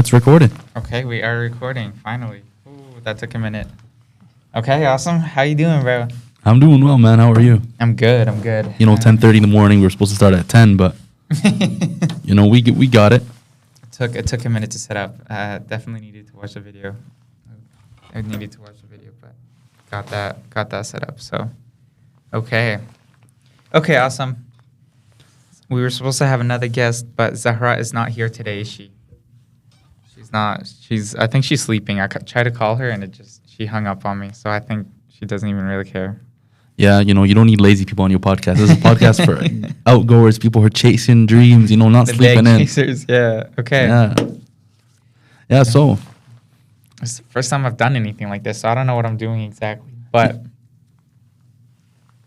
That's recorded. Okay, we are recording, finally. Ooh, that took a minute. Okay, awesome. How you doing, bro? I'm doing well, man. How are you? I'm good. You know, 10:30 in the morning. We're supposed to start at 10, but you know, we got it. It took a minute to set up. Definitely needed to watch the video. I needed to watch the video, but got that set up. So, okay, awesome. We were supposed to have another guest, but Zahra is not here today, is she? She's not. I think she's sleeping. I tried to call her, and she hung up on me. So I think she doesn't even really care. Yeah, you know, you don't need lazy people on your podcast. This is a podcast for outgoers, people who are chasing dreams, you know, not the sleeping in. Chasers, yeah. Okay. Yeah, so. It's the first time I've done anything like this, so I don't know what I'm doing exactly. But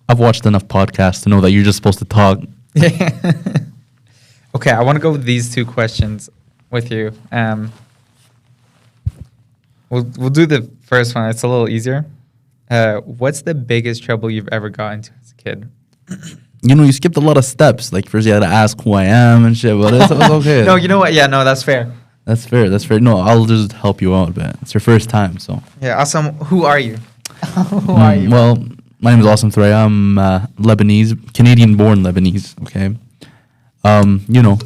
I've watched enough podcasts to know that you're just supposed to talk. Okay, I want to go with these two questions with you. We'll do the first one. It's a little easier. What's the biggest trouble you've ever got into as a kid? You know, you skipped a lot of steps. Like, first you had to ask who I am and shit, but it's okay. No, you know what? Yeah, no, that's fair. That's fair. No, I'll just help you out a bit. It's your first time, so. Yeah, awesome. Who are you? Who are you? Well, my name is Awesome Thray. I'm Lebanese, Canadian-born Lebanese, okay? You know,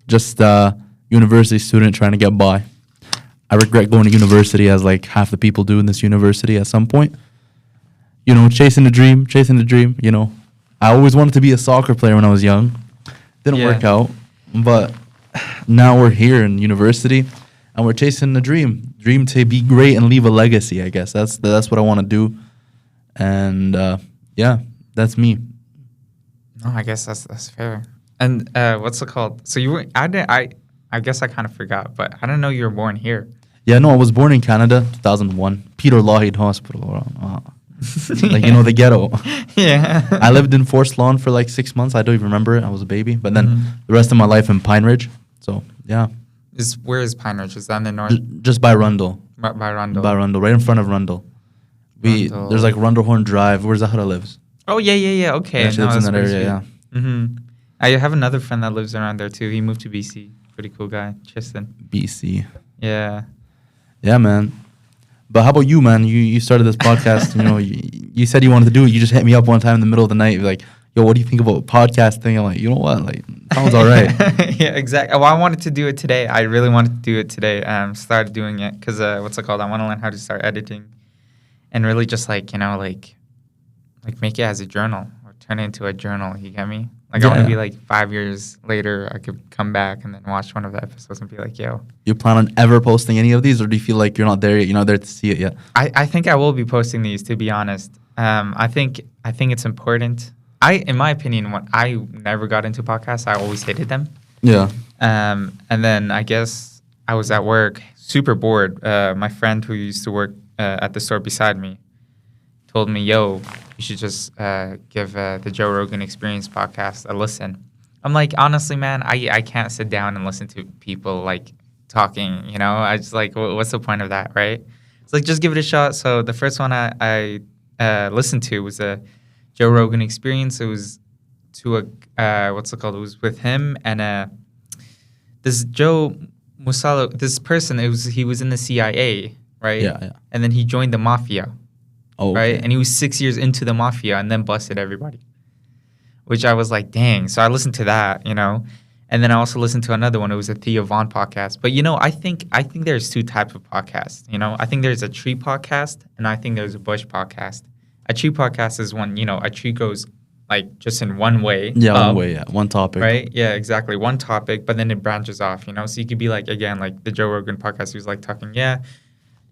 just a university student trying to get by. I regret going to university as like half the people do in this university at some point. You know, chasing the dream, you know. I always wanted to be a soccer player when I was young. Didn't work out, but now we're here in university and we're chasing the dream to be great and leave a legacy, I guess. That's what I want to do. And yeah, that's me. No, I guess that's fair. And what's it called? So you were I guess I kind of forgot, but I didn't know you were born here. Yeah, no, I was born in Canada, 2001. Peter Lougheed Hospital. Like, you know, the ghetto. Yeah. I lived in Forest Lawn for like 6 months. I don't even remember it. I was a baby. But then the rest of my life in Pine Ridge. So, yeah. Where is Pine Ridge? Is that in the north? Just by Rundle. By Rundle. By Rundle, right in front of Rundle. There's like Rundlehorn Drive. Where Zahra lives. Oh, yeah. Okay. Yeah, she lives in that area, yeah. Mm-hmm. I have another friend that lives around there, too. He moved to BC. Pretty cool guy. Tristan. BC. Yeah. Yeah, man. But how about you, man? You started this podcast. You know, you said you wanted to do it. You just hit me up one time in the middle of the night. You're like, yo, what do you think about podcasting? I'm like, you know what? Like, sounds all right. Yeah, exactly. Well, I wanted to do it today. I really wanted to do it today. Started doing it because, what's it called? I want to learn how to start editing and really just like, you know, like make it as a journal or turn it into a journal. You get me? Like, I want to be like 5 years later, I could come back and then watch one of the episodes and be like, yo. You plan on ever posting any of these, or do you feel like you're not there yet? You're not there to see it yet? I think I will be posting these, to be honest. I think it's important. In my opinion, when I never got into podcasts, I always hated them. Yeah. And then I guess I was at work, super bored. My friend who used to work at the store beside me told me, yo, you should just give the Joe Rogan Experience podcast a listen. I'm like, honestly, man, I can't sit down and listen to people like talking, you know? I just like, what's the point of that, right? It's like, just give it a shot. So the first one I listened to was a Joe Rogan Experience. It was to a, what's it called? It was with him and this Joe Musalo, this person, he was in the CIA, right? Yeah. And then he joined the mafia. Oh, okay. Right? And he was 6 years into the mafia and then busted everybody. Which I was like, dang. So I listened to that, you know. And then I also listened to another one. It was a Theo Von podcast. But, you know, I think there's two types of podcasts, you know. I think there's a tree podcast and I think there's a bush podcast. A tree podcast is when, you know, a tree goes like just in one way. Yeah, one way, yeah. One topic. Right? Yeah, exactly. One topic, but then it branches off, you know. So you could be like, again, like the Joe Rogan podcast, he was like talking,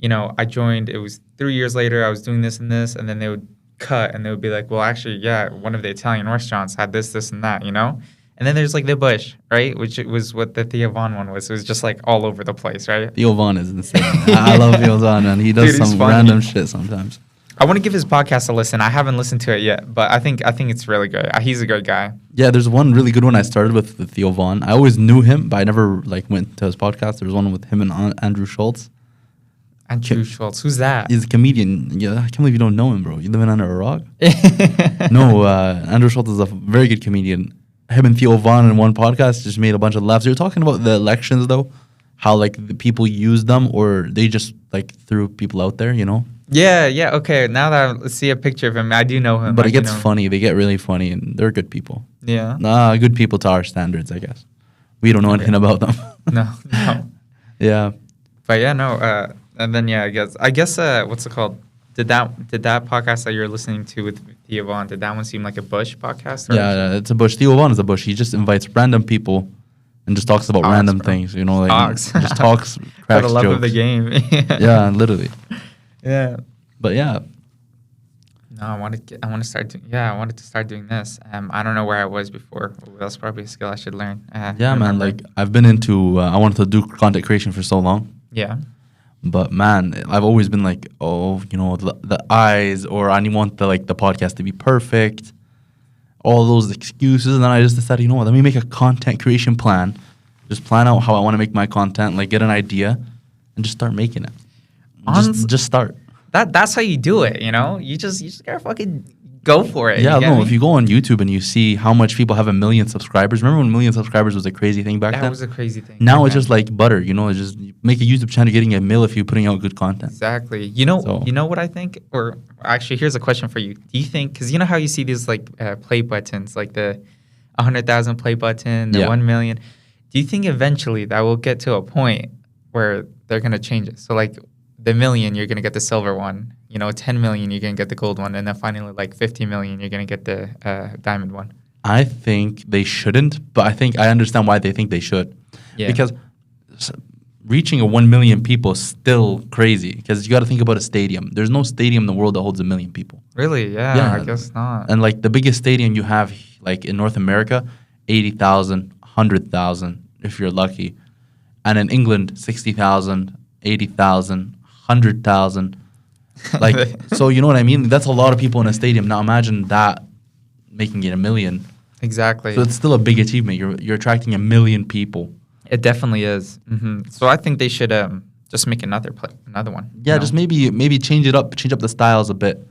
you know, I joined, it was 3 years later, I was doing this and this, and then they would cut and they would be like, well, actually, yeah, one of the Italian restaurants had this, and that, you know? And then there's like the bush, right? Which was what the Theo Von one was. It was just like all over the place, right? Theo Von is insane. I love Theo Von, and he does some random shit sometimes. I want to give his podcast a listen. I haven't listened to it yet, but I think it's really good. He's a good guy. Yeah, there's one really good one I started with Theo Von. I always knew him, but I never like went to his podcast. There was one with him and Andrew Schultz. Andrew Schultz. Who's that? He's a comedian. Yeah, I can't believe you don't know him, bro. You living under a rock? No, Andrew Schultz is a very good comedian. Him and Theo Von in one podcast just made a bunch of laughs. They were talking about the elections, though. how like the people use them, or they just like threw people out there, you know. Yeah. Okay. Now that I see a picture of him, I do know him. But I it do gets know him. funny. They get really funny, and they're good people. Yeah. Good people to our standards, I guess. We don't know anything about them. No. Yeah. But yeah, no. And then yeah, I guess what's it called? Did that podcast that you're listening to with Theo Vaughn, did that one seem like a Bush podcast? Or Yeah, it's a Bush. Theo Vaughn is a Bush. He just invites random people and just talks about random bro. things, you know, like Talks. just talks, For cracks the love jokes. of the game. Yeah, literally. Yeah. But yeah, No, I wanted to start doing this. I don't know where I was before. That's probably a skill I should learn. yeah, man. Like I've been into. I wanted to do content creation for so long, Yeah. but man, I've always been like, oh, you know, the eyes, or I want the podcast to be perfect. All those excuses, and then I just decided, you know what? Let me make a content creation plan. Just plan out how I want to make my content. Like get an idea, and just start making it. Just start. That's how you do it, you know? You just gotta fucking go for it. Yeah, you get no, me? if you go on YouTube and you see how much people have 1 million subscribers, remember when 1 million subscribers was a crazy thing back That then? was a crazy thing. Now back it's then. just like butter, you know, it's just you make a YouTube channel getting a mil if you're putting out good content. Exactly. You know So- you know what I think? Or actually, here's a question for you. Do you think, because you know how you see these like play buttons, like the 100,000 play button, the Yeah. 1 million. Do you think eventually that will get to a point where they're going to change it? So like the million, you're going to get the silver one. 10 million, you're going to get the gold one. And then finally like 50 million, you're going to get the diamond one. I think they shouldn't, but I understand why they think they should. Yeah. Because reaching 1 million people is still crazy, because you got to think about a stadium. There's no stadium in the world that holds 1 million people. Really? Yeah, Yeah. I guess not. And like the biggest stadium you have like in North America, 80,000, 100,000 if you're lucky. And in England, 60,000, 80,000, 100,000. Like, so you know what I mean? That's a lot of people in a stadium. Now imagine that making it 1 million. Exactly. So it's still a big achievement. You're attracting 1 million people. It definitely is. So I think they should just make another one. Yeah, just maybe change up the styles a bit.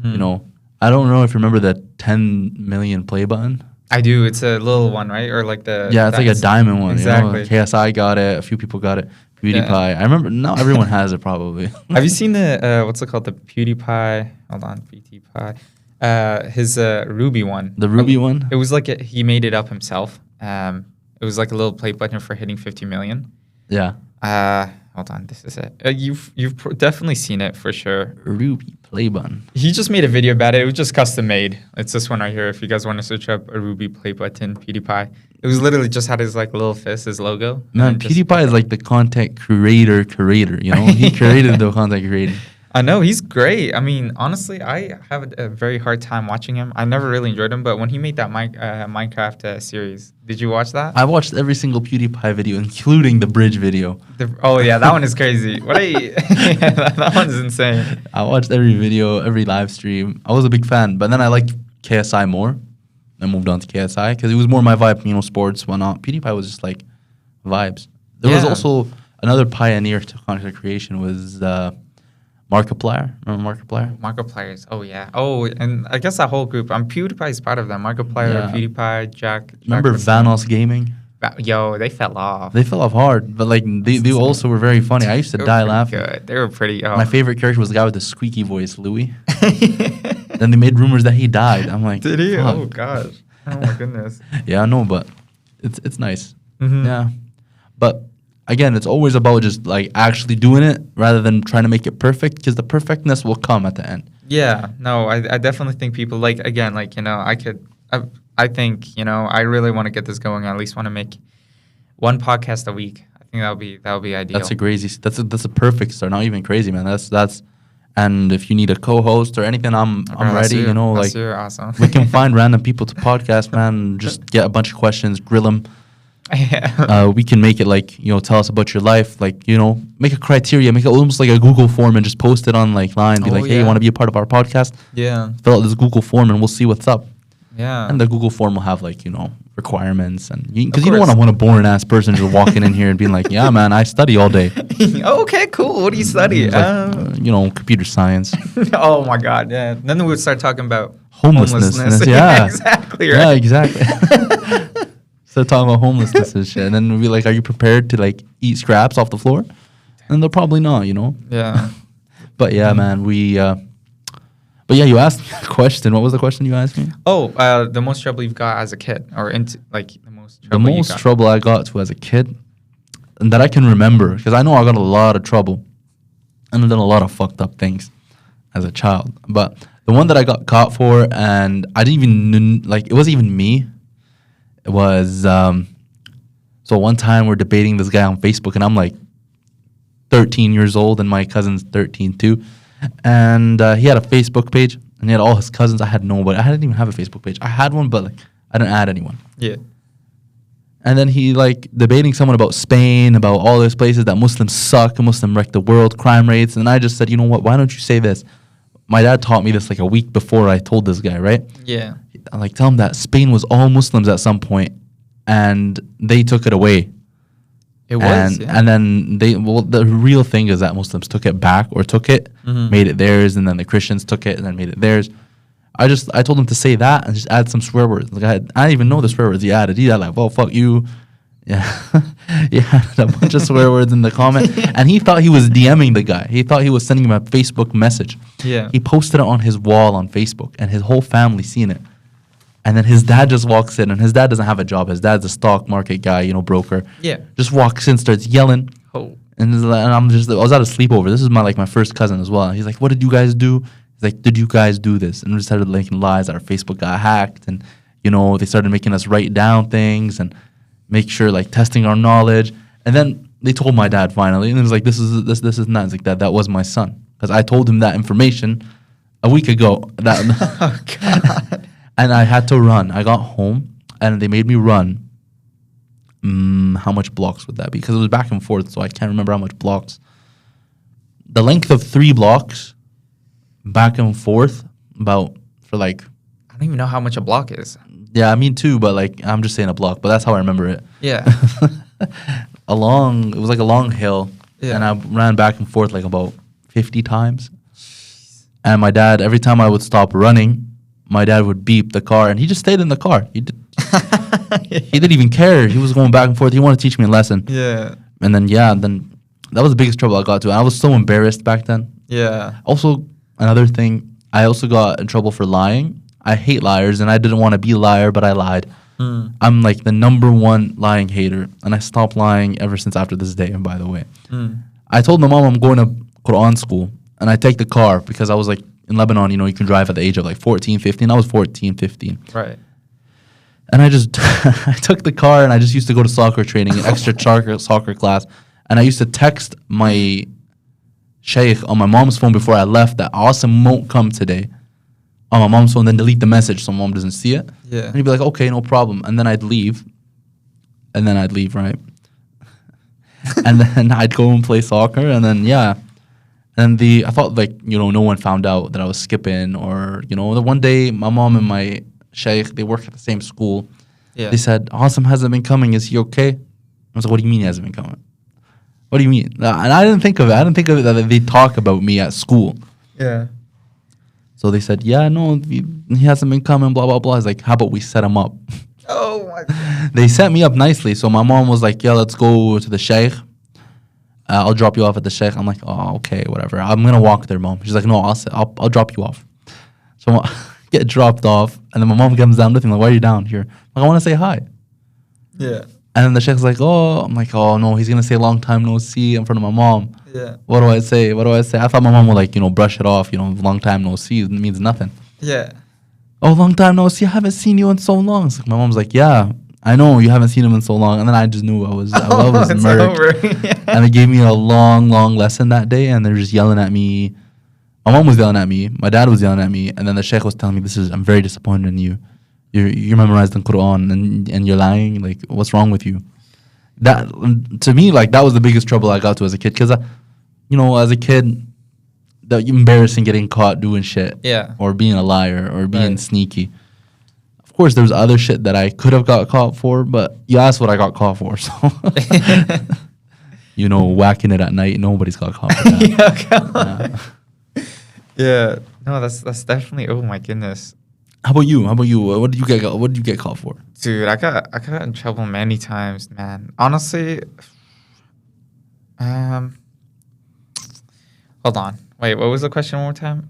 You know, I don't know if you remember the 10 million play button. I do. It's a little one, right? Or like the Yeah, it's like a diamond one. Exactly. You know? KSI got it. A few people got it. PewDiePie. I remember. Not everyone has it probably. Have you seen the what's it called? The PewDiePie. Hold on, PewDiePie. His Ruby one. The Ruby one? It was like he made it up himself. It was like a little play button for hitting 50 million. Yeah. Hold on, this is it. You've definitely seen it for sure. Ruby play button. He just made a video about it. It was just custom made. It's this one right here. If you guys want to search up a Ruby play button, PewDiePie. It was literally just had his like little fist, his logo. Man, and just- PewDiePie is like the content creator, you know? He created the content creator. I know, he's great. I mean, honestly, I have a very hard time watching him. I never really enjoyed him, but when he med that Minecraft series, did you watch that? I watched every single PewDiePie video, including the bridge video. Oh, yeah, that one is crazy. That one's insane. I watched every video, every live stream. I was a big fan, but then I liked KSI more. I moved on to KSI because it was more my vibe, you know, sports, whatnot. PewDiePie was just like vibes. There was Yeah. also another pioneer to content creation was Markiplier. Remember Markiplier? Markiplier's, oh, yeah. Oh, and I guess that whole group, PewDiePie's part of that. Markiplier, Yeah. PewDiePie, Jack. Remember Vanos Gaming? Yo, they fell off. They fell off hard, but like they also were very funny. I used to They were die pretty laughing. Good. They were pretty. Oh. My favorite character was the guy with the squeaky voice, Louis. Then they made rumors that he died. I'm like, Did he? fuck. Oh, gosh. Oh, my goodness. Yeah, I know, but it's nice. Mhm. Yeah, but again, it's always about just like actually doing it rather than trying to make it perfect, because the perfectness will come at the end. Yeah, no, I definitely think people I think, I really want to get this going. I at least want to make one podcast a week. I think that'll be ideal. That's a perfect start. Not even crazy, man. That's and if you need a co-host or anything, I'm ready. You know, like you're awesome. we can find random people to podcast, man. Just get a bunch of questions, grill them. Yeah. We can make it like, you know, tell us about your life, like, you know, make a criteria, make it almost like a Google form and just post it on like line. Be Oh, like, hey, yeah. you want to be a part of our podcast? Yeah. Fill out this Google form and we'll see what's up. Yeah. And the Google form will have like, you know, requirements, and because Of you don't course. want a boring ass person just walking in here and being like, yeah, man, I study all day. Oh, okay, cool. What do you study? It's like, you know, computer science, Oh my God, yeah. Then we would start talking about homelessness. Yeah, Yeah, exactly. yeah, Right. exactly. Start talking about homelessness and shit. And then we'll be like, are you prepared to like eat scraps off the floor? And they'll probably not, you know? Yeah. But yeah, man, but yeah, you asked me a question. What was the question you asked me? Oh, the most trouble you've got as a kid, or into like the most The trouble you most got. trouble I got to as a kid, and that I can remember, because I know I got a lot of trouble, and I've done a lot of fucked up things as a child. But the one that I got caught for, and I didn't even like, it wasn't even me. It was so one time we're debating this guy on Facebook, and I'm like 13 years old, and my cousin's 13 too. And he had a Facebook page, and he had all his cousins. I had nobody. I didn't even have a Facebook page. I had one, but like I didn't add anyone. Yeah. And then he like debating someone about Spain, about all those places that Muslims suck, and Muslim wreck the world, crime rates. And I just said, you know what? Why don't you say this? My dad taught me this like a week before I told this guy, right? Yeah. I like tell him that Spain was all Muslims at some point, and they took it away. It was. And, Yeah. and then the real thing is that Muslims took it back, or took it, made it theirs, and then the Christians took it and then made it theirs. I told him to say that and just add some swear words. Like I didn't even know the swear words he added. He had like, "Well, fuck you," yeah, he added a bunch of swear words in the comment, and he thought he was DMing the guy. He thought he was sending him a Facebook message. Yeah. He posted it on his wall on Facebook, and his whole family seen it. And then his dad just walks in, and his dad doesn't have a job. His dad's a stock market guy, you know, broker. Yeah. Just walks in, starts yelling. Oh. And I was at a sleepover. This is my first cousin as well. He's like, "What did you guys do?" He's like, "Did you guys do this?" And we started making lies that our Facebook got hacked, and you know they started making us write down things and make sure like testing our knowledge. And then they told my dad finally, and it was like, "This is not." It's like that was my son, because I told him that information a week ago. That Oh God. and I had to run. I got home and they made me run. How much blocks would that be? Because it was back and forth, so I can't remember how much blocks. The length of 3 blocks, back and forth, about for like, I don't even know how much a block is. yeah, I mean too, but like I'm just saying a block, but that's how I remember it. Yeah. It was like a long hill, Yeah. and I ran back and forth like about 50 times. And my dad, every time I would stop running, my dad would beep the car, and he just stayed in the car. He didn't even care. He was going back and forth. He wanted to teach me a lesson. Yeah. And then that was the biggest trouble I got to. And I was so embarrassed back then. Yeah. Also, another thing, I also got in trouble for lying. I hate liars, and I didn't want to be a liar, but I lied. I'm like the #1 lying hater, and I stopped lying ever since after this day, by the way. I told my mom I'm going to Quran school, and I take the car because I was like, in Lebanon, you know, you can drive at the age of like 14, 15. I was 14, 15. Right. And I just, I took the car, and I just used to go to soccer training, an extra soccer class. And I used to text my sheikh on my mom's phone before I left that Awesome won't come today on my mom's phone, then delete the message so mom doesn't see it. Yeah. And he'd be like, okay, no problem. And then I'd leave. Right? And then I'd go and play soccer, and then, yeah. And I thought, like, you know, no one found out that I was skipping, or, you know, the one day my mom and my sheikh, they work at the same school. Yeah. They said, Awesome hasn't been coming. Is he okay? I was like, what do you mean he hasn't been coming? What do you mean? And I didn't think of it. I didn't think of it that they talk about me at school. Yeah. So they said, yeah, no, he hasn't been coming, blah, blah, blah. I was like, how about we set him up? Oh my God. They set me up nicely. So my mom was like, yeah, let's go to the sheikh. I'll drop you off at the sheikh. I'm like, oh, okay, whatever. I'm going to walk there, mom. She's like, no, I'll drop you off. So I get dropped off. And then my mom comes down with me. Like, why are you down here? I'm like, I want to say hi. Yeah. And then the sheikh's like, oh, I'm like, oh, no, he's going to say long time no see in front of my mom. Yeah. What do I say? I thought my mom would, like, you know, brush it off. You know, long time no see. It means nothing. Yeah. Oh, long time no see. I haven't seen you in so long. So my mom's like, yeah, I know you haven't seen him in so long. And then I just knew I was It's murked. over. And they gave me a long, long lesson that day. And they're just yelling at me. My mom was yelling at me. My dad was yelling at me. And then the sheikh was telling me, I'm very disappointed in you. You're memorized in Quran and you're lying. Like, what's wrong with you? That, to me, like, that was the biggest trouble I got to as a kid. Because, you know, as a kid, that embarrassing getting caught doing shit. Yeah. Or being a liar or being Right. sneaky. Of course, there's other shit that I could have got caught for, but you asked what I got caught for. So, you know, whacking it at night, nobody's got caught for that. Yeah, come on. Yeah. No, that's definitely, oh my goodness. How about you? What did you get? What did you get caught for? Dude, I got in trouble many times, man. Honestly, um, hold on. Wait, what was the question one more time?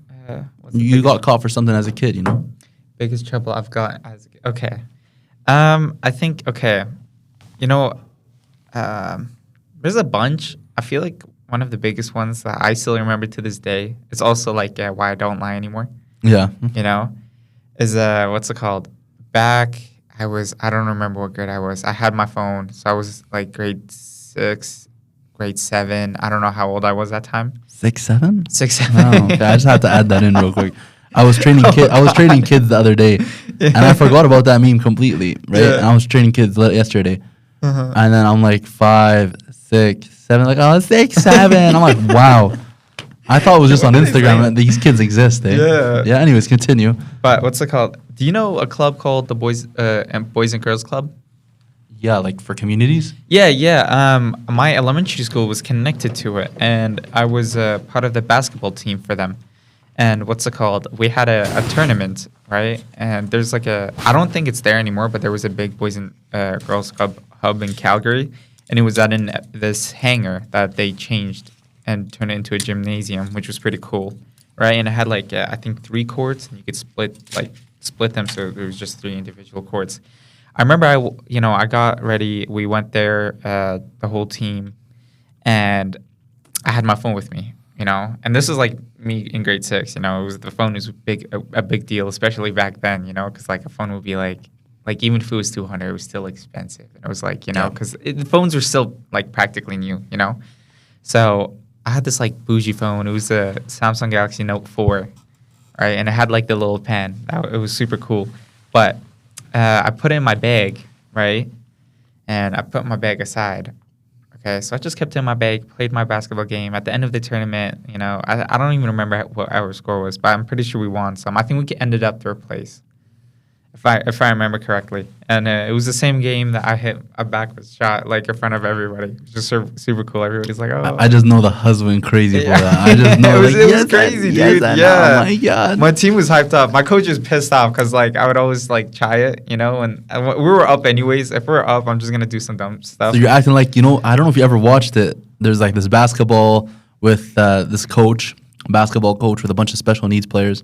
What's the You biggest, got caught for something as a kid, you know? biggest trouble I've got as okay. I think okay. You know, there's a bunch. I feel like one of the biggest ones that I still remember to this day. It's also like why I don't lie anymore. Yeah. You know, is what's it called? Back I don't remember what grade I was. I had my phone, so I was like grade 6, grade 7. I don't know how old I was that time. 6, 7? 6, 7. Oh, okay. I just had to add that in real quick. I was training kids the other day, and I forgot about that meme completely. Right? Yeah. And I was training kids yesterday, Uh-huh. and then I'm like 5, 6, 7. Like, oh, 6, 7. I'm like, wow. I thought it was just on What are they Instagram. saying? These kids exist. Eh? Yeah. Yeah. Anyways, continue. But what's it called? Do you know a club called the Boys and Girls Club? Yeah, like for communities. Yeah. My elementary school was connected to it, and I was part of the basketball team for them. And what's it called? We had a tournament, right? And there's like I don't think it's there anymore, but there was a big Boys and Girls Club hub in Calgary, and it was at this hangar that they changed and turned it into a gymnasium, which was pretty cool, right? And it had like I think 3 courts, and you could split them, so there was just 3 individual courts. I remember I got ready. We went there, the whole team, and I had my phone with me, and this was like me in grade 6, the phone was a big deal, especially back then, because like a phone would be like even if it was $200, it was still expensive. And it was like, because the phones were still like practically new, So I had this like bougie phone. It was a Samsung Galaxy Note 4, right? And it had like the little pen. It was super cool. But I put it in my bag, right? And I put my bag aside. Okay, so I just kept it in my bag, played my basketball game. At the end of the tournament, I don't even remember what our score was, but I'm pretty sure we won some. I think we ended up third place, if I remember correctly. And it was the same game that I hit a backwards shot like in front of everybody. It was just super cool. Everybody's like, oh. I just know the husband crazy for Yeah. that. I just know it was crazy, dude. Oh my god. My team was hyped up. My coach was pissed off because like I would always like try it, and we were up anyways. If we're up, I'm just gonna do some dumb stuff. So you're acting like, I don't know if you ever watched it. There's like this basketball with this basketball coach with a bunch of special needs players.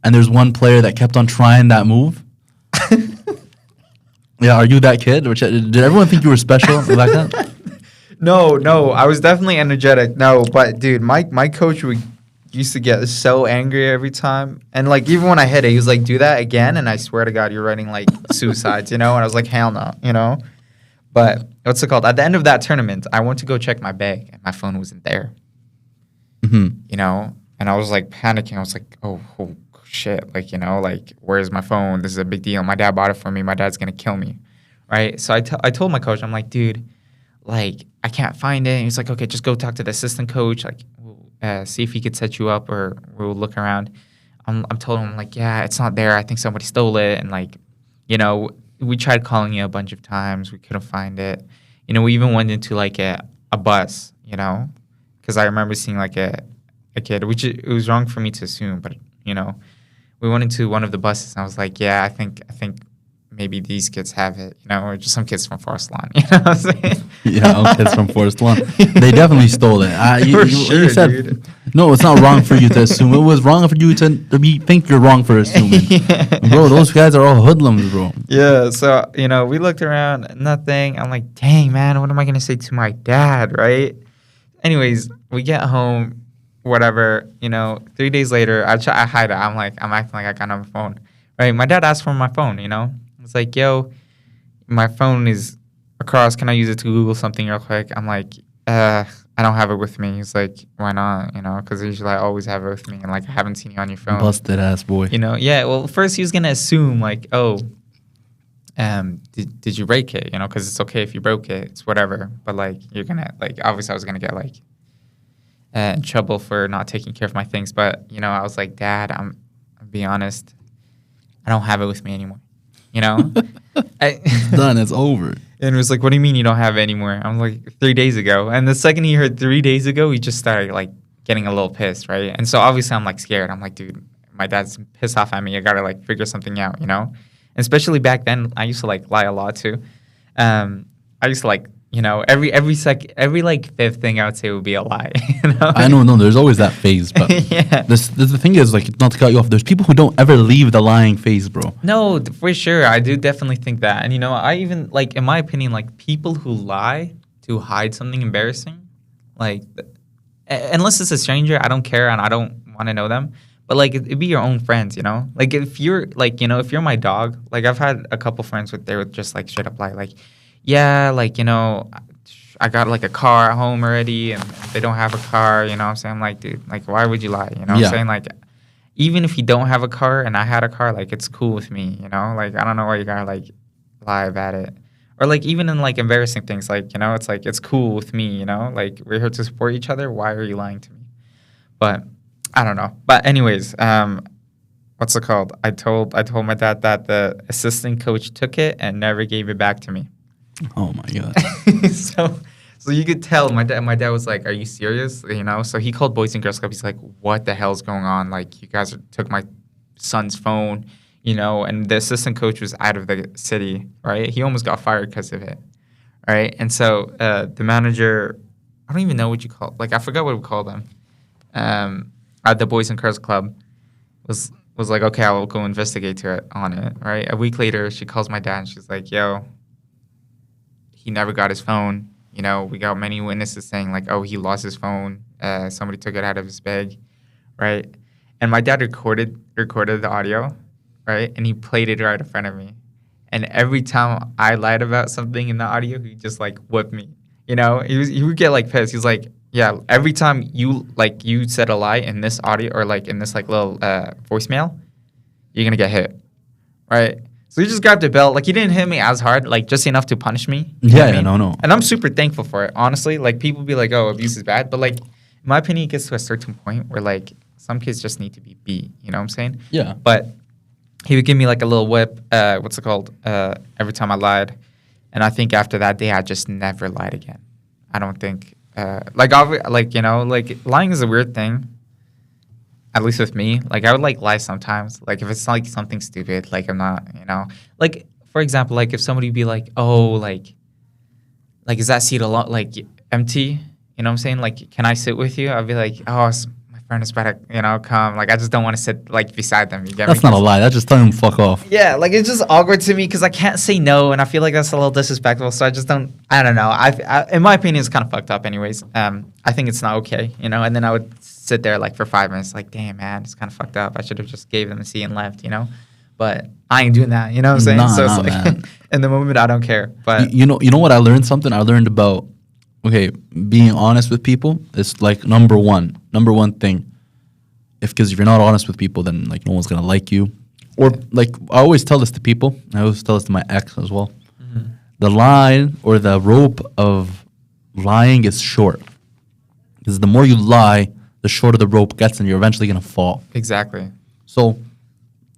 And there's one player that kept on trying that move. Yeah, are you that kid? Did everyone think you were special back then? No, I was definitely energetic. No, but dude, my coach used to get so angry every time. And like even when I hit it, he was like, do that again, and I swear to God, you're writing like suicides, And I was like, hell no, But what's it called? At the end of that tournament, I went to go check my bag, and my phone wasn't there. Mm-hmm. And I was like panicking. I was like, oh shit, like where's my phone? This is a big deal. My dad bought it for me. My dad's gonna kill me, right? So I told my coach, I'm like, dude, like I can't find it. And he's like, okay, just go talk to the assistant coach, like see if he could set you up, or we'll look around. I'm told him, I'm like, yeah, it's not there. I think somebody stole it, and like, we tried calling you a bunch of times. We couldn't find it. We even went into like a bus, because I remember seeing like a kid, which it was wrong for me to assume, but we went into one of the buses, and I was like, yeah, I think maybe these kids have it, or just some kids from Forest Lawn, you know what I'm saying? Yeah, kids from Forest Lawn. They definitely stole it. You said, dude. No, it's not wrong for you to assume. It was wrong for you to think you're wrong for assuming. Bro, those guys are all hoodlums, bro. Yeah, so, we looked around, nothing. I'm like, dang, man, what am I going to say to my dad, right? Anyways, we get home. Whatever, 3 days later, I hide it. I'm acting like I got on my phone, right? My dad asked for my phone, It's like, yo, my phone is across. Can I use it to Google something real quick? I'm like, I don't have it with me. He's like, why not? Because usually I always have it with me, and like I haven't seen you on your phone. Busted ass boy. Yeah. Well, first he was gonna assume like, oh, did you break it? Because it's okay if you broke it. It's whatever. But like you're gonna like obviously I was gonna get like. In trouble for not taking care of my things, but I was like, Dad, I'll be honest, I don't have it with me anymore. It's done. It's over. And it was like, what do you mean you don't have it anymore? I'm like, 3 days ago. And the second he heard 3 days ago, he just started like getting a little pissed, right? And so obviously I'm like scared. I'm like, dude, my dad's pissed off at me. I gotta like figure something out, you know. And especially back then, I used to like lie a lot too. I used to like, you know, every like fifth thing I would say would be a lie. You know? I know, no, there's always that phase, but Yeah. the thing is, like, not to cut you off, there's people who don't ever leave the lying phase, bro. No, for sure. I do definitely think that. And, you know, I even, like, in my opinion, like, people who lie to hide something embarrassing, like, unless it's a stranger, I don't care and I don't want to know them. But, like, it'd be your own friends, you know? Like, if you're, like, you know, if you're my dog, like, I've had a couple friends they would just, like, straight up lie, like, yeah, like, you know, I got, like, a car at home already and they don't have a car, you know what I'm saying? I'm like, dude, like, why would you lie? You know what Yeah. I'm saying? Like, even if you don't have a car and I had a car, like, it's cool with me, you know? Like, I don't know why you gotta, like, lie about it. Or, like, even in, like, embarrassing things, like, you know, it's like, it's cool with me, you know? Like, we're here to support each other. Why are you lying to me? But I don't know. But anyways, what's it called? I told my dad that the assistant coach took it and never gave it back to me. Oh my god. So you could tell my dad was like, "Are you serious?" You know. So he called Boys and Girls Club. He's like, "What the hell's going on? Like, you guys took my son's phone, you know." And the assistant coach was out of the city, right? He almost got fired because of it, right? And so the manager, I don't even know what you call, like, I forgot what we call them, at the Boys and Girls Club, was like, "Okay, I will go investigate on it." Right. A week later, she calls my dad and she's like, "Yo, he never got his phone. You know, we got many witnesses saying like, oh, he lost his phone. Somebody took it out of his bag, right?" And my dad recorded the audio, right? And he played it right in front of me. And every time I lied about something in the audio, he just like whipped me. You know, he would get like pissed. He's like, "Yeah, every time you said a lie in this audio or like in this like little voicemail, you're gonna get hit, right?" So he just grabbed the belt. Like, he didn't hit me as hard, like, just enough to punish me. You know what I mean? No. And I'm super thankful for it, honestly. Like, people be like, "Oh, abuse is bad." But, like, in my opinion, it gets to a certain point where, like, some kids just need to be beat. You know what I'm saying? Yeah. But he would give me, like, a little whip, what's it called, every time I lied. And I think after that day, I just never lied again. I don't think, you know, like, lying is a weird thing. At least with me, like, I would like lie sometimes. Like, if it's like something stupid, like I'm not, you know, like, for example, like if somebody be like, "Oh, like is that seat a lot like empty?" You know what I'm saying? Like, "Can I sit with you?" I'd be like, "Oh, my friend is about to, you know, come." Like, I just don't want to sit like beside them. You get me? That's not a lie. That's just telling them fuck off. Yeah, like, it's just awkward to me because I can't say no, and I feel like that's a little disrespectful. So I just don't. I don't know. I in my opinion, it's kind of fucked up. Anyways, I think it's not okay, you know. And then I would sit there like for 5 minutes, like, "Damn, man, it's kind of fucked up. I should have just gave them a seat and left," you know. But I ain't doing that. You know what I'm saying? Nah, so it's nah, like man. in the moment, I don't care. But You know what I learned something? I learned about, okay, being honest with people is like number one thing. Because if you're not honest with people, then like no one's gonna like you. Or like I always tell this to people. I always tell this to my ex as well. Mm-hmm. The line or the rope of lying is short. Because the more you lie, the shorter the rope gets, and you're eventually gonna fall. exactly. So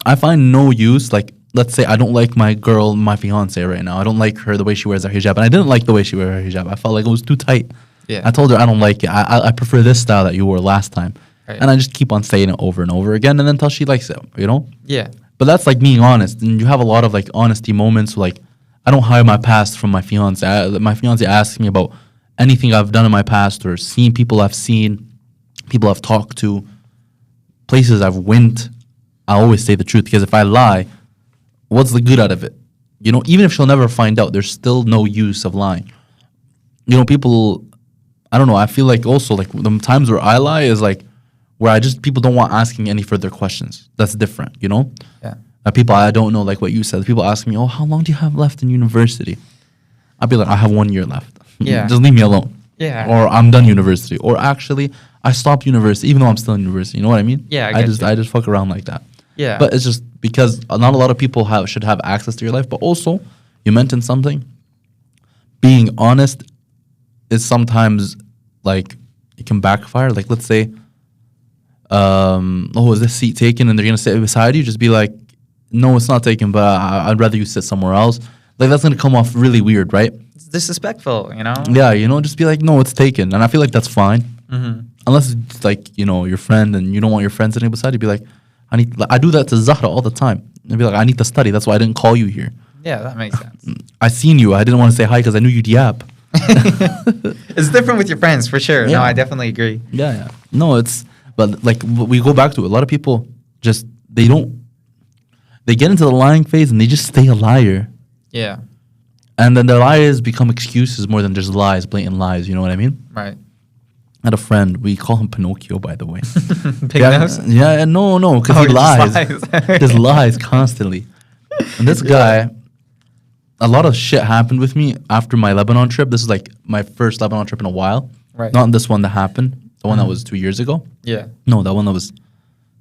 I find no use, like, let's say I don't like my girl, my fiance right now. I don't like her the way she wears her hijab. And I didn't like the way she wear her hijab. I felt like it was too tight. Yeah. I told her I don't like it. I prefer this style that you wore last time. Right. And I just keep on saying it over and over again and then until she likes it, you know? Yeah. But that's like being honest. And you have a lot of like honesty moments. Like, I don't hide my past from my fiance. My fiance asks me about anything I've done in my past or seen people I've seen, people I've talked to, places I've went. I always say the truth because if I lie, what's the good out of it? You know, even if she'll never find out, there's still no use of lying. You know, people, I don't know, I feel like also like the times where I lie is like where people don't want asking any further questions. That's different, you know? Yeah. People I don't know, like what you said, people ask me, "Oh, how long do you have left in university?" I'd be like, "I have 1 year left." Yeah. Just leave me alone. Yeah. Or I'm done university. Or actually, I stopped university, even though I'm still in university. You know what I mean? Yeah, I get just you. fuck around like that. Yeah. But it's just because not a lot of people should have access to your life. But also, you mentioned something. Being honest is sometimes like it can backfire. Like, let's say, "Oh, is this seat taken?" And they're gonna sit beside you. Just be like, "No, it's not taken, but I'd rather you sit somewhere else." Like, that's gonna come off really weird, right? It's disrespectful, you know? Yeah, you know, just be like, "No, it's taken," and I feel like that's fine. Mm-hmm. Unless it's like, you know, your friend and you don't want your friend sitting beside you, be like, I do that to Zahra all the time. I'd be like, I need to study. That's why I didn't call you here. Yeah, that makes sense. I seen you. I didn't want to say hi because I knew you'd yap. It's different with your friends for sure. Yeah. No, I definitely agree. Yeah. No, but like we go back to it. A lot of people just they get into the lying phase and they just stay a liar, Yeah, and then their lies become excuses more than just lies, blatant lies. You know what I mean? right. I had a friend. We call him Pinocchio, by the way. Big nose? Yeah, no, because Oh, he he just lies. lies. Just lies constantly. And this guy, a lot of shit happened with me after my Lebanon trip. This is like my first Lebanon trip in a while. Right. Not this one that happened. The one that was 2 years ago. Yeah, No, that one that was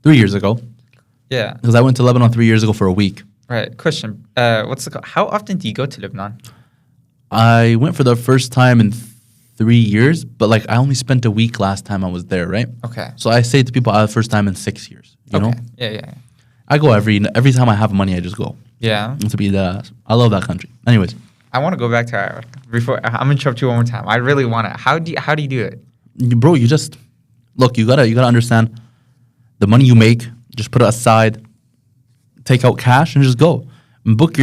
3 years ago. yeah. Because I went to Lebanon 3 years ago for a week. Right. Question. How often do you go to Lebanon? I went for the first time in 3 years, but like I only spent a week last time I was there, right? Okay. So I say to people, the first time in 6 years. You know, Yeah. I go every time I have money, I just go. Yeah. To be I love that country. Anyways, I want to go back to Iraq. Before I'm gonna interrupt you one more time. I really want to. How do you do it? bro, you just look. You gotta understand the money you make. Just put it aside. Take out cash and just go. And book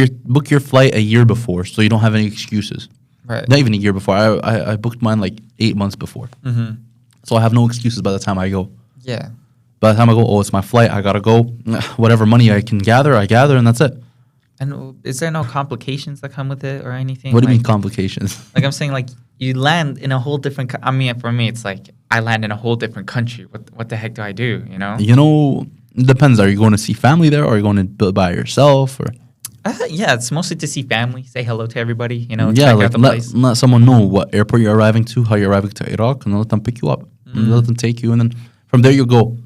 your flight a year before, so you don't have any excuses. Right. Not even a year before. I booked mine like 8 months before, Mm-hmm. so I have no excuses by the time I go. Yeah. By the time I go, it's my flight. I gotta go. Whatever money I can gather, I gather, and that's it. And is there no complications that come with it or anything? What do you mean Like- complications? Like I'm saying, like you land in a whole different. I mean, for me, it's like I land in a whole different country. What the heck do I do? You know? You know, it depends. Are you going to see family there, or are you going to build by yourself, or Yeah, it's mostly to see family, say hello to everybody. You know, yeah, check like out the place. let someone know what airport you're arriving to, how you're arriving to Iraq, and let them pick you up, and let them take you, and then from there you go.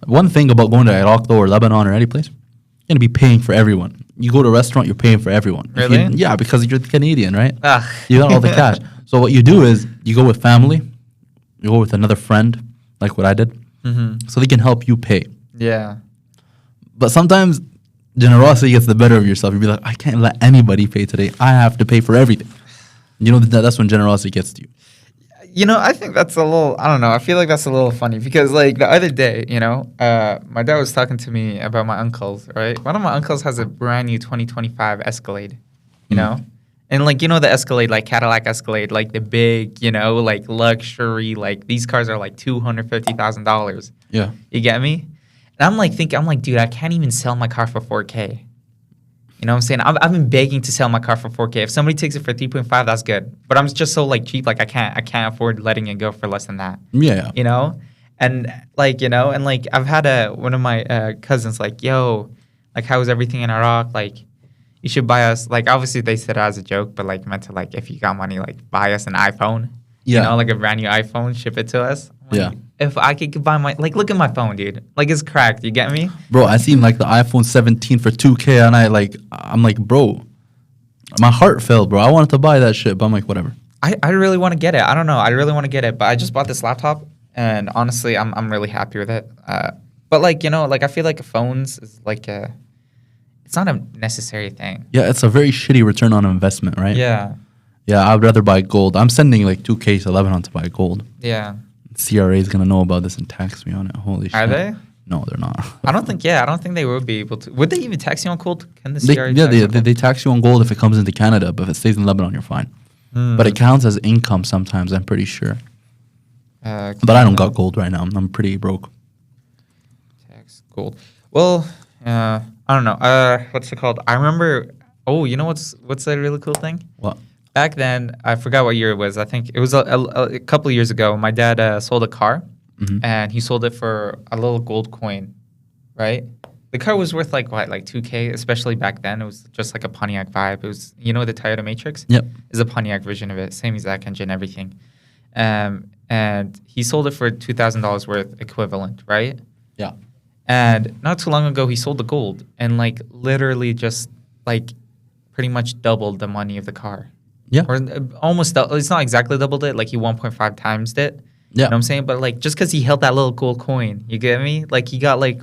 One thing about going to Iraq though, or Lebanon, or any place, you're gonna be paying for everyone. You go to a restaurant, you're paying for everyone. If you- Really? yeah, because you're Canadian, right? Ugh. You got all the cash. So what you do is you go with family, you go with another friend, like what I did, so they can help you pay. Yeah. But sometimes generosity gets the better of yourself. You'll be like, I can't let anybody pay today. I have to pay for everything. You know, that's when generosity gets to you. You know, I think that's a little, I don't know. I feel like that's a little funny because, like, the other day, you know, my dad was talking to me about my uncles, right? One of my uncles has a brand new 2025 Escalade, you know? And, like, you know, the Escalade, like Cadillac Escalade, like the big, you know, like luxury, like these cars are like $250,000. Yeah. You get me? And I'm like, dude, I can't even sell my car for 4K. You know what I'm saying? I've been begging to sell my car for 4K. If somebody takes it for 3.5, that's good. But I'm just so like cheap, like I can't afford letting it go for less than that. Yeah. You know? And like, you know, and like I've had one of my cousins like, yo, like how is everything in Iraq? Like you should buy us, like obviously they said it as a joke, but like meant to like if you got money, like buy us an iPhone. Yeah. You know, like a brand new iPhone, ship it to us. I'm like, Yeah. If I could buy my, like look at my phone, dude. Like it's cracked, you get me? Bro, I seen like the iPhone 17 for 2K and I'm like, bro, my heart fell, bro. I wanted to buy that shit, but I'm like, whatever. I really want to get it. I don't know. I really want to get it, but I just bought this laptop, and honestly, I'm really happy with it. But like you know, like I feel like phones is like it's not a necessary thing. Yeah, it's a very shitty return on investment, right? Yeah, Yeah, I'd rather buy gold. I'm sending like 2K to Lebanon to buy gold. yeah. CRA is gonna know about this and tax me on it. Holy shit. Are they? No, they're not. I don't think. Yeah, I don't think they would be able to. Would they even tax you on gold? Can the They, CRA yeah, tax you on gold? they tax you on gold if it comes into Canada, but if it stays in Lebanon, you're fine. But it counts as income sometimes, I'm pretty sure. But I don't got gold right now. I'm pretty broke. Tax gold. Well, I don't know. What's it called? I remember. Oh, you know what's a really cool thing? What? Back then, I forgot what year it was. I think it was a couple of years ago. My dad sold a car, and he sold it for a little gold coin, right? The car was worth like what, like 2K, especially back then. It was just like a Pontiac vibe. It was, you know, the Toyota Matrix. Yep. It's a Pontiac version of it, same exact engine, everything. And he sold it for $2,000 worth equivalent, right? Yeah. And not too long ago, he sold the gold and like literally just like pretty much doubled the money of the car. Yeah. Or almost, it's not exactly doubled it. Like he 1.5 times it. Yeah. You know what I'm saying? But like just because he held that little gold coin, you get me? Like he got like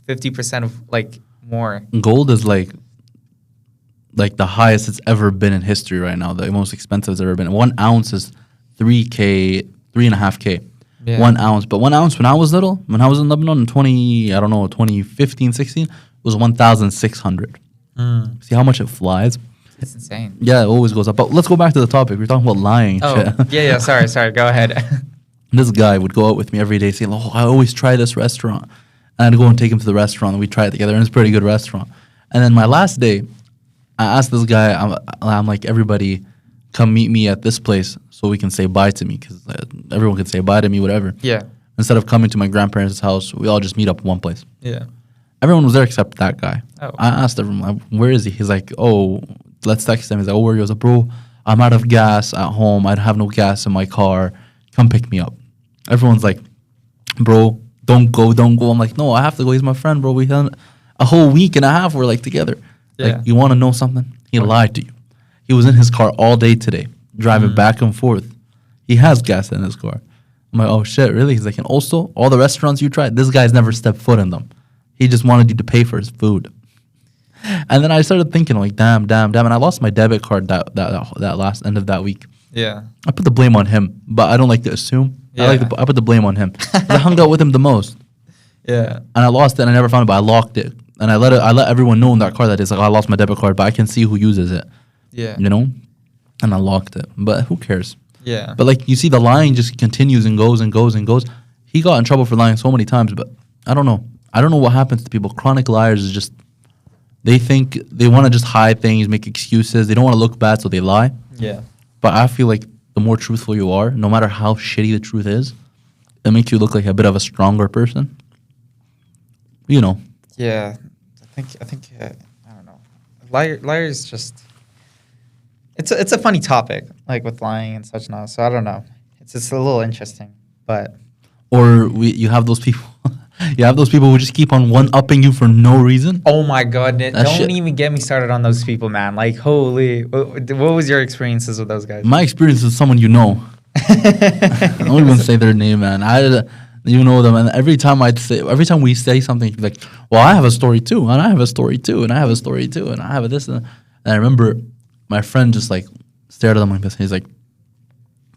50% of like more. Gold is like the highest it's ever been in history right now. The most expensive it's ever been. 1 ounce is 3K, 3.5K. Yeah. 1 ounce. But 1 ounce when I was little, when I was in Lebanon in 2015, 16, it was 1,600. See how much it flies? It's insane. Yeah, it always goes up. But let's go back to the topic. We're talking about lying. Oh, Shit. yeah. Sorry. Go ahead. This guy would go out with me every day saying, "Oh, I always try this restaurant." And I'd go and take him to the restaurant, and we'd try it together, and it's a pretty good restaurant. And then my last day, I asked this guy, I'm like, everybody, come meet me at this place so we can say bye to me, because everyone can say bye to me, whatever. Yeah. Instead of coming to my grandparents' house, we all just meet up one place. Yeah. Everyone was there except that guy. Oh. I asked everyone, like, where is he? He's like, oh, let's text him. He's like, oh, where are you? I was like, bro, I'm out of gas at home. I have no gas in my car. Come pick me up. Everyone's like, bro, don't go. I'm like, no, I have to go. He's my friend, bro. We had a whole week and a half we're like together. Yeah. Like, you want to know something? He lied to you. He was in his car all day today, driving back and forth. He has gas in his car. I'm like, oh shit, really? He's like, and also, all the restaurants you tried, this guy's never stepped foot in them. He just wanted you to pay for his food. And then I started thinking, like, damn. And I lost my debit card that last end of that week. Yeah. I put the blame on him, but I don't like to assume. Yeah. I put the blame on him. 'Cause I hung out with him the most, Yeah. and I lost it. And I never found it, but I locked it, and I let everyone know in that car that it's like I lost my debit card, but I can see who uses it. Yeah. You know, and I locked it. But who cares? Yeah. But like you see, the lying just continues and goes and goes and goes. He got in trouble for lying so many times, but I don't know. I don't know what happens to people. Chronic liars is just they think they want to just hide things, make excuses. They don't want to look bad, so they lie. Yeah. But I feel like the more truthful you are, no matter how shitty the truth is, it makes you look like a bit of a stronger person. You know. Yeah. I think I don't know. Liars just it's a funny topic, like with lying and such now. So I don't know. It's a little interesting, but Or you have those people. You have those people who just keep on one-upping you for no reason. oh my god, That don't shit. even get me started on those people, man. Like, holy, what was your experiences with those guys? My experience is someone you know. I don't even say their name, man. You know them, and every time we say something, like, well, I have a story too, and I have a story too, and I have a story too, and I have a this, and I remember my friend just like stared at them like this, and he's like,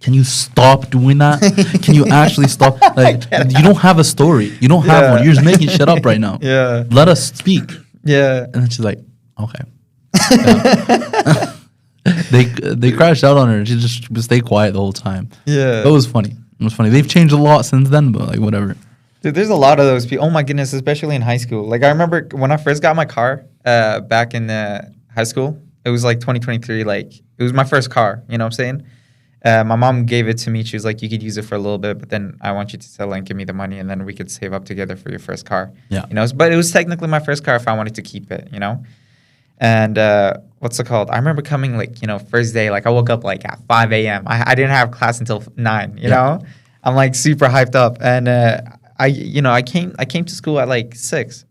"Can you stop doing that? Can you actually stop? Like, you don't have a story. You don't have Yeah. one. You're just making shit up right now. Yeah. Let us speak." Yeah. And then she's like, "Okay." Yeah. They crashed out on her, and she just stayed quiet the whole time. Yeah. It was funny. It was funny. They've changed a lot since then, but like whatever. Dude, there's a lot of those people. Oh my goodness, especially in high school. Like I remember when I first got my car back in high school. It was like 2023. Like it was my first car. You know what I'm saying? My mom gave it to me. She was like, "You could use it for a little bit, but then I want you to sell it and give me the money, and then we could save up together for your first car." Yeah. You know, but it was technically my first car if I wanted to keep it. You know, and what's it called? I remember coming like first day. Like I woke up like at 5 a.m. I didn't have class until 9. You know, I'm like super hyped up, and I came to school at like 6.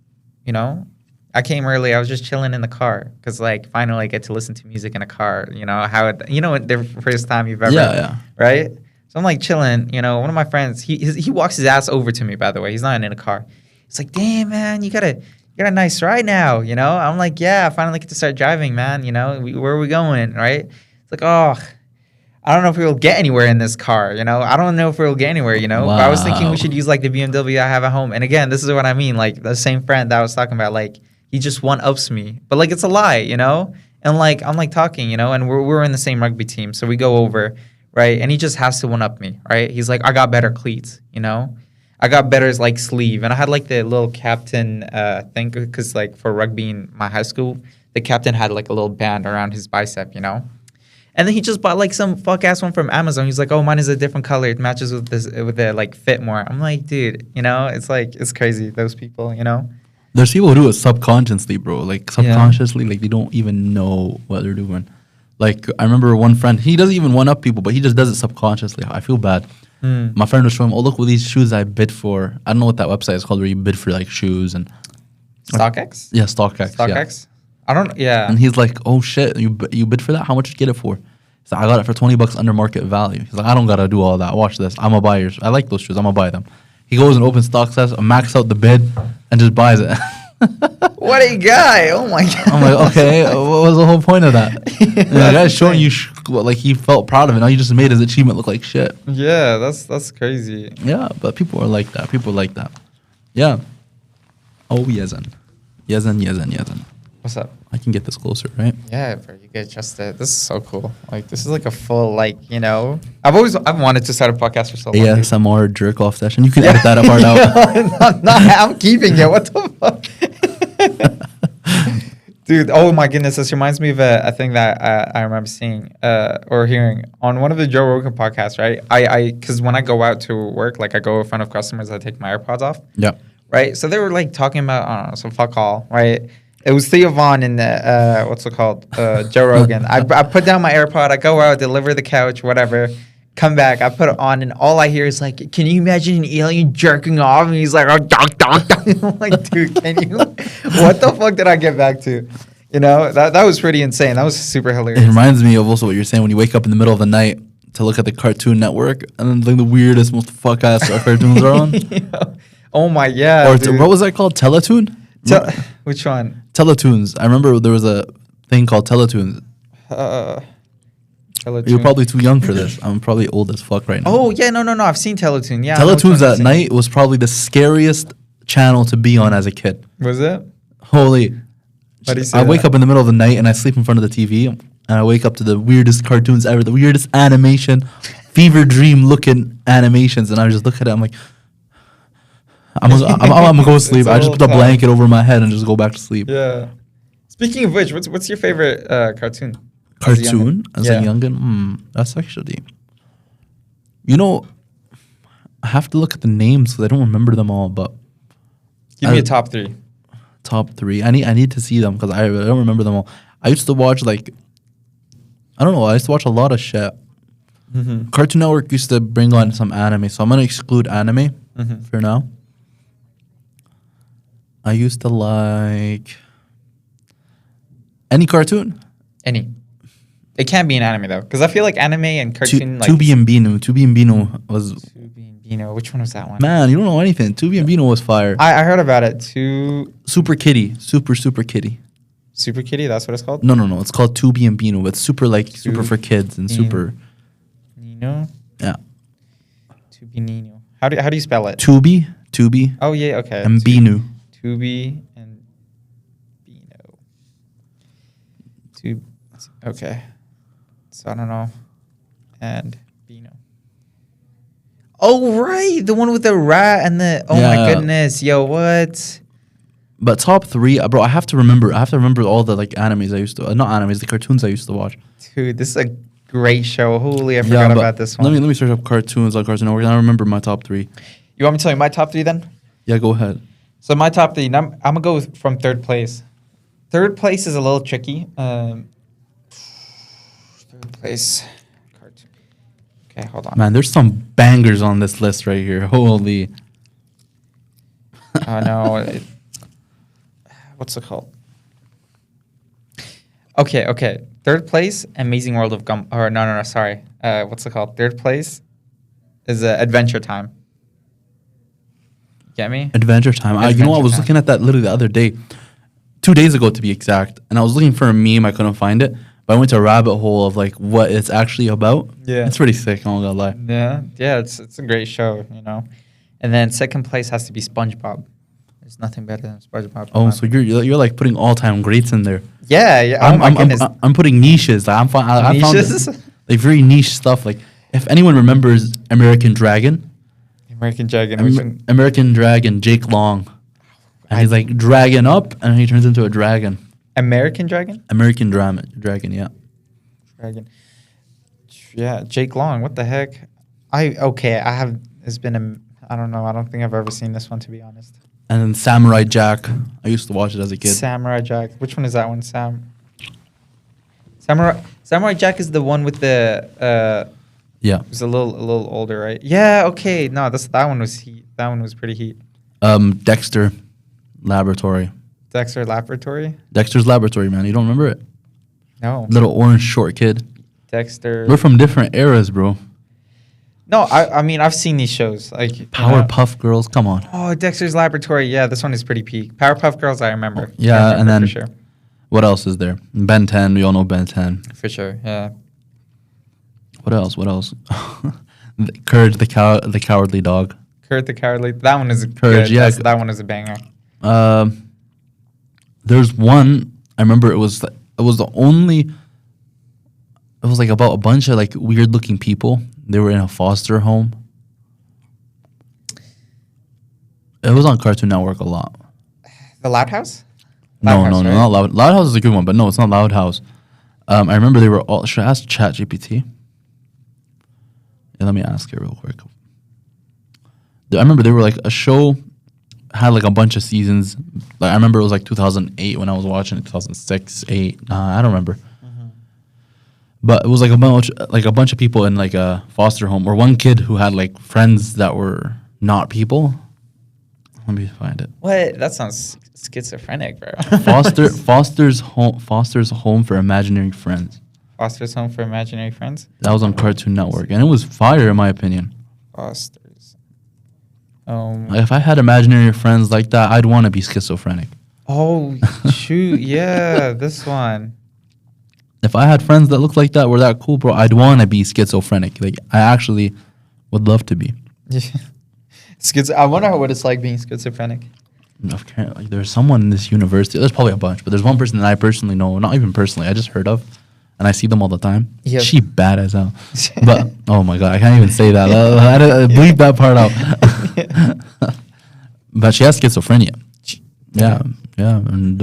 You know. I came early. I was just chilling in the car because, like, finally I get to listen to music in a car. You know the first time you've ever, right? So I'm like chilling. You know, one of my friends, he walks his ass over to me. By the way, he's not in a car. He's like, "Damn, man, you got a nice ride now." You know, I'm like, "Yeah, I finally get to start driving, man. You know, where are we going?" Right? It's like, oh, I don't know if we'll get anywhere in this car. You know, I don't know if we'll get anywhere. You know, but I was thinking we should use like the BMW I have at home. And again, this is what I mean. Like the same friend that I was talking about, like. He just one-ups me. But, like, it's a lie, you know? And, like, I'm, like, talking, you know? And we're in the same rugby team. So we go over, right? And he just has to one-up me, right? He's like, I got better cleats, you know? I got better, like, sleeve. And I had, like, the little captain thing. Because, like, for rugby in my high school, the captain had, like, a little band around his bicep, you know? And then he just bought, like, some fuck-ass one from Amazon. He's like, oh, mine is a different color. It matches with the, like, fit more. I'm like, dude, you know? It's, like, it's crazy, those people, you know? There's people who do it subconsciously, bro. Like subconsciously, like they don't even know what they're doing. Like I remember one friend, he doesn't even one up people, but he just does it subconsciously. I feel bad. My friend was showing him, oh look what these shoes I bid for. I don't know what that website is called where you bid for like shoes and StockX? Yeah, StockX. StockX? I don't. Yeah. And he's like, oh shit, you bid for that? How much did you get it for? He's like, I got it for $20 under market value. He's like, I don't gotta do all that. Watch this. I'm a buyer. I like those shoes. I'm gonna buy them. He goes and opens StockX, maxes out the bid, and just buys it. What a guy! Oh my god! I'm like, okay, what was the whole point of that? And the guy's showing you like he felt proud of it. Now you just made his achievement look like shit. Yeah, that's crazy. Yeah, but people are like that. People like that. Yeah. Oh, Yezen. What's up? I can get this closer, right? Yeah, bro, you get adjusted. This is so cool. Like, this is like a full, like, you know. I've wanted to start a podcast for so long. dude. ASMR jerk off session. You can edit that part out. No, I'm keeping it. What the fuck? Dude, oh my goodness. This reminds me of a thing that I remember seeing or hearing on one of the Joe Rogan podcasts, right? Because when I go out to work, like I go in front of customers, I take my AirPods off. Yeah. Right? So they were like talking about, I don't know, some fuck all, right? It was Theo Vaughn and what's it called? Joe Rogan. I put down my AirPod, I go out, deliver the couch, whatever. Come back, I put it on, and all I hear is like, "Can you imagine an alien jerking off?" And he's like, "Oh, donk, donk, donk." I'm like, dude, can you? What the fuck did I get back to? You know, that was pretty insane. That was super It hilarious. reminds me of also what you're saying when you wake up in the middle of the night to look at the Cartoon Network and then like the weirdest, most fuck ass cartoons are on. Yeah. Oh my yeah. Or dude. what was that called? Teletoon? Which one? Teletoons. I remember there was a thing called Teletoons. Teletoon. You're probably too young for this. I'm probably old as fuck right now. Oh yeah, no. I've seen Teletoon. Yeah. I know which Teletoons one you're at saying. night was probably the scariest channel to be on as a kid. Was it? Holy. Why do you say I wake that? up in the middle of the night and I sleep in front of the TV and I wake up to the weirdest cartoons ever, the weirdest animation, fever dream looking animations, and I just look at it. I'm like, I'm gonna go to sleep. It's I just all put the time. blanket over my head and just go back to sleep. Yeah. Speaking of which, what's your favorite cartoon? As a Cartoon youngin'? as Yeah. a youngin, that's actually, you know, I have to look at the names because I don't remember them all. But Give me I- a top three. top three, I need to see them because I don't remember them all. I used to watch like, I don't know. I used to watch a lot of shit. Mm-hmm. Cartoon Network used to bring on some anime, so I'm gonna exclude anime Mhm. for now. I used to like any cartoon. Any. It can't be an anime though, because I feel like anime and cartoon like. Tubi and Bino. Tubi and Bino was, Tubi and Bino. Which one was that one? man, you don't know anything. Tubi and Bino was fire. I heard about it. Super Kitty, super Kitty. Super Kitty. That's what it's called. No, it's called Tubi and Bino. It's super like super for kids and super, Nino. yeah. Tubi Nino. How do you spell it? Tubi, Oh yeah. Okay. and Bino. Tubi and Bino. Okay. So I don't know. And Bino. Oh right, the one with the rat and the. Oh my Yeah. goodness, yo, what? But top three, bro. I have to remember all the like animes I used to, not animes, the cartoons I used to watch. Dude, this is a great show. Holy, I forgot but about this one. Let me search up cartoons on Cartoon Network. And I remember my top three. You want me to tell you my top three then? Yeah, go ahead. So my top three, I'm gonna go from third place. Third place is a little tricky. Third place, cartoon. Okay, hold on. Man, there's some bangers on this list right here. Holy. Oh no, what's it called? Okay. Third place, Amazing World of Gum. Or no, sorry. What's it called? Third place is Adventure Time. Get me? Adventure Time. You know, I Adventure was Time. looking at that literally the other day, 2 days ago to be exact, and I was looking for a meme. I couldn't find it, but I went to a rabbit hole of like what it's actually about. Yeah. It's pretty sick. I'm not gonna lie. Yeah. It's a great show, you know. And then second place has to be SpongeBob. There's nothing better than SpongeBob. Oh, so you're like putting all time greats in there. Yeah. Oh my goodness. I'm putting niches. Like, I found Niches? like very niche stuff. Like if anyone remembers American Dragon, American Dragon. American Dragon, Jake Long, and he's like dragging up, and he turns into a dragon. American Dragon? American Dragon, yeah. Dragon. Yeah, Jake Long. What the heck? I have. It's been I don't know. I don't think I've ever seen this one, to be honest. And then Samurai Jack. I used to watch it as a kid. Samurai Jack. Which one is that one? Samurai Jack is the one with the. Yeah. It was a little older, right? Yeah. Okay. No, that one was heat. That one was pretty heat. Dexter Laboratory. Dexter Laboratory. Dexter's Laboratory, man. You don't remember it? No. Little orange short kid. Dexter. We're from different eras, bro. No, I mean I've seen these shows like Powerpuff Girls. Come on. Oh, Dexter's Laboratory. Yeah, this one is pretty peak. Powerpuff Girls, I remember. Yeah, I remember and then for sure. What else is there? Ben 10. We all know Ben 10. For sure. Yeah. What else? What else? Courage the Cowardly Dog. Kurt the Cowardly. That one is Courage, good. yeah. That one is a banger. There's one. I remember it was the only. It was like about a bunch of like weird looking people. They were in a foster home. It was on Cartoon Network a lot. The Loud House? No, Loud House, right? not Loud. Loud House is a good one, but no, it's not Loud House. I remember they were all. Should I ask ChatGPT? Yeah, let me ask her real quick. I remember they were like a show had like a bunch of seasons. Like I remember it was like 2008 when I was watching it. 2006, 8. I don't remember. But it was like a bunch of people in like a foster home, or one kid who had like friends that were not people. Let me find it. What? That sounds schizophrenic, bro. Foster's home for imaginary friends. Foster's Home for Imaginary Friends? That was on Cartoon Network, and it was fire in my opinion. Foster's. Like, if I had imaginary friends like that, I'd want to be schizophrenic. Oh, shoot. Yeah, this one. If I had friends that looked like that, were that cool, bro, I'd want to be schizophrenic. Like, I actually would love to be. I wonder what it's like being schizophrenic. Like, there's someone in this university. There's probably a bunch, but there's one person that I personally know, not even personally, I just heard of, and I see them all the time. Yep. She bad as hell. But, oh my God, I can't even say that. Bleep that part out. But she has schizophrenia. Yeah. And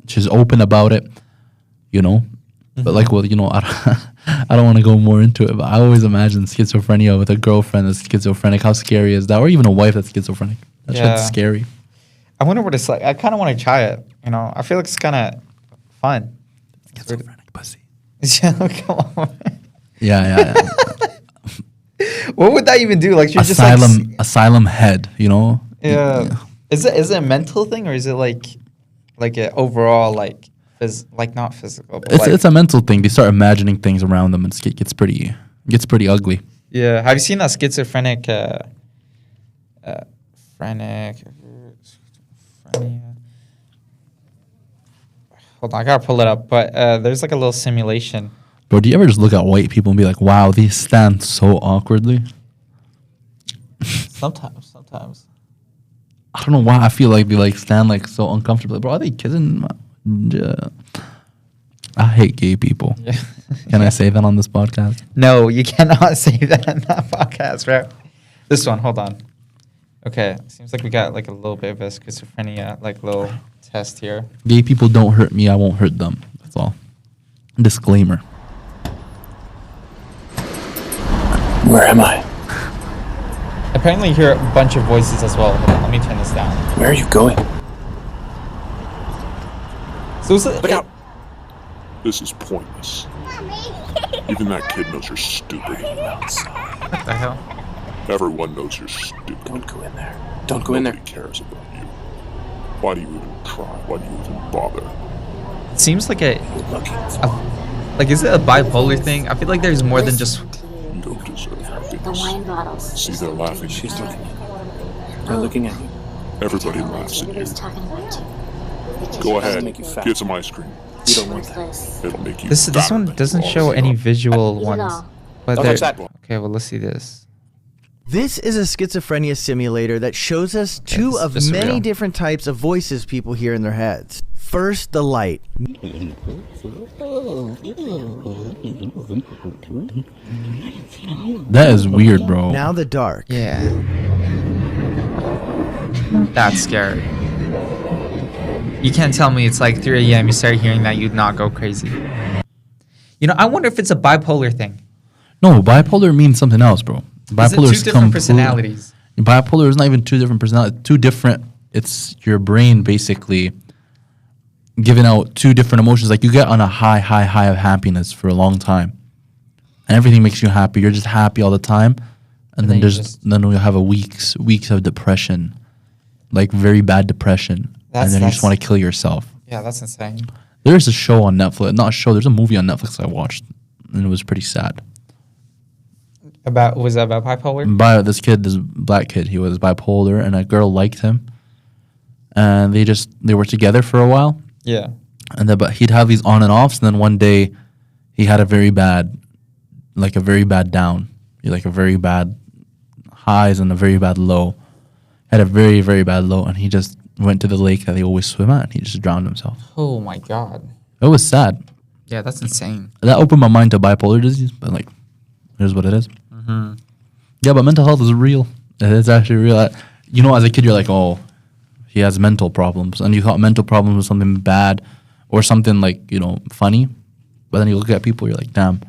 she's open about it, you know. But like, well, you know, I don't want to go more into it, but I always imagine schizophrenia with a girlfriend that's schizophrenic. How scary is that? Or even a wife that's schizophrenic. That shit's scary. I wonder what it's like. I kind of want to try it. You know, I feel like it's kind of fun. Schizophrenic pussy. Yeah, come on. Yeah. What would that even do? Like, you're Asylum head, you know? Yeah. Is it a mental thing, or is it like an overall like not physical? But It's a mental thing. They start imagining things around them, and it gets pretty ugly. Yeah. Have you seen that schizophrenia? Hold on, I gotta pull it up. But there's like a little simulation. Bro, do you ever just look at white people and be like, wow, they stand so awkwardly? Sometimes. I don't know why I feel like they like stand like so uncomfortably. Bro, are they kidding? Yeah. I hate gay people. Yeah. Can I say that on this podcast? No, you cannot say that in that podcast, bro. This one, hold on. Okay, seems like we got like a little bit of a schizophrenia, like little test here. Gay people don't hurt me. I won't hurt them. That's all. Disclaimer. Where am I? Apparently you hear a bunch of voices as well. Hold on, let me turn this down. Where are you going? So Look out! This is pointless. Even that kid knows you're stupid. What the hell? Everyone knows you're stupid. Don't go in there. Don't go in there. Nobody cares about you. Why do you even try? Why do you even bother? It seems like You're looking for is it a bipolar thing? I feel like there's more than just. You don't deserve The happiness. wine bottles. See, they're laughing. She's looking at you. They're looking at you. Everybody laughs at you. Everybody's talking about you. Go Doesn't ahead. make you fat. Get some ice cream. You don't want that. Worthless. It'll make you This fatter one than doesn't you show already any are. visual Eat it ones. all. But Don't there- touch that. Okay, well let's see this. This is a schizophrenia simulator that shows us two Yes, of this is many real. different types of voices people hear in their heads. First, the light. That is weird, bro. Now the dark. Yeah. That's scary. You can't tell me it's like 3 a.m. You start hearing that, you'd not go crazy. You know, I wonder if it's a bipolar thing. No, bipolar means something else, bro. Bipolar Is it two different personalities? Bipolar is not even two different personalities. Two different. It's your brain basically giving out two different emotions. Like you get on a high of happiness for a long time, and everything makes you happy. You're just happy all the time, and then then you just- then you'll have a weeks of depression, like very bad depression, and then you just That's- want to kill yourself. Yeah, that's insane. There's a show on Netflix, not a show. There's a movie on Netflix I watched, and it was pretty sad. Was that about bipolar? This kid, this black kid, he was bipolar, and a girl liked him, and they were together for a while, Yeah. and then but he'd have these on and offs, and then one day he had a very bad down, like a very bad highs and a very bad low, had a very, very bad low, and he just went to the lake that they always swim at, and he just drowned himself. Oh my god. It was sad. Yeah, that's insane. That opened my mind to bipolar disease, but like, it is what it is. Mm-hmm. Yeah, but mental health is real. It's actually real. You know, as a kid, you're like, oh, he has mental problems, and you thought mental problems was something bad or something like, you know, funny. But then you look at people, you're like, damn.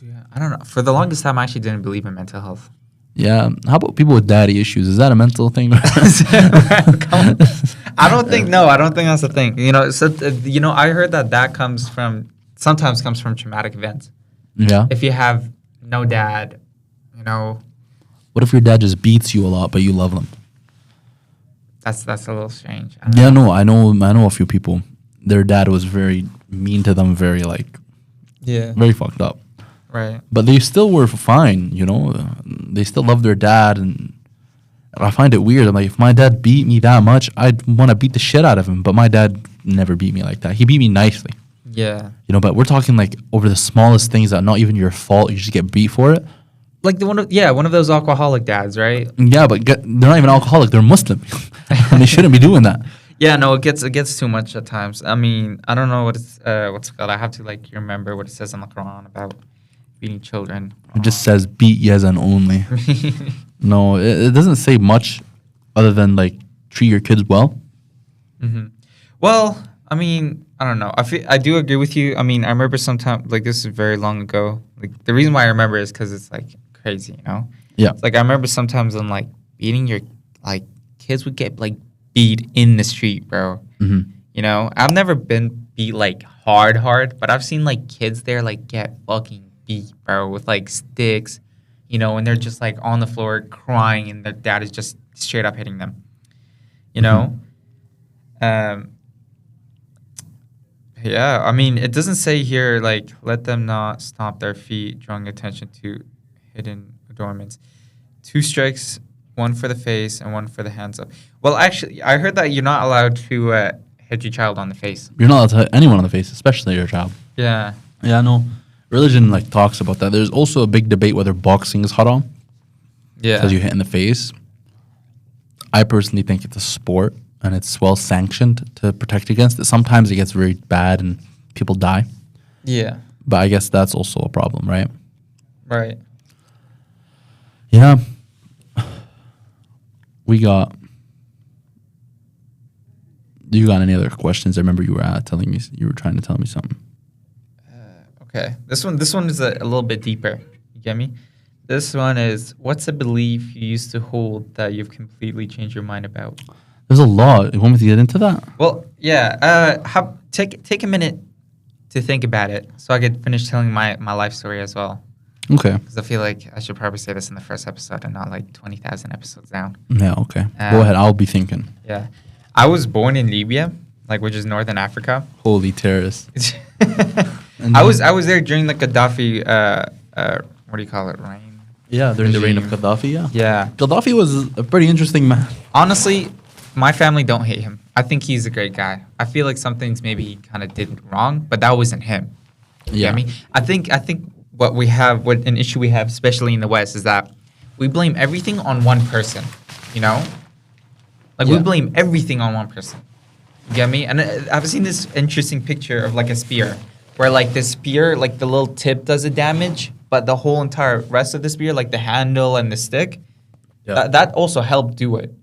Yeah, I don't know. For the longest time, I actually didn't believe in mental health. Yeah. How about people with daddy issues? Is that a mental thing? I don't think that's a thing. You know, so I heard that sometimes comes from traumatic events. Yeah. If you have no dad, you know, What if your dad just beats you a lot, but you love him? that's a little strange. I don't Yeah, know. no, I know a few people. Their dad was very mean to them, very Yeah. very fucked up. Right. But they still were fine, you know. They still loved their dad, and I find it weird. I'm like, if my dad beat me that much, I'd want to beat the shit out of him. But my dad never beat me like that. He beat me nicely, Yeah. you know. But we're talking like over the smallest things that not even your fault. You just get beat for it. Like one of those alcoholic dads, right? Yeah, but they're not even alcoholic. They're Muslim, and they shouldn't be doing that. Yeah, no, it gets too much at times. I mean, I don't know what's called. I have to like remember what it says in the Quran about beating children. It just says beat Yazan only. No, it doesn't say much other than like treat your kids well. Mm-hmm. Well, I mean, I don't know. I do agree with you. I mean, I remember sometime like this is very long ago. Like the reason why I remember is because it's like crazy, you know. Yeah. It's like I remember sometimes when like beating your like kids would get like beat in the street, bro. Mm-hmm. You know, I've never been beat like hard, but I've seen like kids there like get fucking beat, bro, with like sticks, you know, and they're just like on the floor crying, and their dad is just straight up hitting them, you know. Yeah, I mean, it doesn't say here like let them not stomp their feet, drawing attention to hidden adornments. 2 strikes, 1 for the face and 1 for the hands up. Well, actually, I heard that you're not allowed to hit your child on the face. You're not allowed to hit anyone on the face, especially your child. Yeah. Yeah, no. Religion like talks about that. There's also a big debate whether boxing is haram Yeah. because you hit in the face. I personally think it's a sport and it's well sanctioned to protect against it. Sometimes it gets very bad and people die, Yeah. but I guess that's also a problem, right? Right. Yeah. We got. Do you got any other questions? I remember you were trying to tell me something. Okay. This one is a little bit deeper. You get me? This one is, what's a belief you used to hold that you've completely changed your mind about? There's a lot. You want me to get into that? Well, yeah. Take a minute to think about it so I could finish telling my life story as well. Okay. Because I feel like I should probably say this in the first episode and not like 20,000 episodes down. Yeah, okay. Go ahead. I'll be thinking. Yeah. I was born in Libya, like which is northern Africa. Holy terrorists. I was there during the Gaddafi, what do you call it, reign? Yeah, during the reign of Regime. Gaddafi, yeah. Yeah. Gaddafi was a pretty interesting man. Honestly, my family don't hate him. I think he's a great guy. I feel like some things maybe he kind of did wrong, but that wasn't him. You Yeah. get me? I think what an issue we have, especially in the West, is that we blame everything on one person, you know? Like, we Yeah. blame everything on one person. You get me? And I've seen this interesting picture of, like, a spear, where, like, the spear, like, the little tip does the damage, but the whole entire rest of the spear, like the handle and the stick, that also helped do it.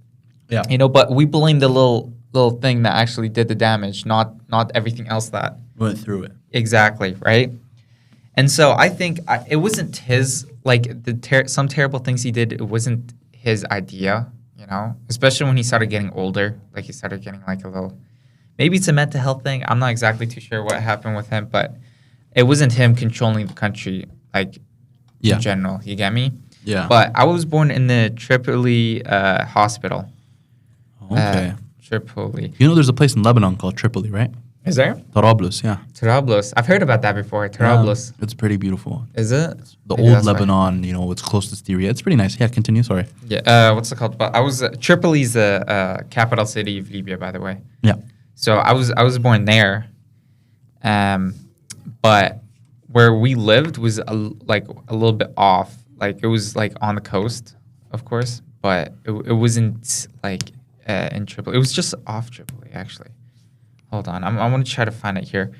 Yeah. You know, but we blame the little thing that actually did the damage, not everything else that. Went through it. Exactly, right? And so I think it wasn't his, like, some terrible things he did, it wasn't his idea, you know? Especially when he started getting older. Like, he started getting, like, a little... Maybe it's a mental health thing. I'm not exactly too sure what happened with him, but it wasn't him controlling the country, like, Yeah. in general. You get me? Yeah. But I was born in the Tripoli hospital. Okay. Tripoli. You know there's a place in Lebanon called Tripoli, right? Is there? Tarablos, yeah. Trablus. I've heard about that before. Trablus. Yeah, it's pretty beautiful. Is it? The Maybe old that's why. Lebanon, you know, it's close to Syria. It's pretty nice. Yeah, continue. Sorry. Yeah. What's it called? But I was Tripoli's the capital city of Libya, by the way. Yeah. So I was born there, but where we lived was like a little bit off. Like it was like on the coast, of course, but it wasn't like in Tripoli. It was just off Tripoli, actually. Hold on, I want to try to find it here.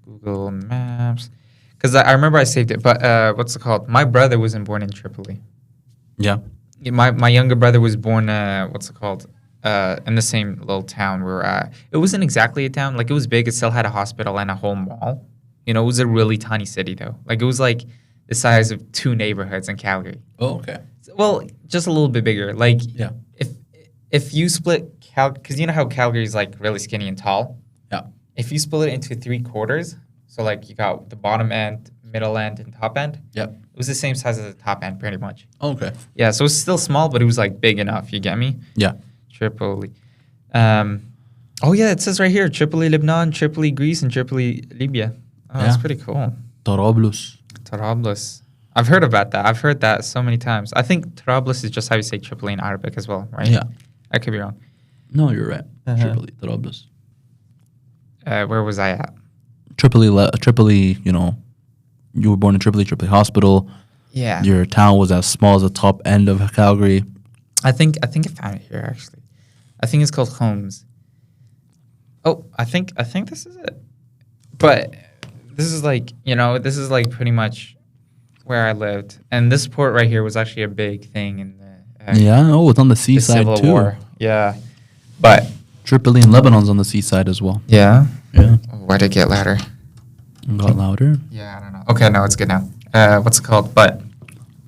Google Maps, because I remember I saved it. But what's it called? My brother wasn't born in Tripoli. Yeah. Yeah, my younger brother was born. What's it called? In the same little town we were at. It wasn't exactly a town. Like it was big. It still had a hospital and a whole mall. You know, it was a really tiny city though. Like it was like the size of 2 neighborhoods in Calgary. Oh, okay. Well, just a little bit bigger. Like Yeah. if you split because you know how Calgary is like really skinny and tall. Yeah. If you split it into 3 quarters, so like you got the bottom end, middle end, and top end. Yep. It was the same size as the top end, pretty much. Oh, okay. Yeah, so it's still small, but it was like big enough. You get me? Yeah. Tripoli. Oh yeah, it says right here: Tripoli, Lebanon, Tripoli, Greece, and Tripoli, Libya. Oh, that's Yeah. pretty cool. Tarablos. Tarablos. I've heard about that. I've heard that so many times. I think Tarablos is just how you say Tripoli in Arabic as well, right? Yeah. I could be wrong. No, you're right. Uh-huh. Tripoli, Tarablos. Where was I at? Tripoli, you know, you were born in Tripoli Hospital. Yeah. Your town was as small as the top end of Calgary. I think I found it here actually. I think it's called Holmes. Oh, I think this is it. But this is like, you know, this is like pretty much where I lived. And this port right here was actually a big thing in the Yeah, oh, it's on the the seaside Civil too. War. Yeah. But Tripoli and Lebanon's on the seaside as well. yeah. Yeah. Why'd it get louder? It got louder. Yeah, I don't know. Okay, no, it's good now. What's it called? But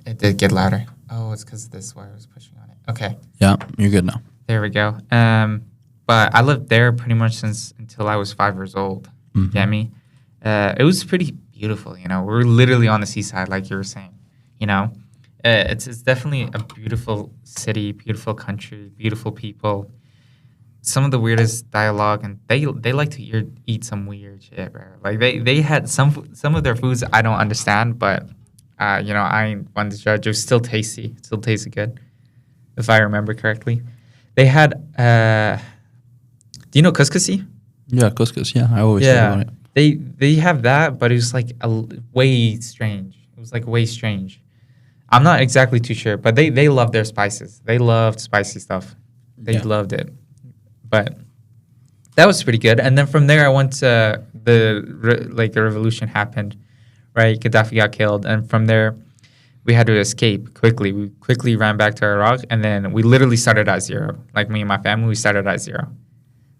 it did get louder. Oh, it's because this wire was pushing on it. Okay. Yeah, you're good now. There we go. But I lived there pretty much until I was 5 years old. Mhm. Get me? It was pretty beautiful. You know, we're literally on the seaside, like you were saying. You know, it's definitely a beautiful city, beautiful country, beautiful people. Some of the weirdest dialogue, and they like to eat some weird shit, bro. Like they had some of their foods I don't understand, but you know, I ain't one to judge. It was still tasty. It still tasted good, if I remember correctly. They had, do you know couscous? Yeah, couscous. Yeah, I always hear about it. They have that, but it was like way strange. It was like way strange. I'm not exactly too sure, but they love their spices. They loved spicy stuff. They Yeah. loved it. But that was pretty good. And then from there, I went to the revolution happened, right? Gaddafi got killed, and from there, we had to escape quickly. We quickly ran back to Iraq, and then we literally started at zero. Like me and my family, we started at zero.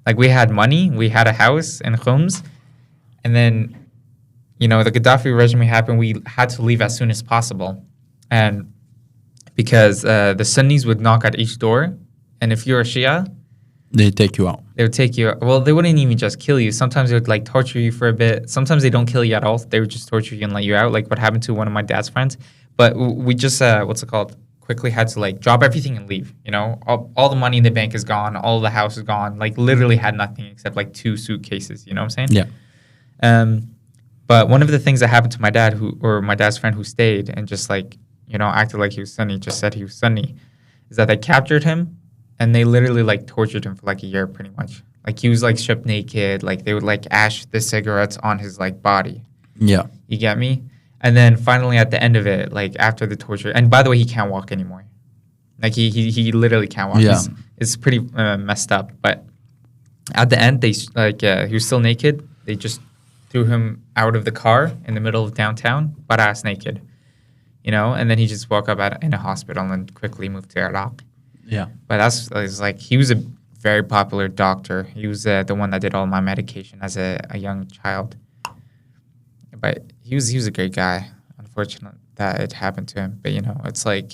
Like we had money, we had a house in Homs, and then, you know, the Gaddafi regime happened. We had to leave as soon as possible, and because the Sunnis would knock at each door, and if you're a Shia, They take you out. they would take you. Well, they wouldn't even just kill you. Sometimes they would like torture you for a bit. Sometimes they don't kill you at all. They would just torture you and let you out, like what happened to one of my dad's friends. But we just what's it called? Quickly had to like drop everything and leave. You know, all the money in the bank is gone. All the house is gone. Like literally had nothing except like 2 suitcases. You know what I'm saying? Yeah. But one of the things that happened to my dad, my dad's friend who stayed and just like, you know, acted like he was Sunni, just said he was Sunni, is that they captured him. And they literally like tortured him for like a year, pretty much. Like he was like stripped naked. Like they would like ash the cigarettes on his like body. Yeah. You get me? And then finally at the end of it, like after the torture, and by the way, he can't walk anymore. Like he literally can't walk. Yeah. It's pretty messed up. But at the end, they like he was still naked. They just threw him out of the car in the middle of downtown, butt ass naked. You know, and then he just woke up in a hospital and quickly moved to Iraq. Yeah. But it's like he was a very popular doctor. He was the one that did all my medication as a young child. But he was a great guy. Unfortunate that it happened to him. But you know, it's like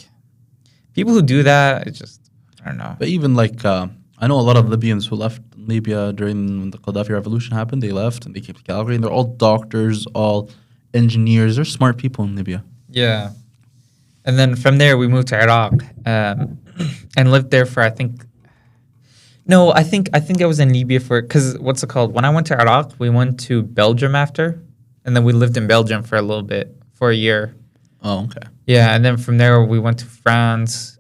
people who do that, it's just I don't know. But even like, I know a lot of Libyans who left Libya during when the Gaddafi revolution happened. They left and they came to Calgary, and they're all doctors, all engineers. They're smart people in Libya. Yeah. And then from there we moved to Iraq and lived there for I think No, I think I was in Libya for because what's it called? When I went to Iraq, we went to Belgium after, and then we lived in Belgium for a little bit for a year. Oh, okay. Yeah, and then from there we went to France,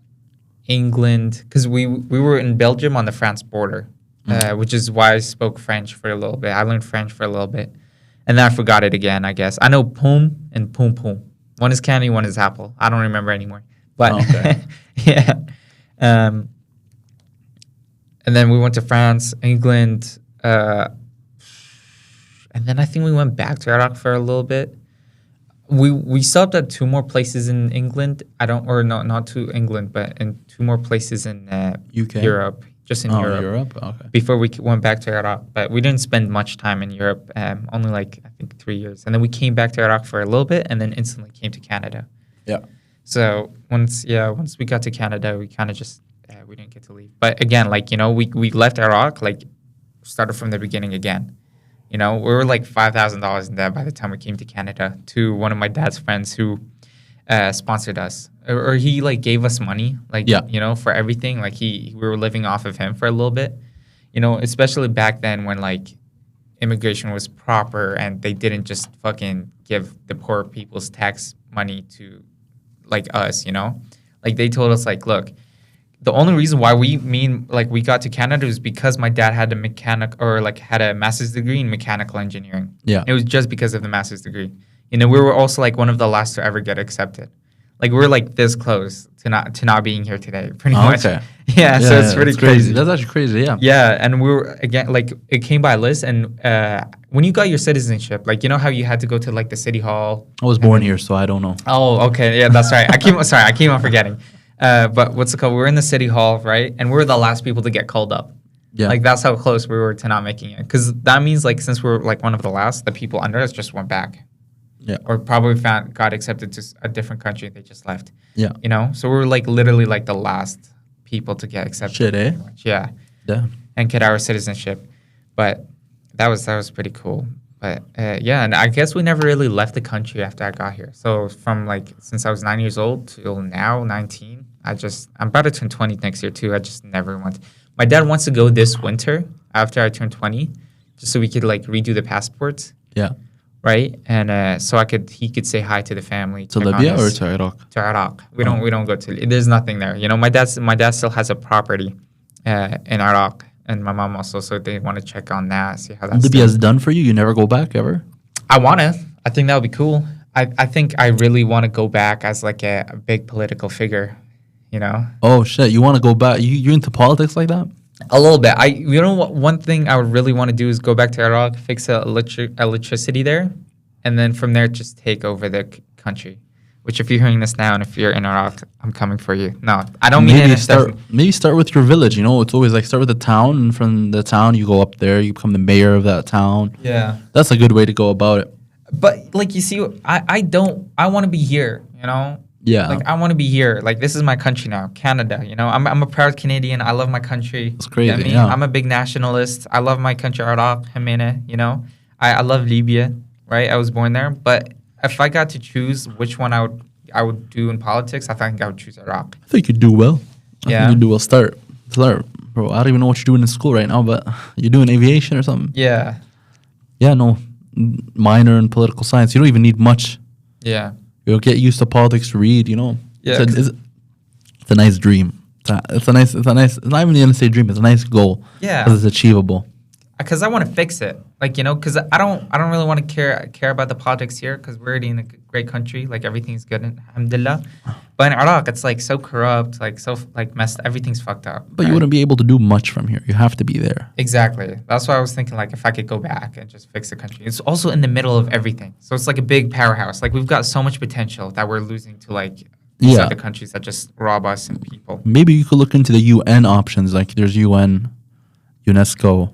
England, because we were in Belgium on the France border, which is why I spoke French for a little bit. I learned French for a little bit, and then I forgot it again. I guess I know poum and pum pum. One is candy, one is apple. I don't remember anymore. But Oh, okay. yeah, and then we went to France, England, and then I think we went back to Iraq for a little bit. We stopped at 2 more places in England. Not to England, but in 2 more places in UK? Europe, just in Oh, Europe. Europe. Okay. Before we went back to Iraq, but we didn't spend much time in Europe. Only like I think 3 years, and then we came back to Iraq for a little bit, and then instantly came to Canada. Yeah. So once we got to Canada, we kind of just we didn't get to leave. But again, like we left Iraq, like started from the beginning again. We were like $5,000 in debt by the time we came to Canada to one of my dad's friends who sponsored us, or he like gave us money, like for everything. Like we were living off of him for a little bit, especially back then when like immigration was proper and they didn't just fucking give the poor people's tax money to like us, like they told us like, look, the only reason why we got to Canada was because my dad had had a master's degree in mechanical engineering. Yeah. It was just because of the master's degree. We were also like one of the last to ever get accepted. Like we're like this close to not being here today, pretty much. Okay. Yeah, so it's pretty crazy. That's actually crazy. Yeah. Yeah, and we were again like it came by list, and when you got your citizenship, like how you had to go to like the city hall. I was born here, so I don't know. Oh, okay, yeah, that's right. I keep on forgetting. But what's it called? We were in the city hall, right? And we were the last people to get called up. Yeah. Like that's how close we were to not making it. Because that means like since we were like one of the last, the people under us just went back. Yeah. Or probably got accepted to a different country. They just left. Yeah. So we were like literally like the last people to get accepted. Shit, eh? pretty much. Yeah. Yeah. And get our citizenship. But that was pretty cool. But yeah, and I guess we never really left the country after I got here. So from like since I was 9 years old till now, 19, I'm about to turn 20 next year too. I just never went. My dad wants to go this winter after I turn 20, just so we could like redo the passports, Yeah. right? And so he could say hi to the family. To check on Libya or us. to Iraq? To Iraq. We don't go to. There's nothing there. My dad still has a property in Iraq, and my mom also. So they want to check on that, see how that's. Libya's done for you? You never go back ever? I wanna. I think that would be cool. I think I really want to go back as like a big political figure. Oh shit! You want to go back? You into politics like that? A little bit. One thing I would really want to do is go back to Iraq, fix electricity there, and then from there just take over the country. Which, if you're hearing this now and if you're in Iraq, I'm coming for you. No, I don't mean it. Maybe start with your village. It's always like start with the town, and from the town you go up there. You become the mayor of that town. Yeah. That's a good way to go about it. But like you see, I want to be here. Yeah. Like I want to be here. Like this is my country now, Canada. I'm a proud Canadian. I love my country. It's crazy. You know what I mean? Yeah. I'm a big nationalist. I love my country, Iraq, Jemena. I love Libya. Right, I was born there. But if I got to choose which one I would do in politics, I think I would choose Iraq. I think you do well. I Yeah. think you do well. Start, bro. I don't even know what you're doing in school right now, but you're doing aviation or something. Yeah. Yeah, no, minor in political science. You don't even need much. Yeah. You'll get used to politics. Read. Yeah, It's a nice dream. It's not even gonna say dream. It's a nice goal. Yeah. 'Cause it's achievable. Because I want to fix it, like because I don't really want to care about the politics here because we're already in a great country, like everything's good, alhamdulillah. But in Iraq, it's like so corrupt, like so like messed, everything's fucked up. But you wouldn't be able to do much from here. You have to be there. Exactly. That's why I was thinking like if I could go back and just fix the country. It's also in the middle of everything, so it's like a big powerhouse. Like we've got so much potential that we're losing to like these Yeah. other countries that just rob us and people. Maybe you could look into the UN options. Like there's UN, UNESCO,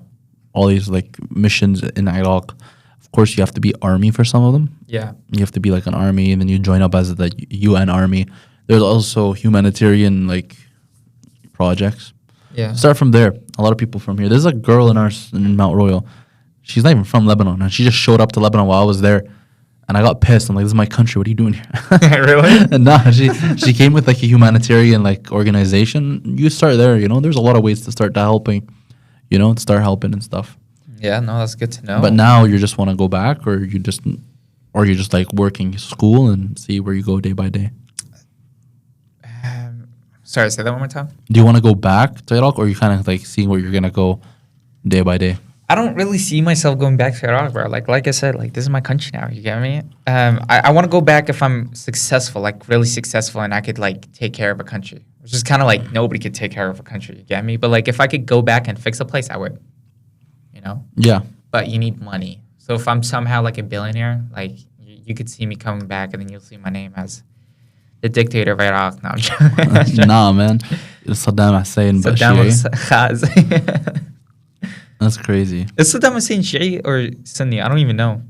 all these like missions in Iraq. Of course, you have to be army for some of them. Yeah. You have to be like an army, and then you join up as the UN army. There's also humanitarian like projects. Yeah. Start from there. A lot of people from here. There's a girl in Mount Royal. She's not even from Lebanon, and she just showed up to Lebanon while I was there. And I got pissed. I'm like, this is my country. What are you doing here? Really? And nah, she came with like a humanitarian like organization. You start there. There's a lot of ways to start helping. you know, start helping and stuff. Yeah, no, that's good to know. But now you just want to go back, or you just like working school and see where you go day by day. Sorry, say that one more time. Do you want to go back to Iraq, or you kind of like seeing where you're gonna go day by day? I don't really see myself going back to Iraq, bro. Like I said, like this is my country now. You get me? I want to go back if I'm successful, like really successful, and I could like take care of a country, which is kind of like nobody could take care of a country. You get me? But like if I could go back and fix a place, I would. You know? Yeah. But you need money. So if I'm somehow like a billionaire, like you could see me coming back, and then you'll see my name as the dictator of Iraq. No, I'm joking. Nah, man. Saddam Hussein, but Saddam Shi'i. That's crazy. Is Saddam Hussein Shi'i or Sunni? I don't even know.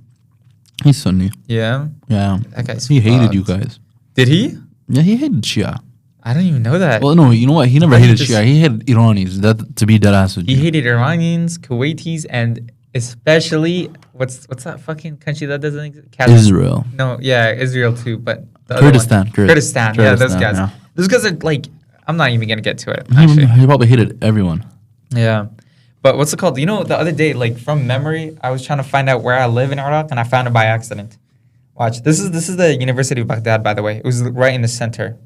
He's Sunni. Yeah. Yeah. That guy's He hated fucked. you guys. Did he? Yeah, he hated Shia. I don't even know that. Well, no, you know what? He never But he hated just- Shia. He hated Iranis. That to be dead ass with He you. hated Iranians, Kuwaitis, and especially what's that fucking country that doesn't exist? Israel. No, yeah, Israel too, but the other Kurdistan. one. Kurdistan. Yeah, those Kurdistan, guys. yeah. Those guys are like, I'm not even gonna get to it. He, Actually, he probably hated everyone. yeah. But what's it called? You know, the other day, like from memory, I was trying to find out where I live in Iraq, and I found it by accident. Watch. This is the University of Baghdad, by the way. It was right in the center.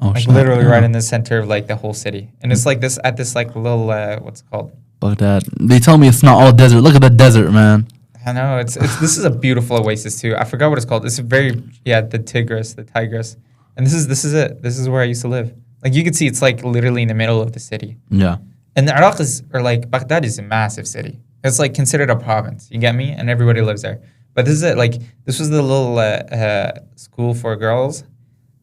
Oh, Like shit. literally Yeah. right in the center of like the whole city, and it's like this at this like little what's it called? Baghdad. They tell me it's not all desert. Look at the desert, man. I know it's this is a beautiful oasis too. I forgot what it's called. It's very the Tigris, and this is it. This is where I used to live. Like you can see, it's like literally in the middle of the city. Yeah. And the Iraq like Baghdad is a massive city. It's like considered a province. You get me? And everybody lives there. But this is it. Like this was the little school for girls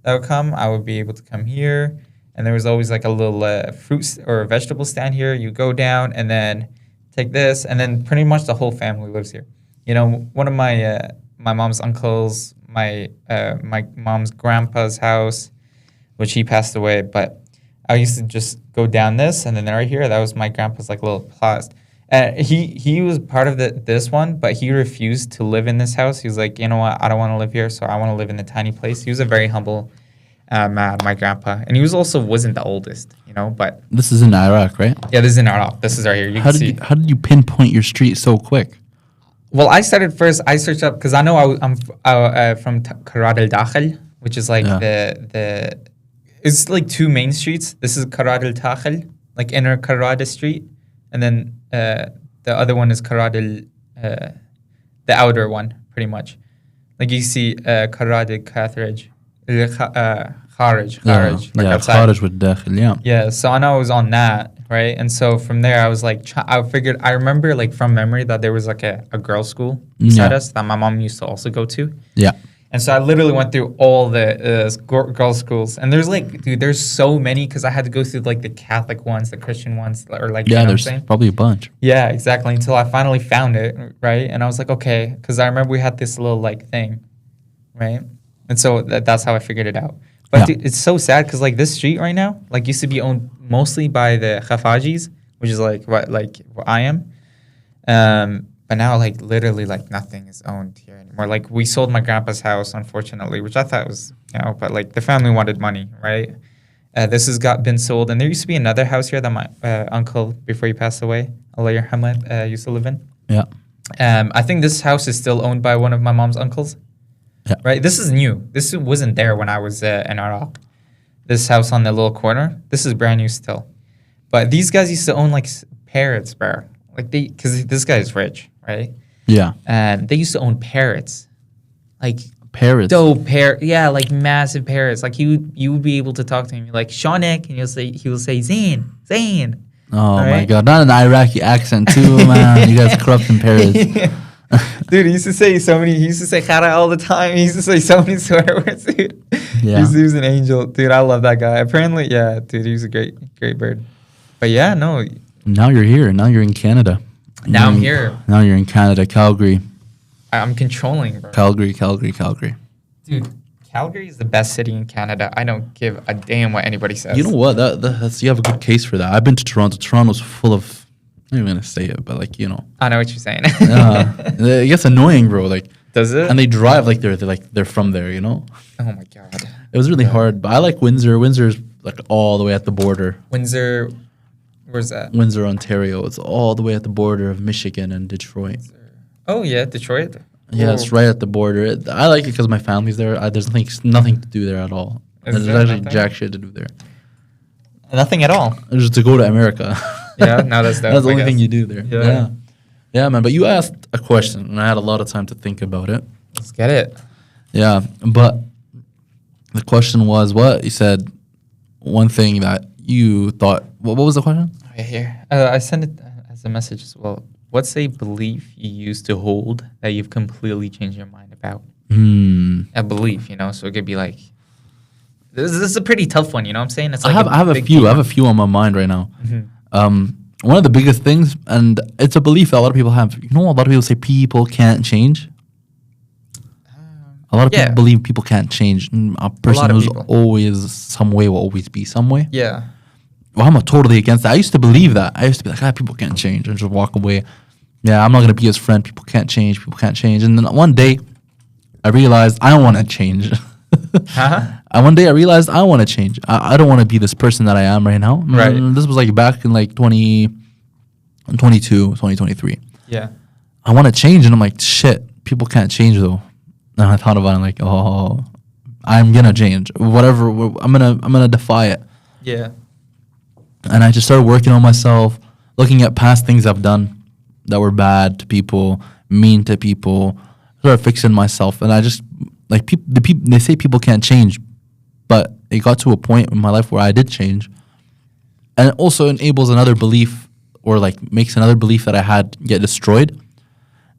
that would come. I would be able to come here, and there was always like a little fruit or vegetable stand here. You go down and then take this, and then pretty much the whole family lives here. You know, one of my mom's uncles, my mom's grandpa's house, which he passed away, but I used to just go down this, and then right here, that was my grandpa's like little plot. He was part of this one, but he refused to live in this house. He was like, you know what, I don't want to live here, so I want to live in the tiny place. He was a very humble man, my grandpa, and he wasn't the oldest, you know. But This is in Iraq, right? yeah, this is in Iraq. This is right here. You How can see. how did you pinpoint your street so quick? Well, I started first. I searched up because I know I'm from Karad al Dakhil, which is like the. It's like two main streets. This is Karad al Dakhil, like inner Karad Street, and then the other one is Karad al, the outer one, pretty much. Like you see Karad al Khathraj, Kharaj, like yeah, outside. Kharaj with Dakhil, yeah. Yeah, so I know I was on that, right? And so from there, I was like, I remember like from memory that there was like a girls' school beside Yeah. us that my mom used to also go to. Yeah. And so I literally went through all the girls' schools. And there's like, dude, there's so many because I had to go through like the Catholic ones, the Christian ones, or like, you Yeah, know there's what I'm saying? probably a bunch. Yeah, exactly. Until I finally found it, right? And I was like, okay, because I remember we had this little like thing, right? And so that's how I figured it out. But Yeah. dude, it's so sad because like this street right now, like used to be owned mostly by the Khafajis, which is like what I am. But now like literally like nothing is owned here anymore. Like we sold my grandpa's house, unfortunately, which I thought was, you know, but like the family wanted money, right? This has been sold, and there used to be another house here that my uncle, before he passed away, Allah yarhamah, used to live in. Yeah. I think this house is still owned by one of my mom's uncles. Yeah. Right. This is new. This wasn't there when I was in Iraq. This house on the little corner. This is brand new still. But these guys used to own like parrots, bro. Like because this guy is rich, right? Yeah. And they used to own parrots, like Parrots. dope yeah, like massive parrots. Like you would be able to talk to him, like Shanik, and he will say Zain. Oh my Right? God. Not an Iraqi accent too, man. You guys corrupting Paris. Dude, he used to say khara all the time. He used to say so many swear words, dude. Yeah. He was an angel. Dude, I love that guy. Apparently, yeah, dude, he was a great bird. But yeah, no, Now you're here. Now you're in Canada. now I'm You're- here. Now you're in Canada, Calgary. I'm controlling, bro. Calgary. Dude, Calgary is the best city in Canada. I don't give a damn what anybody says. You know what? That's you have a good case for that. I've been to Toronto. Toronto's full of. I'm not even gonna say it, but like, you know, I know what you're saying. it gets annoying, bro. Like, Does it? and they drive like they're from there. You know, Oh my god. it was really hard. But I like Windsor. Windsor's like all the way at the border. Windsor. Where's that? Windsor, Ontario. It's all the way at the border of Michigan and Detroit. Oh yeah, Detroit. Yeah, it's right at the border. I like it because my family's there. There's nothing to do there at all. There's there actually nothing? jack shit to do there. Nothing at all. Just to go to America. Yeah, no, that's dope, That's the I only thing guess. you do there. Yeah. Yeah. Yeah, man. But you asked a question, and I had a lot of time to think about it. Let's get it. Yeah, but the question was what? You said one thing that you thought. What was the question? Right here. I sent it as a message as well. What's a belief you used to hold that you've completely changed your mind about? A belief, you know. So it could be like, this is a pretty tough one. You know what I'm saying? It's I like have a big few. deal. I have a few on my mind right now. Mm-hmm. One of the biggest things, and it's a belief that a lot of people have. You know, a lot of people say people can't change. A lot of yeah. people believe people can't change. A person lot of who's people. always some way will always be some way. Yeah. Well, I'm totally against that. I used to believe that. I used to be like, people can't change, and just walk away. Yeah, I'm not gonna be his friend. People can't change. People can't change. And then one day, I realized I want to change. And one day I realized I want to change. I don't want to be this person that I am right now. Right. This was like back in like 2023. Yeah. I want to change, and I'm like, shit, people can't change though. And I thought about it, I'm like, oh, I'm gonna change. Whatever, I'm gonna defy it. Yeah. And I just started working on myself, looking at past things I've done that were bad to people, mean to people. Started fixing myself, and I just like they say people can't change, but it got to a point in my life where I did change, and it also enables another belief, or like makes another belief that I had get destroyed,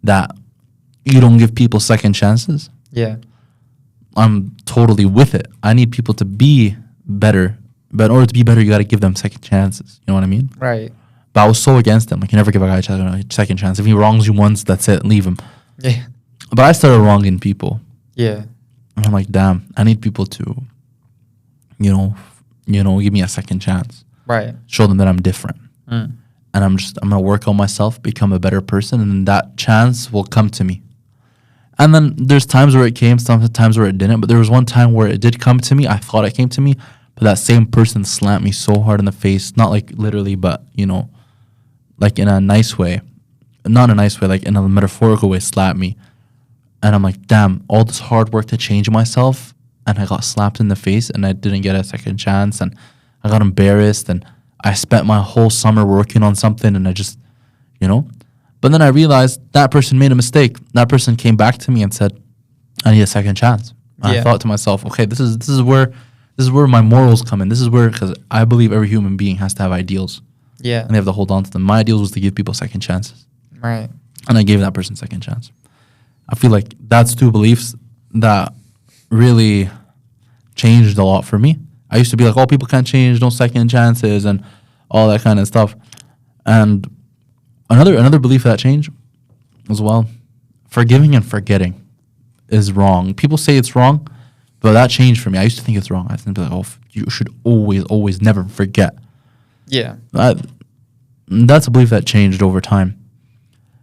that you don't give people second chances. Yeah. I'm totally with it. I need people to be better, but in order to be better, you got to give them second chances. You know what I mean? Right. But I was so against them. Like, you never give a guy a second chance. If he wrongs you once, that's it. Leave him. Yeah. But I started wronging people. Yeah. And I'm like, damn, I need people to, you know, give me a second chance. Right. Show them that I'm different. Mm. And I'm going to work on myself, become a better person, and then that chance will come to me. And then there's times where it came, sometimes where it didn't. But there was one time where it did come to me. I thought it came to me, but that same person slapped me so hard in the face. Not like literally, but, you know, like in a nice way. Not a nice way, like in a metaphorical way, slapped me. And I'm like, damn, all this hard work to change myself, and I got slapped in the face, and I didn't get a second chance, and I got embarrassed, and I spent my whole summer working on something, and I just, you know. But then I realized that person made a mistake. That person came back to me and said, I need a second chance. And I Yeah. thought to myself, okay, this is where my morals come in. This is where, because I believe every human being has to have ideals, Yeah. and they have to hold on to them. My ideals was to give people second chances, Right. and I gave that person second chance. I feel like that's two beliefs that really changed a lot for me. I used to be like, oh, people can't change, no second chances, and all that kind of stuff. And another belief that changed as well, forgiving and forgetting is wrong. People say it's wrong, but that changed for me. I used to think it's wrong. I used to be like, oh, you should always never forget. Yeah. That's a belief that changed over time.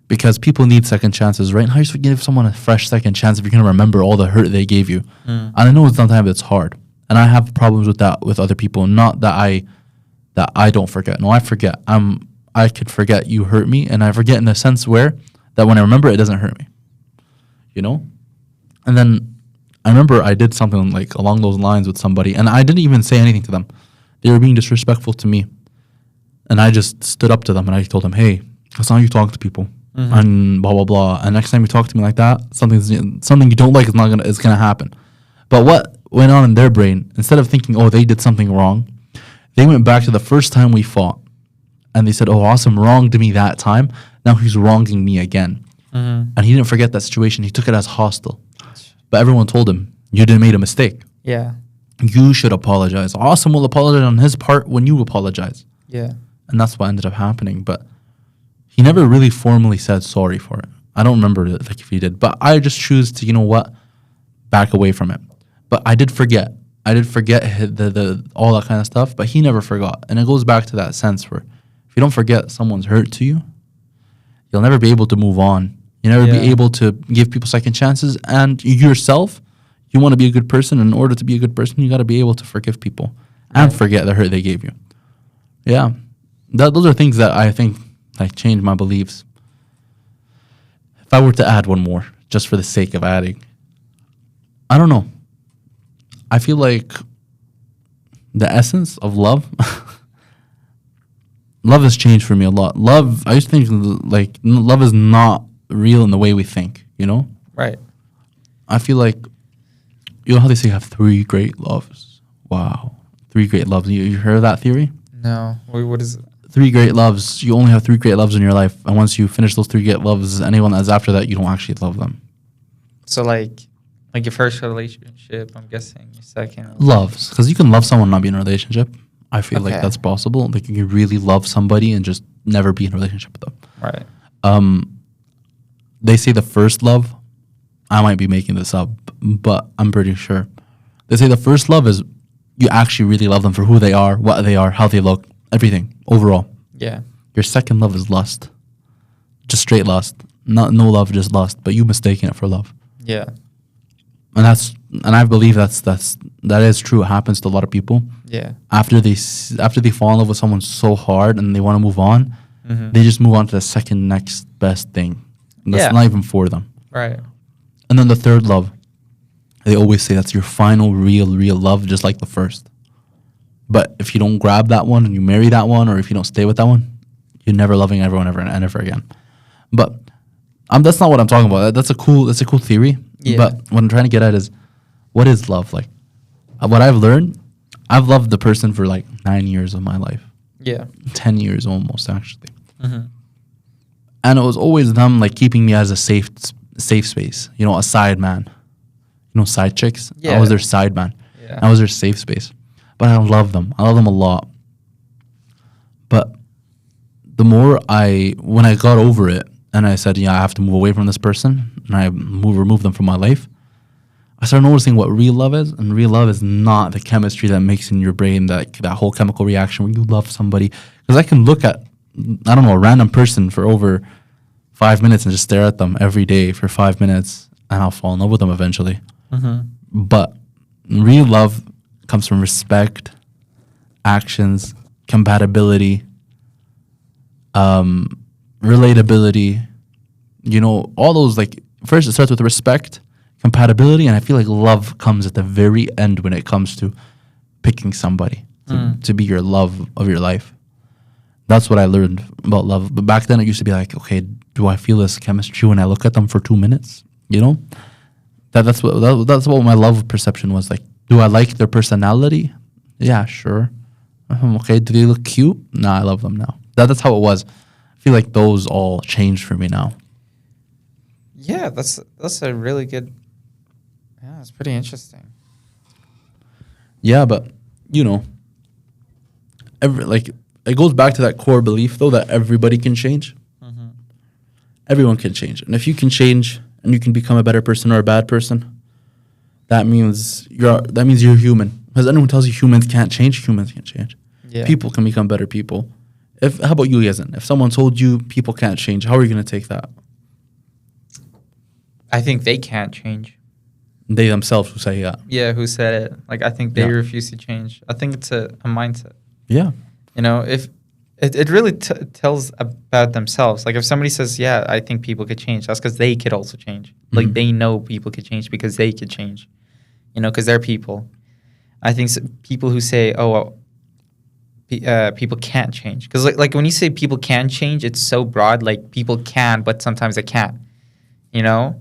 Because people need second chances, right? And how you give someone a fresh second chance if you're going to remember all the hurt they gave you? And I know sometimes it's hard. And I have problems with that with other people. Not that I don't forget. No, I forget. I could forget you hurt me, and I forget in the sense where that when I remember it doesn't hurt me. You know? And then I remember I did something like along those lines with somebody, and I didn't even say anything to them. They were being disrespectful to me. And I just stood up to them and I told them, hey, that's not how you talk to people. And blah blah blah. And next time you talk to me like that, something you don't like is gonna happen. But what went on in their brain, instead of thinking, oh, they did something wrong, they went back to the first time we fought, and they said, oh, Awesome wronged me that time. Now he's wronging me again. And he didn't forget that situation. He took it as hostile. But everyone told him, you didn't make a mistake. Yeah. You should apologize. Awesome will apologize on his part when you apologize. Yeah. And that's what ended up happening. But he never really formally said sorry for it. I don't remember like if he did. But I just choose to, you know what, back away from it. But I did forget. The all that kind of stuff. But he never forgot. And it goes back to that sense where if you don't forget someone's hurt to you, you'll never be able to move on. You'll never be Yeah. able to give people second chances. And yourself, you want to be a good person. In order to be a good person, you got to be able to forgive people and forget the hurt they gave you. Yeah. those are things that I think like change my beliefs. If I were to add one more, just for the sake of adding, I don't know. I feel like the essence of love, love has changed for me a lot. Love, I used to think like love is not real in the way we think, you know? Right. I feel like, you know how they say you have 3 great loves? Wow. 3 great loves. You heard of that theory? No. Wait, what is it? 3 great loves. You only have 3 great loves in your life. And once you finish those 3 great loves, anyone that's after that, you don't actually love them. So like your first relationship, I'm guessing. Your second. Loves. Because you can love someone and not be in a relationship. I feel like Okay. that's possible. Like you can really love somebody and just never be in a relationship with them. Right. They say the first love, I might be making this up, but I'm pretty sure. They say the first love is you actually really love them for who they are, what they are, how they look, everything overall. Yeah. Your second love is lust. Just straight lust. Not no love, just lust, but you mistaking it for love. Yeah. And I believe that is true. It happens to a lot of people. Yeah. After they fall in love with someone so hard and they want to move on, they just move on to the second next best thing. And that's Yeah. not even for them. Right. And then the third love, they always say that's your final real love, just like the first. But if you don't grab that one and you marry that one, or if you don't stay with that one, you're never loving everyone ever and ever again. But that's not what I'm talking about. That's a cool theory. Yeah. But what I'm trying to get at is, what is love like? What I've learned, I've loved the person for like 9 years of my life, Yeah. 10 years almost actually. Mm-hmm. And it was always them like keeping me as a safe space, you know, a side man, you know, side chicks. I Yeah. was their side man. Yeah. I was their safe space. But I love them. I love them a lot. But the more when I got over it and I said, yeah, I have to move away from this person and I remove them from my life, I started noticing what real love is. And real love is not the chemistry that makes in your brain that whole chemical reaction when you love somebody. Because I can look at, I don't know, a random person for over 5 minutes and just stare at them every day for 5 minutes and I'll fall in love with them eventually. Mm-hmm. But real love comes from respect, actions, compatibility, relatability, you know, all those, like, first it starts with respect, compatibility, and I feel like love comes at the very end when it comes to picking somebody to be your love of your life. That's what I learned about love. But back then it used to be like, okay, do I feel this chemistry when I look at them for 2 minutes? You know? That's what my love perception was like. Do I like their personality? Yeah, sure. Okay, do they look cute? Nah, I love them now. That's how it was. I feel like those all changed for me now. Yeah, that's a really good. Yeah, it's pretty interesting. Yeah, but you know, it goes back to that core belief though that everybody can change. Everyone can change, and if you can change and you can become a better person or a bad person, that means you're human. Because anyone tells you humans can't change, humans can change. Yeah. People can become better people. How about you, Yazin? If someone told you people can't change, how are you going to take that? I think they can't change. They themselves who say, yeah. Yeah, who said it? Like, I think they Yeah. refuse to change. I think it's a mindset. Yeah. You know, if it really tells about themselves. Like, if somebody says, yeah, I think people could change, that's because they could also change. Like, they know people could change because they could change. You know, because they're people. I think people who say, oh, well, people can't change. Because, like, when you say people can change, it's so broad. Like, people can, but sometimes they can't. You know?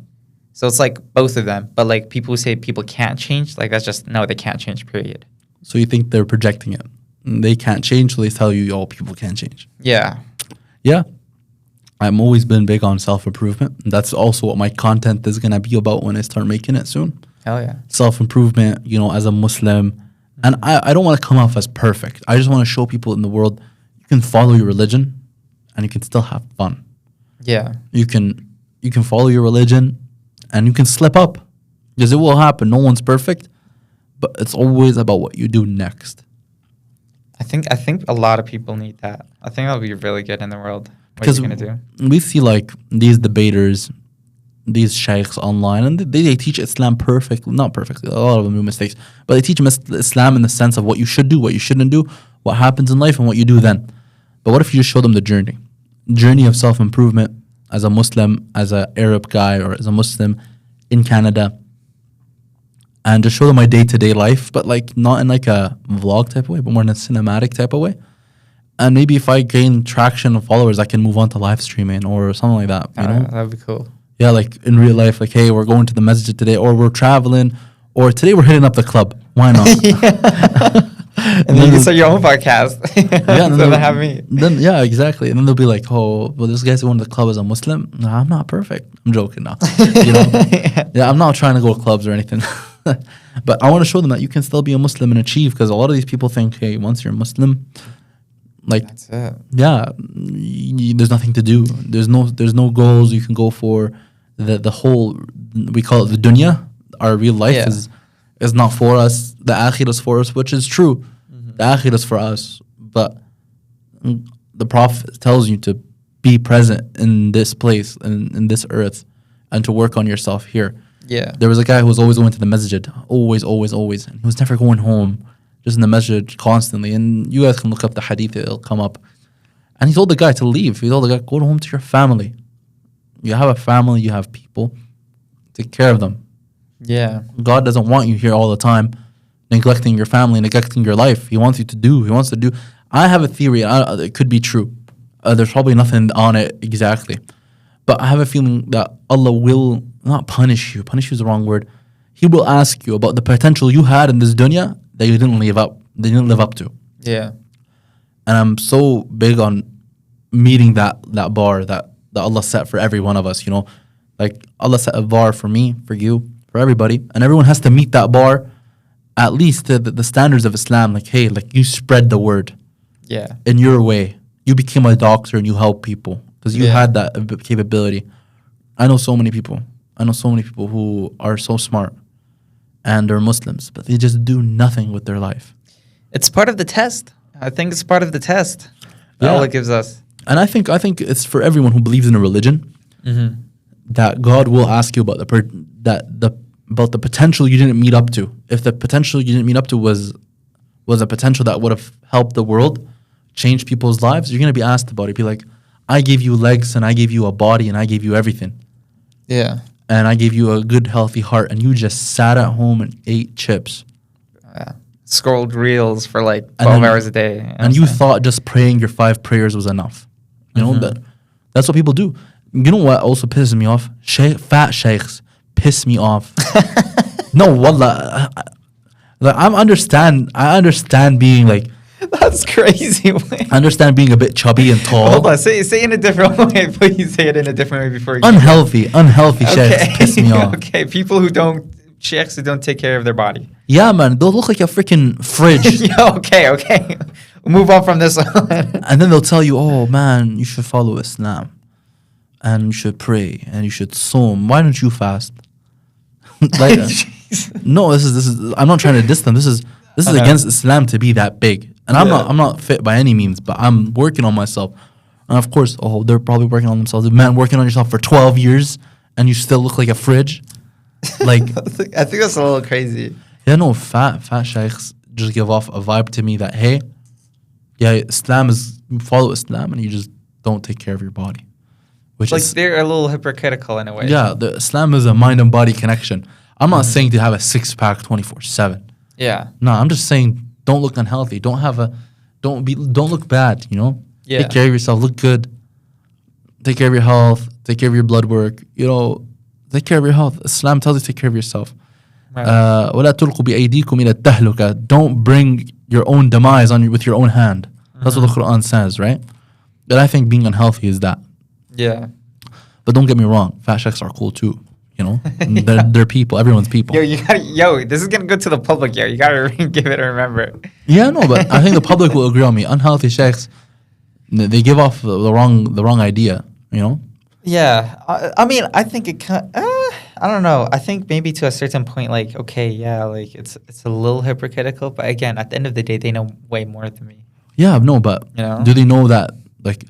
So it's like both of them. But, like, people who say people can't change, like, that's just, no, they can't change, period. So you think they're projecting it. They can't change, so they tell you, oh, people can't change. Yeah. Yeah. I've always been big on self-improvement. That's also what my content is going to be about when I start making it soon. Hell yeah. Self-improvement, you know, as a Muslim. And I don't want to come off as perfect. I just want to show people in the world you can follow your religion and you can still have fun. Yeah. You can follow your religion and you can slip up. Because it will happen. No one's perfect. But it's always about what you do next. I think a lot of people need that. I think that'll be really good in the world. What Because you're gonna do. we see like these debaters, these sheikhs online, and they teach Islam perfectly. Not perfectly. A lot of them do mistakes. But they teach Islam in the sense of what you should do, what you shouldn't do, what happens in life, and what you do then. But what if you just show them the journey of self-improvement as a Muslim, as an Arab guy, or as a Muslim in Canada, and just show them my day-to-day life, but like not in like a vlog type of way, but more in a cinematic type of way. And maybe if I gain traction of followers, I can move on to live streaming or something like that. You know? That'd be cool. Yeah, like in real life, like, hey, we're going to the masjid today, or we're traveling, or today we're hitting up the club. Why not? And then you can start your own podcast. Yeah, So they have me. Then yeah, exactly. And then they'll be like, "Oh, well, this guy's going to the club as a Muslim." No, I'm not perfect. I'm joking now. You know, yeah, I'm not trying to go to clubs or anything. But I want to show them that you can still be a Muslim and achieve. Because a lot of these people think, hey, once you're a Muslim, like, That's it. yeah, there's nothing to do. There's no goals you can go for. The whole, we call it the dunya. Our real life Yeah. is not for us. The akhirah is for us, which is true. The akhirah is for us, but the Prophet tells you to be present in this place, in this earth, and to work on yourself here. Yeah. There was a guy who was always going to the masjid, always. And he was never going home, just in the masjid constantly. And you guys can look up the hadith, it'll come up. And he told the guy to leave. He told the guy, go home to your family. You have a family, you have people. Take care of them. Yeah. God doesn't want you here all the time, neglecting your family, neglecting your life. He wants to do. I have a theory, it could be true. There's probably nothing on it exactly. But I have a feeling that Allah will not punish you. Punish you is the wrong word. He will ask you about the potential you had in this dunya that you didn't live up to. Yeah. And I'm so big on meeting that bar that Allah set for every one of us, you know. Like Allah set a bar for me, for you, for everybody. And everyone has to meet that bar, at least the standards of Islam. Like, hey, like you spread the word Yeah. in your way. You became a doctor and you help people because you Yeah. had that capability. I know so many people who are so smart and they're Muslims, but they just do nothing with their life. It's part of the test. I think it's part of the test that Yeah. Allah gives us. And I think it's for everyone who believes in a religion that God will ask you about about the potential you didn't meet up to. If the potential you didn't meet up to was a potential that would have helped the world, changed people's lives, you're gonna be asked about it. Be like, I gave you legs and I gave you a body and I gave you everything. Yeah. And I gave you a good, healthy heart, and you just sat at home and ate chips. Scrolled reels for like And 12 then- hours a day. And you thought just praying your 5 prayers was enough. You know, that's what people do. You know what also pisses me off? Fat sheikhs piss me off. No, wallah. I understand being like, That's crazy. I understand being a bit chubby and tall. Hold on. Say it in a different way. Please say it in a different way before you. Unhealthy sheikhs piss me off. Okay. People who sheikhs who don't take care of their body. Yeah, man, they'll look like a freaking fridge. Yeah, okay. We'll move on from this one. And then they'll tell you, oh man, you should follow Islam. And you should pray. And you should psalm. Why don't you fast? Like, no, this is I'm not trying to diss them. This is against Islam to be that big. And I'm not fit by any means, but I'm working on myself. And of course, they're probably working on themselves. Man, working on yourself for 12 years and you still look like a fridge. Like, I think that's a little crazy. yeah, no, fat sheikhs just give off a vibe to me that, hey, yeah, you follow Islam and you just don't take care of your body. Which Like is, they're a little hypocritical in a way. yeah, the Islam is a mind and body connection. I'm not saying to have a 6-pack 24/7. Yeah. No, I'm just saying don't look unhealthy. Don't look bad, you know? Yeah. Take care of yourself, look good. Take care of your health, take care of your blood work, you know, take care of your health. Islam tells you to take care of yourself. Right. وَلَا تُلْقُوا بِأَيْدِيكُمْ إِلَى التَّهْلُكَةِ. Don't bring your own demise with your own hand. That's what the Quran says, right? But I think being unhealthy is that. Yeah. But don't get me wrong, fat sheikhs are cool too. You know, they're people. Everyone's people. This is gonna go to the public. You gotta give it a remember. Yeah, no, but I think the public will agree on me. Unhealthy sheikhs, they give off the wrong idea. You know. Yeah, I mean, I think it I don't know. I think maybe to a certain point, like, okay, yeah, like it's a little hypocritical. But again, at the end of the day, they know way more than me. Yeah, no, but You know? do they know that? Like,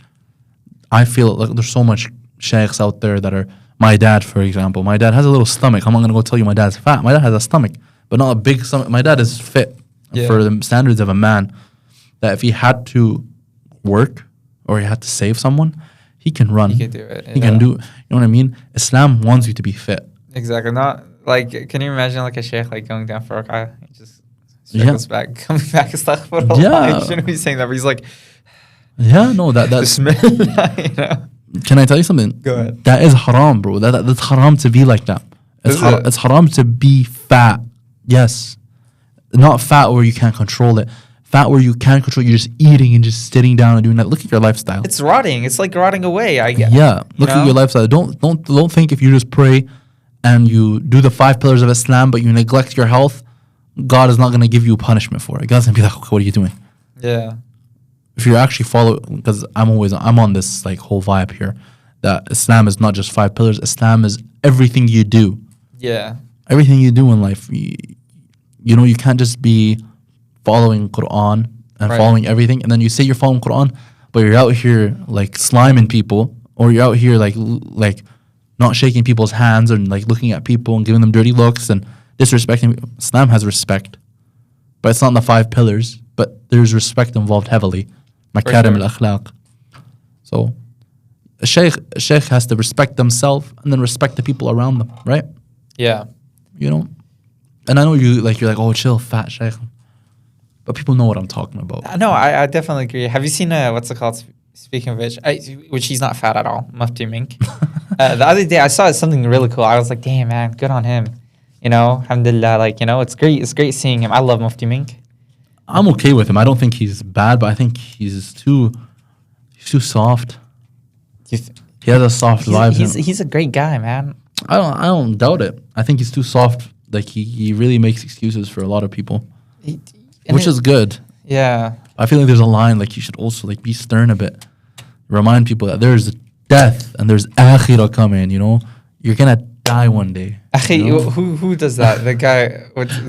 I feel like there's so much sheikhs out there that are. My dad, for example, my dad has a little stomach. I'm not gonna go tell you my dad's fat. My dad has a stomach, but not a big stomach. My dad is fit Yeah. for the standards of a man. That if he had to work or he had to save someone, he can run. He can do it. He can do. You know what I mean? Islam wants you to be fit. Exactly. Not like, can you imagine like a sheikh like going down for rak'ah? He just Yeah. circles back, coming back, astaghfirullah. Yeah. You shouldn't be saying that, but he's like, Yeah, no, that's. Bismillah, you know? Can I tell you something? Go ahead. That is haram, bro. That's haram to be like that. Is it? It's haram to be fat. Yes. Not fat where you can't control it. Fat where you can't control. You're just eating and just sitting down and doing that. Look at your lifestyle. It's rotting. It's like rotting away. I guess. Yeah. Look know? at your lifestyle. Don't think if you just pray and you do the 5 pillars of Islam, but you neglect your health, God is not going to give you punishment for it. God's going to be like, okay, what are you doing? Yeah. If you actually follow, because I'm on this like whole vibe here, that Islam is not just 5 pillars. Islam is everything you do. Yeah. Everything you do in life. You know, you can't just be following Quran and Right. following everything, and then you say you're following Quran, but you're out here like sliming people, or you're out here like not shaking people's hands and like looking at people and giving them dirty looks and disrespecting. Islam has respect, but it's not in the 5 pillars. But there's respect involved heavily. Makarim sure. al-akhlaq. So a sheikh has to respect themselves and then respect the people around them, right? Yeah. You know, and I know you're like, oh, chill, fat sheikh, but people know what I'm talking about. No, I definitely agree. Have you seen what's it called? Speaking of which he's not fat at all, Mufti Mink. The other day I saw something really cool. I was like, damn man, good on him. You know, alhamdulillah, like, you know, it's great. It's great seeing him. I love Mufti Mink. I'm okay with him. I don't think he's bad, but I think he's too soft. He has a soft vibe. He's a great guy, man. I don't doubt it. I think he's too soft. Like he really makes excuses for a lot of people, which is good. Yeah. I feel like there's a line like you should also like be stern a bit. Remind people that there's death and there's akhirah coming. You know, you're gonna die one day. Akhi, you know? who does that? The guy,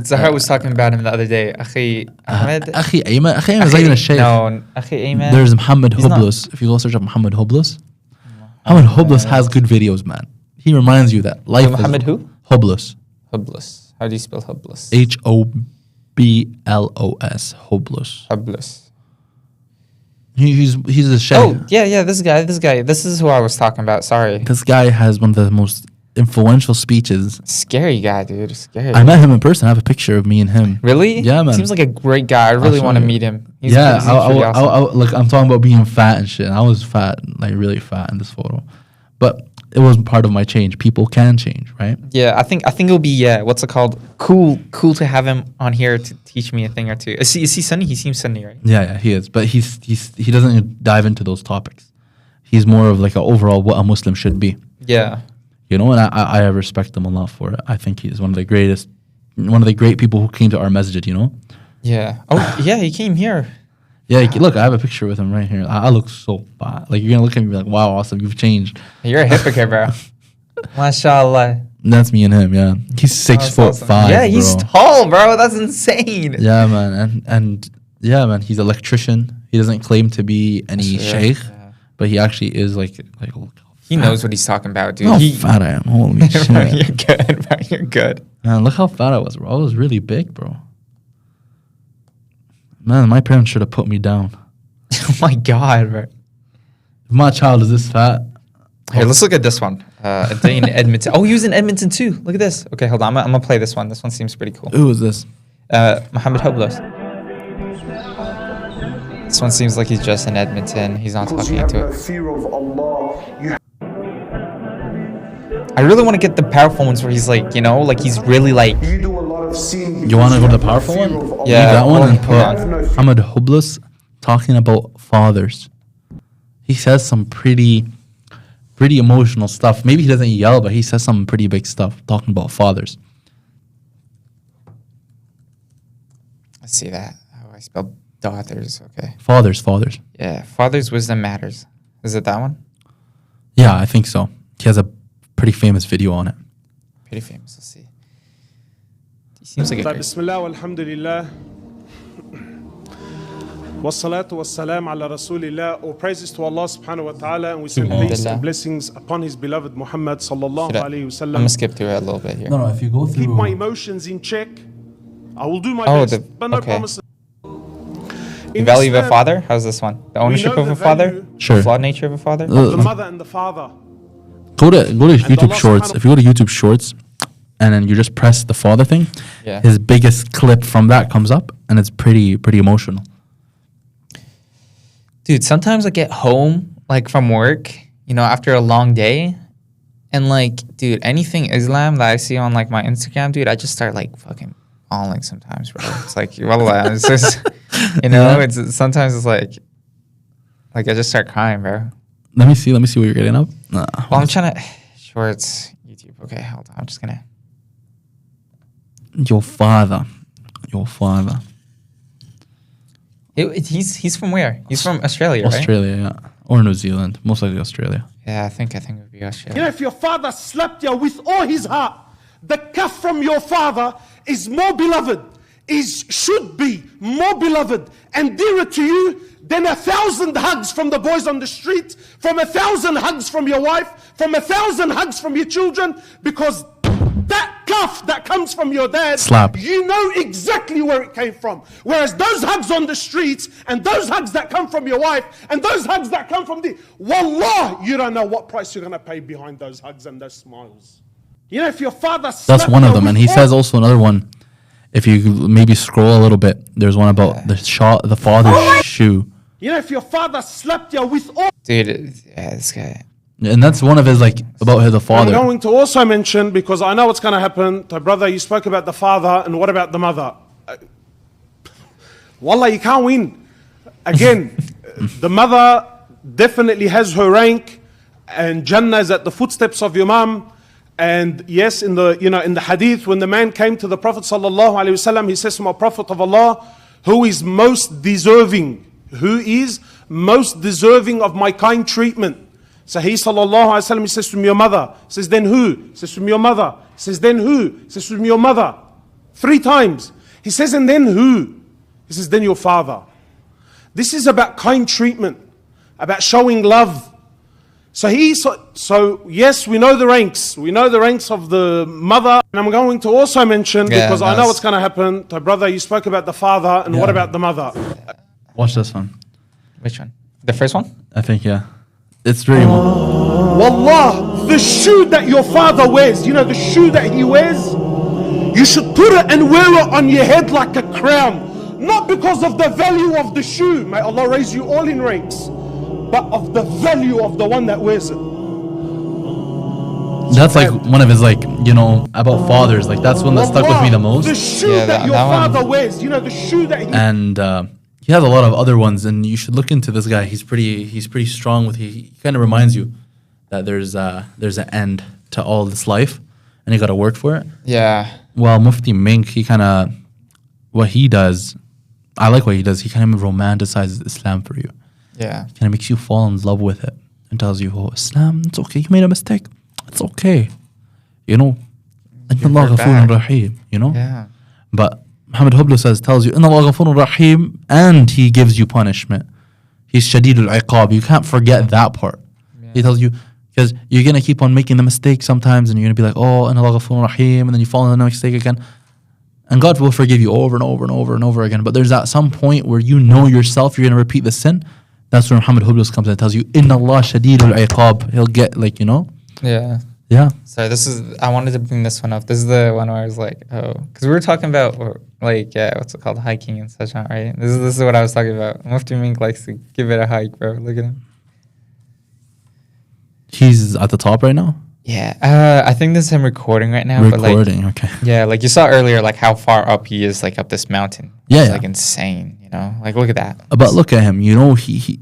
Zahar was talking about him the other day. Akhi Ahmed. Akhi Ayman. Akhi Ayman is not even a sheikh. No, Akhi Ayman. There's Muhammad He's not- Hublus. If you go search up Muhammad Hublus, Muhammad Hublus has good videos, man. He reminds you that life Muhammad is who? Hublus. Hublus. How do you spell Hublus? Hoblos. Hublus. Hublus. He's a sheikh. Oh, yeah, this guy. This is who I was talking about. Sorry. This guy has one of the most influential speeches. Scary guy, dude. Scary. I met him in person. I have a picture of me and him. Really? Yeah, man. Seems like a great guy. I really show want to you. meet him. Yeah, seems pretty awesome. look, I'm talking about being fat and shit. I was fat, like really fat in this photo, but it wasn't part of my change. People can change, right? Yeah, I think it'll be what's it called? Cool to have him on here to teach me a thing or two. Is he Sunni? He seems Sunni, right? Yeah, he is. But he doesn't dive into those topics. He's more of like an overall what a Muslim should be. Yeah. You know, and I respect him a lot for it. I think he's one of the great people who came to our masjid, you know? Yeah. Oh, yeah, he came here. Yeah, look, I have a picture with him right here. I look so fat. Like, you're going to look at me and be like, wow, awesome, you've changed. You're a hypocrite, bro. MashaAllah. And that's me and him, yeah. He's 6'5", That's awesome. Yeah, he's bro. tall, bro. That's insane. Yeah, man. And yeah, man, he's an electrician. He doesn't claim to be any sheikh, but he actually is like He knows what he's talking about, dude. Look how fat I am. Holy shit. You're good, bro. You're good. Man, look how fat I was, bro. I was really big, bro. Man, my parents should have put me down. Oh my god, bro. If my child is this fat, Here, let's look at this one. A day in Edmonton. Oh, he was in Edmonton too. Look at this. Okay, hold on. I'm gonna play this one. This one seems pretty cool. who is this? Mohammed Hoblos. This one seems like he's just in Edmonton. He's not talking into it. Fear of Allah. I really want to get the powerful ones where he's like, you know, like he's really like. You do a lot of sin. You want to go to the powerful Fear one? of Allah. Yeah. Leave that one and hold put on. Muhammad Hublus talking about fathers. He says some pretty emotional stuff. Maybe he doesn't yell, but he says some pretty big stuff talking about fathers. Let's see that. How I spell daughters. Okay. Fathers. Yeah. Father's wisdom matters. Is it that one? Yeah, I think so. He has a pretty famous video on it. Pretty famous. Let's see. He seems like a great. بسم الله والحمد لله والصلاة والسلام على رسول الله. All praises to Allah subhanahu wa ta'ala, and we send peace and blessings upon his beloved Muhammad sallallahu alayhi wa I'm sallam. gonna skip through it a little bit here. No, if you go Keep my emotions in check. I will do my Oh, best, but no okay. promises. The In value of a Islam, father? How's this one? The ownership know of the a father? value- Sure. The flawed nature of a father? the mother and the father. Go to YouTube Allah Shorts. subhanahu- If you go to YouTube Shorts, and then you just press the father thing, Yeah. his biggest clip from that comes up, and it's pretty emotional. Dude, sometimes I get home, like from work, you know, after a long day. And like, dude, anything Islam that I see on like my Instagram, dude, I just start like fucking bawling sometimes, bro. It's like, wallah, it's just, you know, Yeah. it's sometimes it's like I just start crying, bro. Let me see what you're getting up. Well, I'm trying to, Shorts, YouTube. Okay, hold on. I'm just gonna. Your father. He's from where? He's from Australia, right? Australia, yeah, or New Zealand, most likely Australia. Yeah, I think it would be You know, Australia. if your father slapped you with all his heart, the cuff from your father is more beloved, should be more beloved and dearer to you than 1,000 hugs from the boys on the street, from 1,000 hugs from your wife, from 1,000 hugs from your children, because that cuff that comes from your dad, Slap. you know exactly where it came from. Whereas those hugs on the streets and those hugs that come from your wife and those hugs that come from wallah, you don't know what price you're going to pay behind those hugs and those smiles. You know, if your father That's slapped one of you them, and with he all- says also another one. If you maybe scroll a little bit, there's one about the father's shoe, You know, if your father slapped you with all... Dude, yeah, this guy. and that's one of his like about the I'm father. going to also mention, because I know what's going to happen, to brother, you spoke about the father, and what about the mother? Wallah, you can't win. Again, the mother definitely has her rank, and Jannah is at the footsteps of your mom. And yes, in the hadith, when the man came to the Prophet sallallahu alaihi wasallam, he says to my Prophet of Allah, who is most deserving of my kind treatment? So he sallallahu alaihi wasallam, he says to me, your mother. He says, then who? He says to me, your mother. He says, then who? He says to me, your mother. 3 times. He says, and then who? He says, then your father. This is about kind treatment, about showing love. So yes, we know the ranks. We know the ranks of the mother. And I'm going to also mention, Yeah, because I know that's- what's going to happen. So brother, you spoke about the father, and what Yeah. about the mother? Watch this one. Which one? The first one? I think it's very. Wallah, the shoe that your father wears, you know, the shoe that he wears, you should put it and wear it on your head like a crown. Not because of the value of the shoe, may Allah raise you all in ranks, but of the value of the one that wears it. That's like one of his about fathers. Like that's one that stuck with me the Wallah, most. The shoe Yeah, that your that one- father wears, you know, the shoe that he... And he has a lot of other ones, and you should look into this guy. He's pretty strong with. He kind of reminds you that there's an end to all this life, and you got to work for it. Yeah. Well, Mufti Mink, he kind of what he does. I like what he does. He kind of romanticizes Islam for you. Yeah. Kind of makes you fall in love with it and tells you, "Oh, Islam, it's okay. You made a mistake. It's okay. You know, Inna Allah Revert ghafurun back. rahim. You know." Yeah. But Muhammad Hublu tells you, Inna Allah ghafurun rahim, and he gives you punishment. He's shadidul iqab. You can't forget that part. He tells you, because you're going to keep on making the mistake sometimes, and you're going to be like, oh, Inna Allah ghafurun rahim, and then you fall into the mistake again. And God will forgive you over and over and over and over again. But there's at some point where you know yourself you're going to repeat the sin. That's where Muhammad Hublu comes and tells you, Inna Allah shadidul iqab. He'll get Yeah. Yeah. Sorry, I wanted to bring this one up. This is the one where I was like, oh, because we were talking about what's it called, hiking and such on, right? This is what I was talking about. Mufti Mink likes to give it a hike, bro. Look at him. He's at the top right now? Yeah, I think this is him recording right now. Recording, okay. But yeah, like you saw earlier, like how far up he is, like up this mountain. Yeah, It's yeah. like insane, you know? Like look at that. But look at him. You know, he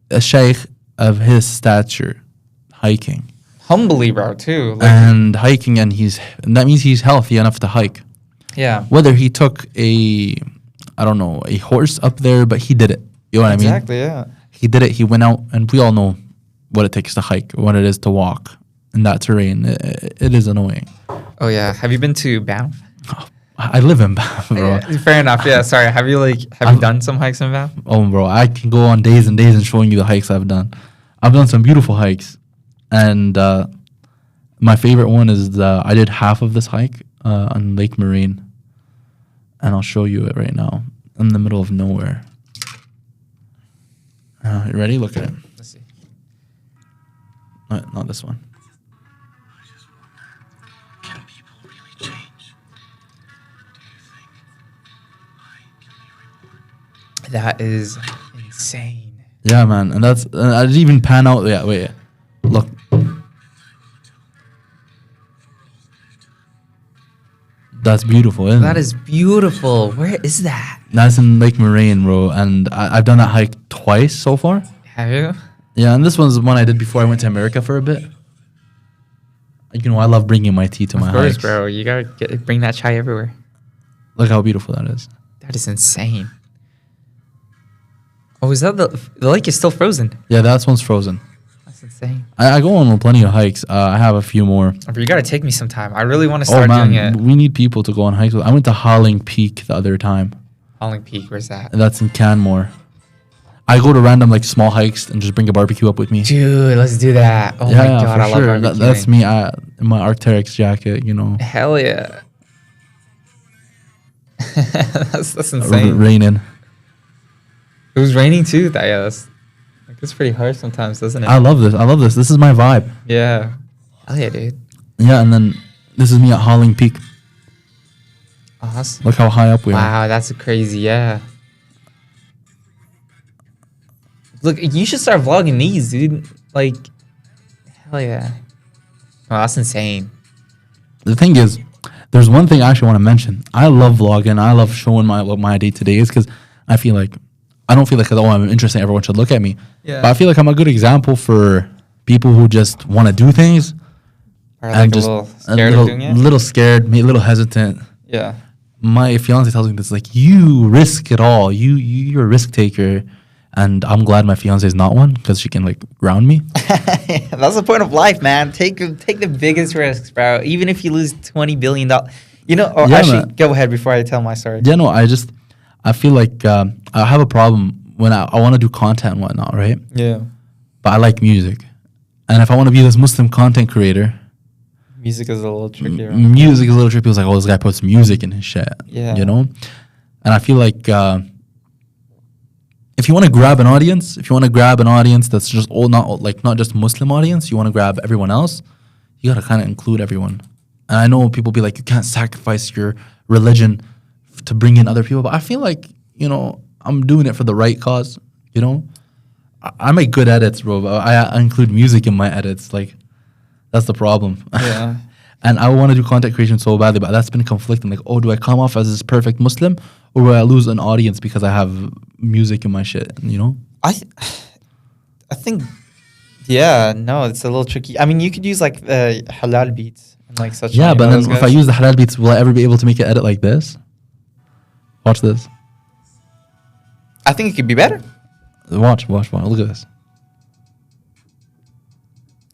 a sheikh of his stature, hiking. Humbly, bro, too. Like, And hiking, and that means he's healthy enough to hike. yeah. Whether he took a horse up there, but he did it. You know what I mean? Exactly, yeah. He did it. He went out, and we all know what it takes to hike, what it is to walk in that terrain. It is annoying. Oh, yeah. Have you been to Banff? I live in Bath, bro. Yeah, fair enough. Yeah, sorry. Have you done some hikes in Banff? Oh, bro, I can go on days and days and showing you the hikes I've done. I've done some beautiful hikes, and my favorite one is I did half of this hike on Lake Marine, and I'll show you it right now in the middle of nowhere. You ready? Look at it. Let's see. Not this one. That is insane. Yeah, man, and that's I didn't even pan out. Yeah, wait, look. That's beautiful, isn't That it? is beautiful. Where is that? That's in Lake Moraine, bro, and I've done that hike twice so far. Have you? Yeah, and this one's one I did before I went to America for a bit. You know, I love bringing my tea to my Of course, hikes. bro. You gotta bring that chai everywhere. Look how beautiful that is. That is insane. Oh, is that the lake is still frozen? Yeah, that one's frozen. That's insane. I go on plenty of hikes. I have a few more. But you gotta take me sometime. I really want to Oh start man, doing it. we need people to go on hikes. I went to Howling Peak the other time. Howling Peak, where's that? And that's in Canmore. I go to random like small hikes and just bring a barbecue up with me. Dude, let's do that. Oh my god, I love barbecuing. That's me. In my Arc'teryx jacket, you know, Hell yeah. that's insane. raining. It was raining too. That's like it's pretty harsh sometimes, doesn't it? I love this. I love this. This is my vibe. Yeah. Hell yeah, dude. Yeah, and then this is me at Howling Peak. Awesome. Look how high up we are. Wow, that's crazy. Yeah. Look, you should start vlogging these, dude. Like, hell yeah. Oh, that's insane. The thing is, there's one thing I actually want to mention. I love vlogging. I love showing what my day to day is because I feel like I don't feel like I'm interesting. Everyone should look at me. Yeah. But I feel like I'm a good example for people who just want to do things Or like a little scared of doing it. little scared, maybe a little hesitant. Yeah. My fiance tells me this like you risk it all. You're a risk taker, and I'm glad my fiance is not one because she can like ground me. That's the point of life, man. Take the biggest risks, bro. Even if you lose $20 billion. You know, or Yeah, actually, man. go ahead before I tell my story. Yeah, no, I feel like I have a problem when I want to do content and whatnot, right? Yeah. But I like music, and if I want to be this Muslim content creator, Music is a little tricky. Right? music is a little tricky. It's like, oh, this guy puts music in his shit. Yeah. You know? And I feel like if you want to grab an audience, that's just not just Muslim audience, you want to grab everyone else, you got to kind of include everyone. And I know people be like, you can't sacrifice your religion to bring in other people. But I feel like, you know, I'm doing it for the right cause, you know? I make good edits, bro. I include music in my edits. Like, that's the problem. Yeah. And I want to do content creation so badly, but that's been conflicting. Like, oh, do I come off as this perfect Muslim, or will I lose an audience because I have music in my shit? You know? I think, yeah, no, it's a little tricky. I mean, you could use like halal beats and like such. Yeah, you but know then those if I guys? use the halal beats, will I ever be able to make an edit like this? Watch this. I think it could be better. Watch. Look at this.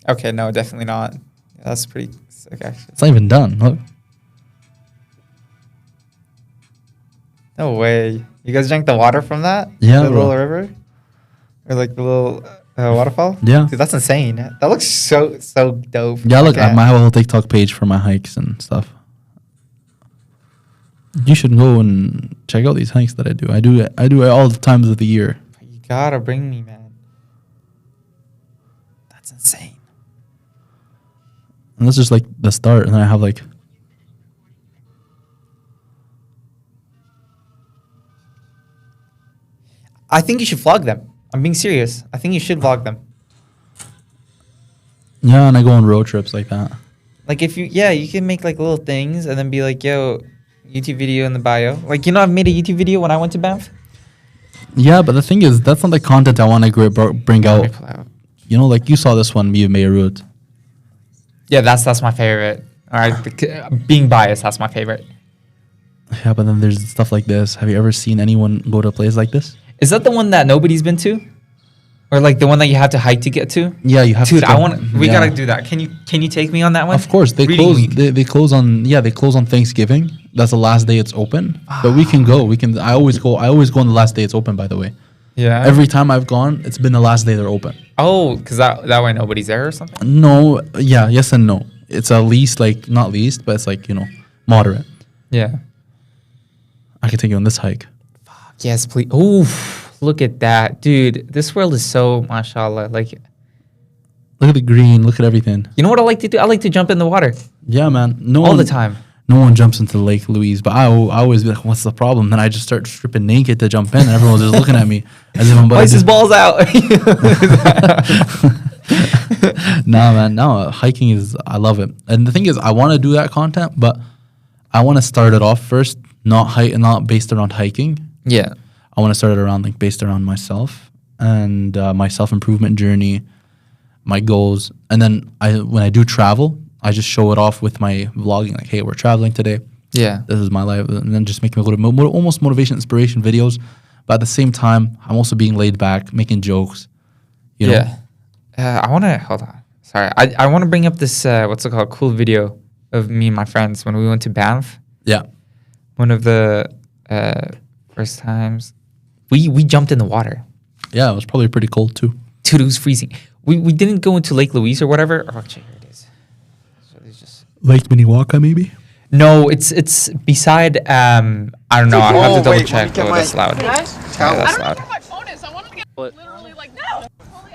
Okay, no, definitely not. Yeah, that's pretty sick, actually. It's not even done. Look. No way. You guys drank the water from that? Yeah, The bro. little river? Or like the little waterfall? Yeah. Dude, that's insane. That looks so dope. Yeah, look, Okay. I have a whole TikTok page for my hikes and stuff. You should go and check out these hikes that I do. I do it all the times of the year. You gotta bring me, man. That's insane. And that's just like the start. And then I have like, I think you should vlog them. I'm being serious. I think you should vlog them. yeah, and I go on road trips like that. Like if you can make like little things and then be like, yo, YouTube video in the bio. Like, you know, I've made a YouTube video when I went to Banff. Yeah, but the thing is, that's not the content I want to bring Let me out. pull out. You know, like you saw this one, me and Beirut. Yeah, that's my favorite. All right, being biased, that's my favorite. Yeah, but then there's stuff like this. Have you ever seen anyone go to a place like this? Is that the one that nobody's been to, or like the one that you have to hike to get to? Yeah, you have Dude, to. I want. We yeah. gotta do that. Can you take me on that one? Of course, they Reading close. week. They close on. Yeah, they close on Thanksgiving. That's the last day it's open. But we can go. We can. I always go on the last day it's open. By the way, Yeah. every time I've gone, it's been the last day they're open. Oh, because that way nobody's there or something. No. Yeah. Yes and no. It's at least like not least, but it's like moderate. Yeah. I can take you on this hike. Yes, please. Ooh, Look at that, dude. This world is so mashallah. Like, Look at the green. Look at everything. you know what I like to do? I like to jump in the water Yeah, man. No all one, the time. No one jumps into Lake Louise, but I always be like, "What's the problem?" Then I just start stripping naked to jump in, and everyone's just looking at me as if I'm about Why to is his do- balls out? Nah, man. No, hiking is. I love it, and the thing is, I want to do that content, but I want to start it off first, not based around hiking. Yeah. I want to start it around like based around myself and my self improvement journey, my goals, and then when I do travel, I just show it off with my vlogging. Like, hey, we're traveling today. Yeah. This is my life, and then just making a little bit almost motivation, inspiration videos. But at the same time, I'm also being laid back, making jokes. You know? Yeah. I want to hold on. Sorry. I want to bring up this what's it called? Cool video of me and my friends when we went to Banff. Yeah. One of the first times we jumped in the water. Yeah, it was probably pretty cold too. Dude, it was freezing. We didn't go into Lake Louise or whatever. Oh, here it is. So there's just Lake Minnewaca, maybe. no. It's beside. I don't know. I have to double check. Oh, that's loud. Yeah, that's loud.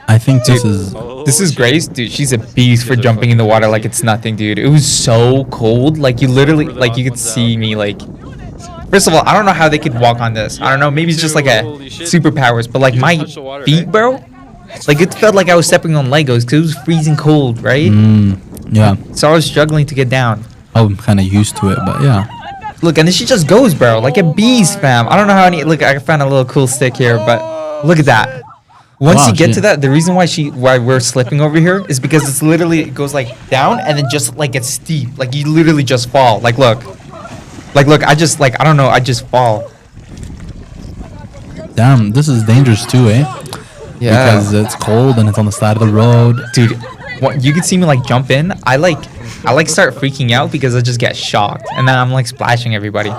I think this is. This is Grace, dude. She's a beast for jumping in the water like it's nothing, dude. It was so cold. Like you literally, like you could see me. Like, first of all, I don't know how they could walk on this. I don't know. Maybe it's just like a superpowers. But like my feet, bro, like it felt like I was stepping on Legos because it was freezing cold, right? Yeah, So I was struggling to get down. I'm kind of used to it, but yeah. Look, and then she just goes, bro, like a beast, fam. I don't know how any. Look, I found a little cool stick here, but look at that. Once Wow, you get shit. to that, the reason why we're slipping over here is because it's literally it goes like down and then just like it's steep. Like you literally just fall. Like look, I just like I don't know. I just fall. Damn, this is dangerous too, eh? Because it's cold and it's on the side of the road. dude, what, you could see me like jump in. I like start freaking out because I just get shocked and then I'm like splashing everybody.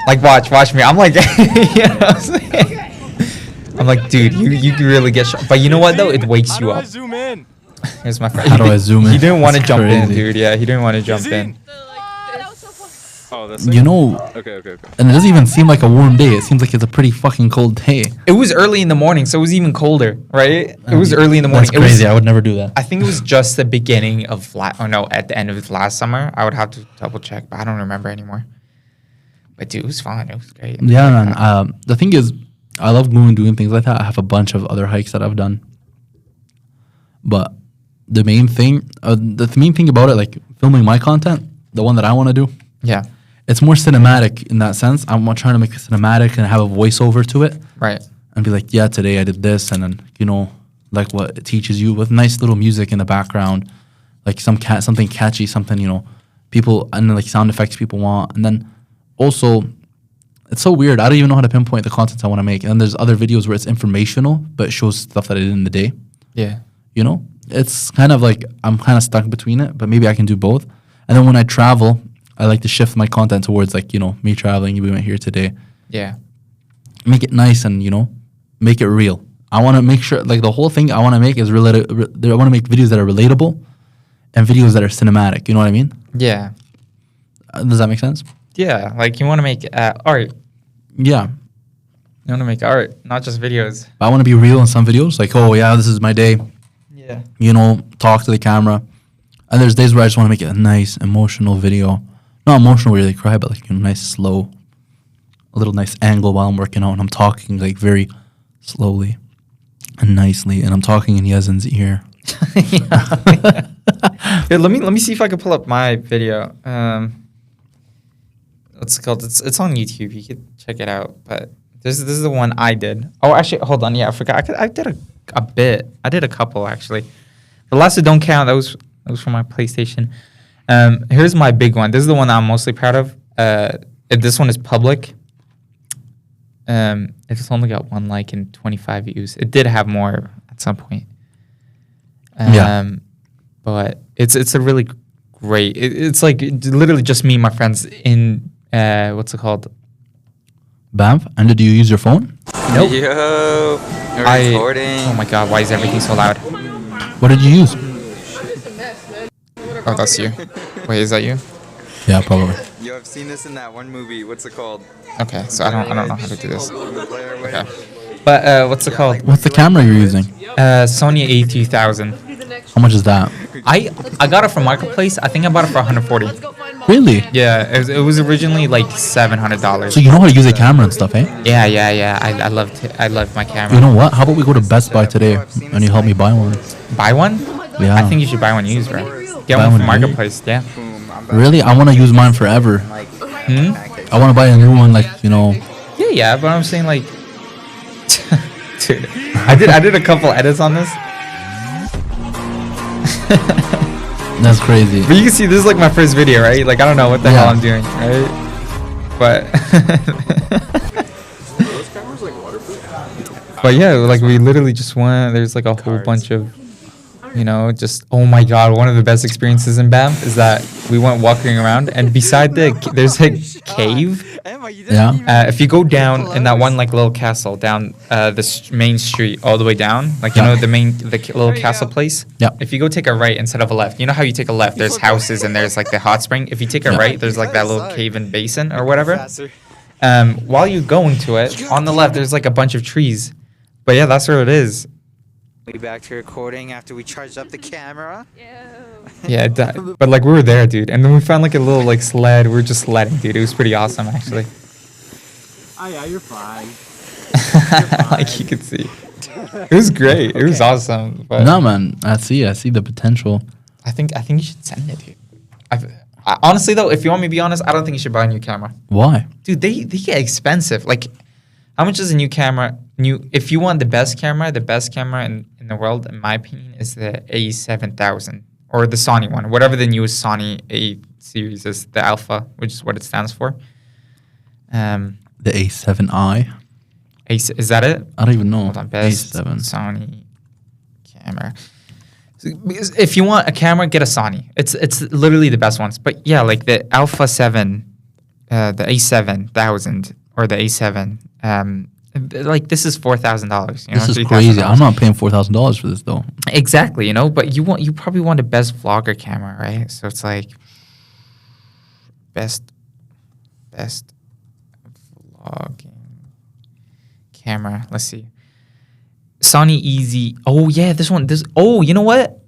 Like watch me. I'm like, you know what I'm saying? I'm like, dude, you can really get shot. But you know what though? It wakes you up. Zoom in. Here's my friend. How do I zoom in? He didn't want to That's jump in, crazy. dude. Yeah, he didn't want to jump in. Oh, that's You know, okay. and it doesn't even seem like a warm day. It seems like it's a pretty fucking cold day. It was early in the morning, so it was even colder, right? It was early in the morning. That's It was- crazy. I would never do that. I think it was just the beginning of at the end of last summer. I would have to double check, but I don't remember anymore. But dude, it was fun. It was great. Yeah, man. The thing is, I love going doing things like that. I have a bunch of other hikes that I've done, but the main thing about it, like filming my content, the one that I want to do, Yeah. it's more cinematic in that sense. I'm trying to make it cinematic and have a voiceover to it, Right. and be like, yeah, today I did this, and then like what it teaches you with nice little music in the background, like something catchy, something people and then, like sound effects people want, and then also. It's so weird. I don't even know how to pinpoint the content I want to make. And then there's other videos where it's informational, but it shows stuff that I did in the day. Yeah. It's kind of like I'm kind of stuck between it, but maybe I can do both. And then when I travel, I like to shift my content towards like, me traveling. We went here today. Yeah. Make it nice and, make it real. I want to make sure, like the whole thing I want to make is I want to make videos that are relatable and videos that are cinematic. You know what I mean? Yeah. Does that make sense? Yeah. Like you want to make art. Yeah. You want to make art, not just videos. I want to be real in some videos. Like, oh yeah, this is my day. Yeah. Talk to the camera. And there's days where I just want to make it a nice, emotional video. Not emotional where they cry, but like nice, slow, a little nice angle while I'm working out and I'm talking like very slowly and nicely. And I'm talking in Yazan's ear. Here, let me see if I can pull up my video. What's it called? It's on YouTube. You could check it out. But this is the one I did. Oh, actually, hold on. Yeah, I forgot. I did a bit. I did a couple actually. The last that don't count. That was for my PlayStation. Here's my big one. This is the one I'm mostly proud of. This one is public. It's only got 1 like and 25 views. It did have more at some point. Yeah. But it's a really great. It's like literally just me and my friends in what's it called? Banff? And did you use your phone? Nope. Yo, recording. Oh my god, why is everything so loud? What did you use? Oh, that's you. Wait, is that you? Yeah, probably. Yo, I've seen this in that one movie. What's it called? Okay, so I don't know how to do this. Blair Witch. Okay. But what's it called? What's the camera you're using? Sony A2000. How much is that? I got it from Marketplace. I think I bought it for 140. Really? Yeah, it was originally like $700. So you know how to use a camera and stuff, eh? Yeah. I loved my camera. You know what? How about we go to Best Buy today and you help me buy one? Buy one? Yeah. I think you should buy one used, bro. Get Buy one one from new? Marketplace. Yeah. Boom. I'm about Really? I want to use mine forever. to, like, Hmm? pancakes. I want to buy a new one, like, you know. Yeah. But I'm saying like, dude, I did a couple edits on this. That's crazy. But you can see this is like my first video, right? Like I don't know what the Yeah. hell I'm doing, right? But but yeah, like we literally just went. There's like a whole bunch of, just oh my god, one of the best experiences in Banff is that we went walking around and beside there's a cave. Emma, you didn't Yeah. even If you go down in that one like little castle down the main street all the way down, like you Yeah. know the little castle place. Yeah. If you go take a right instead of a left, you know how you take a left, there's houses and there's like the hot spring. If you take a Yeah. right, there's like that little cave and basin or whatever. faster. While you're going to it, on the left there's like a bunch of trees. But yeah, that's where it is. We back to recording after we charged up the camera. Yeah, but like we were there, dude, and then we found like a little like sled. We were just sledding, dude. It was pretty awesome, actually. Oh yeah, you're fine. Like you could see, it was great. It was awesome. But No, man. I see the potential. I think you should send it, dude. Honestly though, if you want me to be honest, I don't think you should buy a new camera, Why? dude. They get expensive. Like, how much is a new camera? If you want the best camera in the world, in my opinion, is the A7000 or the Sony one, whatever the newest Sony A series is, the Alpha, which is what it stands for. The A7i. Is that it? I don't even know. Hold on, best A7. Sony camera. So, because if you want a camera, get a Sony. It's literally the best ones. But yeah, like the Alpha 7, the A7000 or the A7. Like this is $4,000. This is $3,000. crazy. I'm not paying $4,000 for this though. Exactly, but you probably want the best vlogger camera, right? So it's like best vlogging camera. Let's see. Sony Easy. Oh yeah, you know what?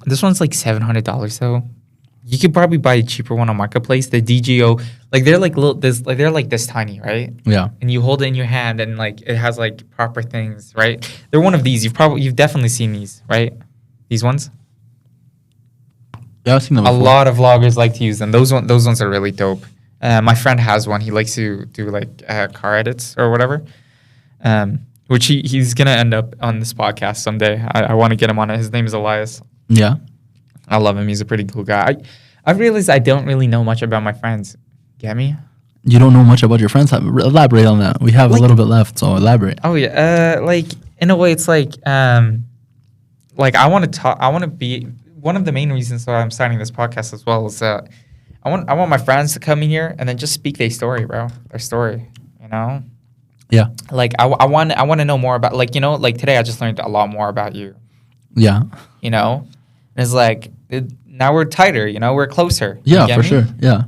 This one's like $700 though. You could probably buy a cheaper one on Marketplace. The DJO, like they're like they're like this tiny, right? Yeah. And you hold it in your hand and like it has like proper things, right? They're one of these. You've definitely seen these, right? These ones. Yeah, I've seen them A before. lot of vloggers like to use them. Those ones are really dope. My friend has one. He likes to do like car edits or whatever. Which he's gonna end up on this podcast someday. I want to get him on it. His name is Elias. Yeah. I love him. He's a pretty cool guy. I've realized I don't really know much about my friends. Get me? You don't know much about your friends. Elaborate on that. We have a little bit left, so elaborate. Oh yeah. Like in a way, it's like I want to talk. I want to be one of the main reasons why I'm starting this podcast as well is that I want my friends to come in here and then just speak their story, bro. Their story. Yeah. Like I want to know more about like today I just learned a lot more about you. Yeah. And it's like now we're tighter. We're closer. You Yeah, get for me? sure. Yeah.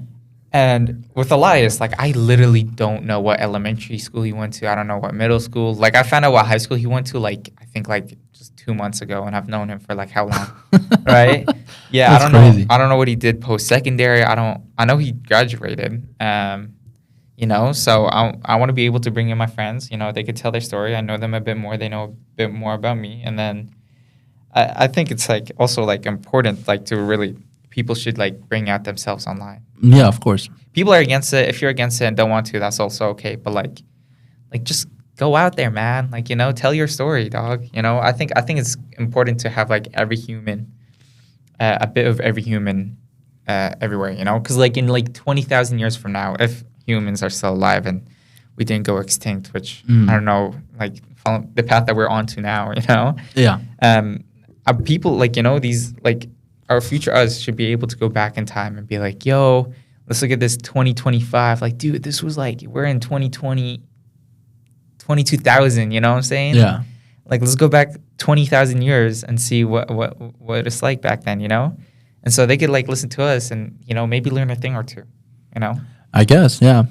And with Elias, like I literally don't know what elementary school he went to. I don't know what middle school. Like I found out what high school he went to. Like I think like just 2 months ago, and I've known him for like how long, right? Yeah, That's I don't crazy. know. I don't know what he did post secondary. I know he graduated. So I want to be able to bring in my friends. They could tell their story. I know them a bit more. They know a bit more about me, and then I think it's like also like important like to really people should like bring out themselves online. Yeah, of course. People are against it. If you're against it and don't want to, that's also okay. But like just go out there, man. Like tell your story, dog. I think it's important to have like every human, a bit of every human, everywhere. Because like in like 20,000 years from now, if humans are still alive and we didn't go extinct, which I don't know, like follow the path that we're on to now. Yeah. People like these like our future us should be able to go back in time and be like, yo, let's look at this 2025. Like, dude, this was like we're in 2020, 22,000. You know what I'm saying? Yeah. Like, let's go back 20,000 years and see what it's like back then. And so they could like listen to us and maybe learn a thing or two. You know. I guess, yeah.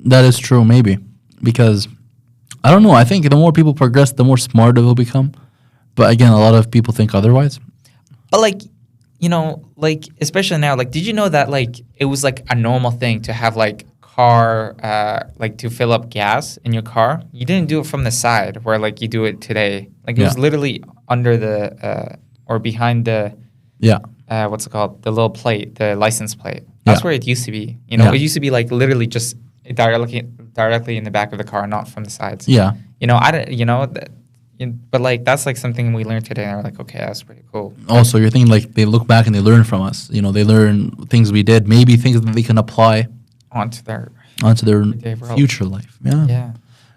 That is true, maybe. Because, I don't know, I think the more people progress, the more smarter they'll become. But again, a lot of people think otherwise. But like, you know, like especially now, like, did you know that like it was like a normal thing to have like car, like to fill up gas in your car? You didn't do it from the side where like you do it today. Like it was literally under the or behind the Yeah. What's it called? The little plate, the license plate. That's Yeah. where it used to be. You know, Yeah. it used to be like literally just directly in the back of the car, not from the sides. Yeah. You know, I don't. You know, but like that's like something we learned today, and we're like, okay, that's pretty cool. Also, you're thinking like they look back and they learn from us. You know, they learn things we did, maybe things that they can apply Onto their onto their everyday world. future life. Yeah. Yeah.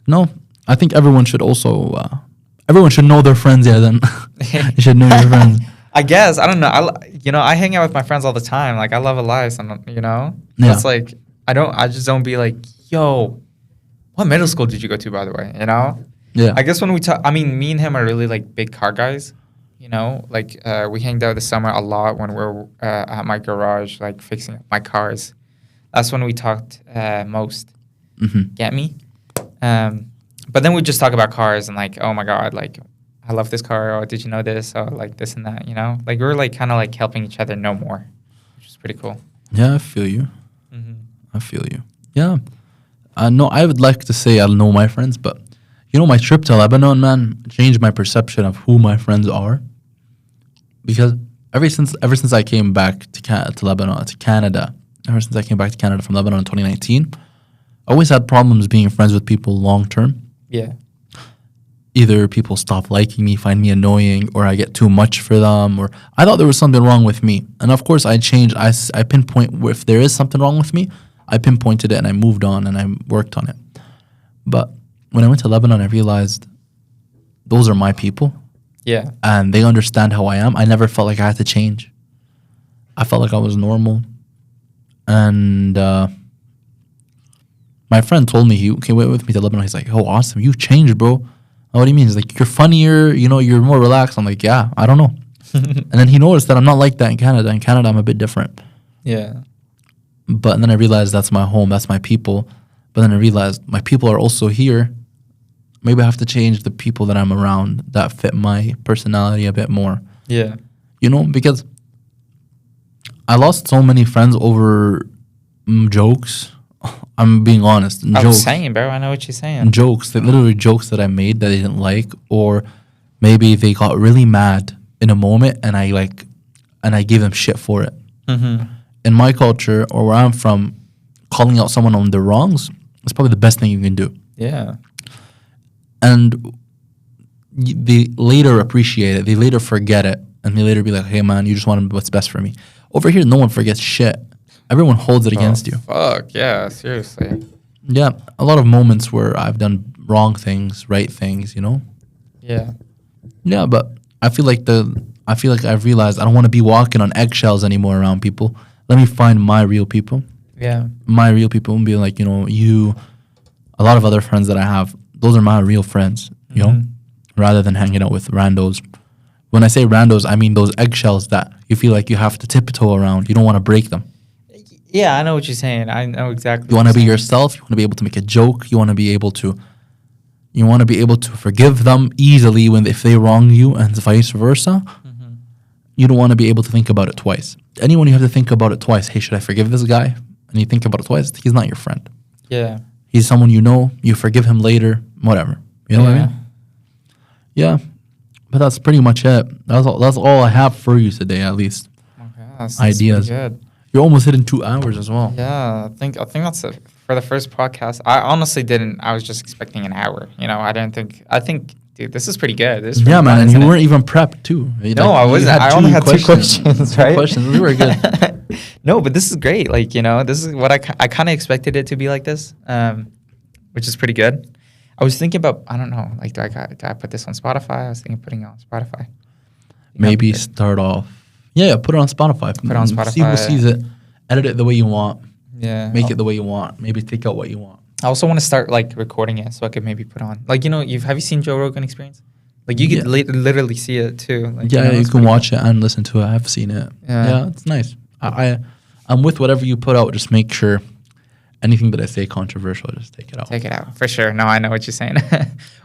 No, I think everyone should also, everyone should know their friends. Yeah, then you should know your friends. I guess I don't know. You know, I hang out with my friends all the time. Like I love Elias, and you know, Yeah. it's like I just don't be like, yo, what middle school did you go to, by the way? You know. Yeah. I guess when we talk, I mean, me and him are really like big car guys. You know, like we hanged out this summer a lot when we were at my garage, like fixing up my cars. That's when we talked most. Mm-hmm. Get me? But then we just talk about cars and like, oh my god, like I love this car. Oh, did you know this? Oh, like this and that. You know, like we were like kind of like helping each other know more, which is pretty cool. Yeah, I feel you. Mm-hmm. I feel you. Yeah. No, I would like to say I know my friends, but you know, my trip to Lebanon, man, changed my perception of who my friends are. Because ever since I came back to Lebanon, to Canada, ever since I came back to Canada from Lebanon in 2019, I always had problems being friends with people long term. Yeah. Either people stop liking me, find me annoying, or I get too much for them, or I thought there was something wrong with me. And of course, I changed. I pinpoint if there is something wrong with me, I pinpointed it and I moved on and I worked on it. But when I went to Lebanon, I realized those are my people Yeah. and they understand how I am. I never felt like I had to change. I felt like I was normal. And my friend told me, he came with me to Lebanon. He's like, oh, awesome. You've changed, bro. What do you mean? He's like, you're funnier. You know, you're more relaxed. I'm like, yeah, I don't know. And then he noticed that I'm not like that in Canada. In Canada, I'm a bit different. Yeah. But then I realized that's my home. That's my people. But then I realized my people are also here. Maybe I have to change the people that I'm around that fit my personality a bit more. Yeah. You know, because I lost so many friends over jokes. I'm being honest. I'm Jokes. saying, bro. I know what you're saying. Jokes, that literally jokes that I made that they didn't like, or maybe they got really mad in a moment and I gave them shit for it. Mm-hmm. In my culture or where I'm from, calling out someone on their wrongs is probably the best thing you can do. Yeah. And they later appreciate it. They later forget it. And they later be like, hey, man, you just wanted what's best for me. Over here, no one forgets shit. Everyone holds it against you. Fuck yeah, seriously. Yeah, a lot of moments where I've done wrong things, right things, you know? Yeah. Yeah, but I feel like I've realized I don't want to be walking on eggshells anymore around people. Let me find my real people. Yeah. My real people and be like, you know, a lot of other friends that I have, those are my real friends, you know, rather than hanging out with randos. When I say randos, I mean those eggshells that you feel like you have to tiptoe around. You don't want to break them. Yeah, I know what you're saying. I know exactly. You want to be yourself. You want to be able to make a joke. You want to be able to forgive them easily if they wrong you, and vice versa. Mm-hmm. You don't want to be able to think about it twice. Anyone you have to think about it twice. Hey, should I forgive this guy? And you think about it twice. He's not your friend. Yeah. He's someone you know. You forgive him later. Whatever. You know what I mean? Yeah. But that's pretty much it. That's all I have for you today, at least. Okay, that's Ideas. good. You're almost hitting 2 hours as well. Yeah, I think that's it for the first podcast. I honestly didn't. I was just expecting an hour. You know, I think, dude, this is pretty good. This is pretty Yeah, man, fun, and isn't you it? weren't even prepped too. No, I wasn't. I only had 2 questions, right? Questions. We were good. No, but this is great. Like, you know, this is what I kind of expected it to be like this, which is pretty good. I was thinking about, I don't know, like, do I put this on Spotify? I was thinking of putting it on Spotify. Maybe start off. Yeah, put it on Spotify. Put it on Spotify. See who sees it. Edit it the way you want. Yeah. Make it the way you want. Maybe take out what you want. I also want to start, like, recording it so I could maybe put on. Like, you know, have you seen Joe Rogan Experience? Like, you could literally see it, too. Like, Yeah, you it's can pretty watch it and listen to it. I've seen it. Yeah. Yeah, it's nice. I I'm with whatever you put out. Just make sure anything that I say controversial, just take it out. Take it out for sure. No, I know what you're saying.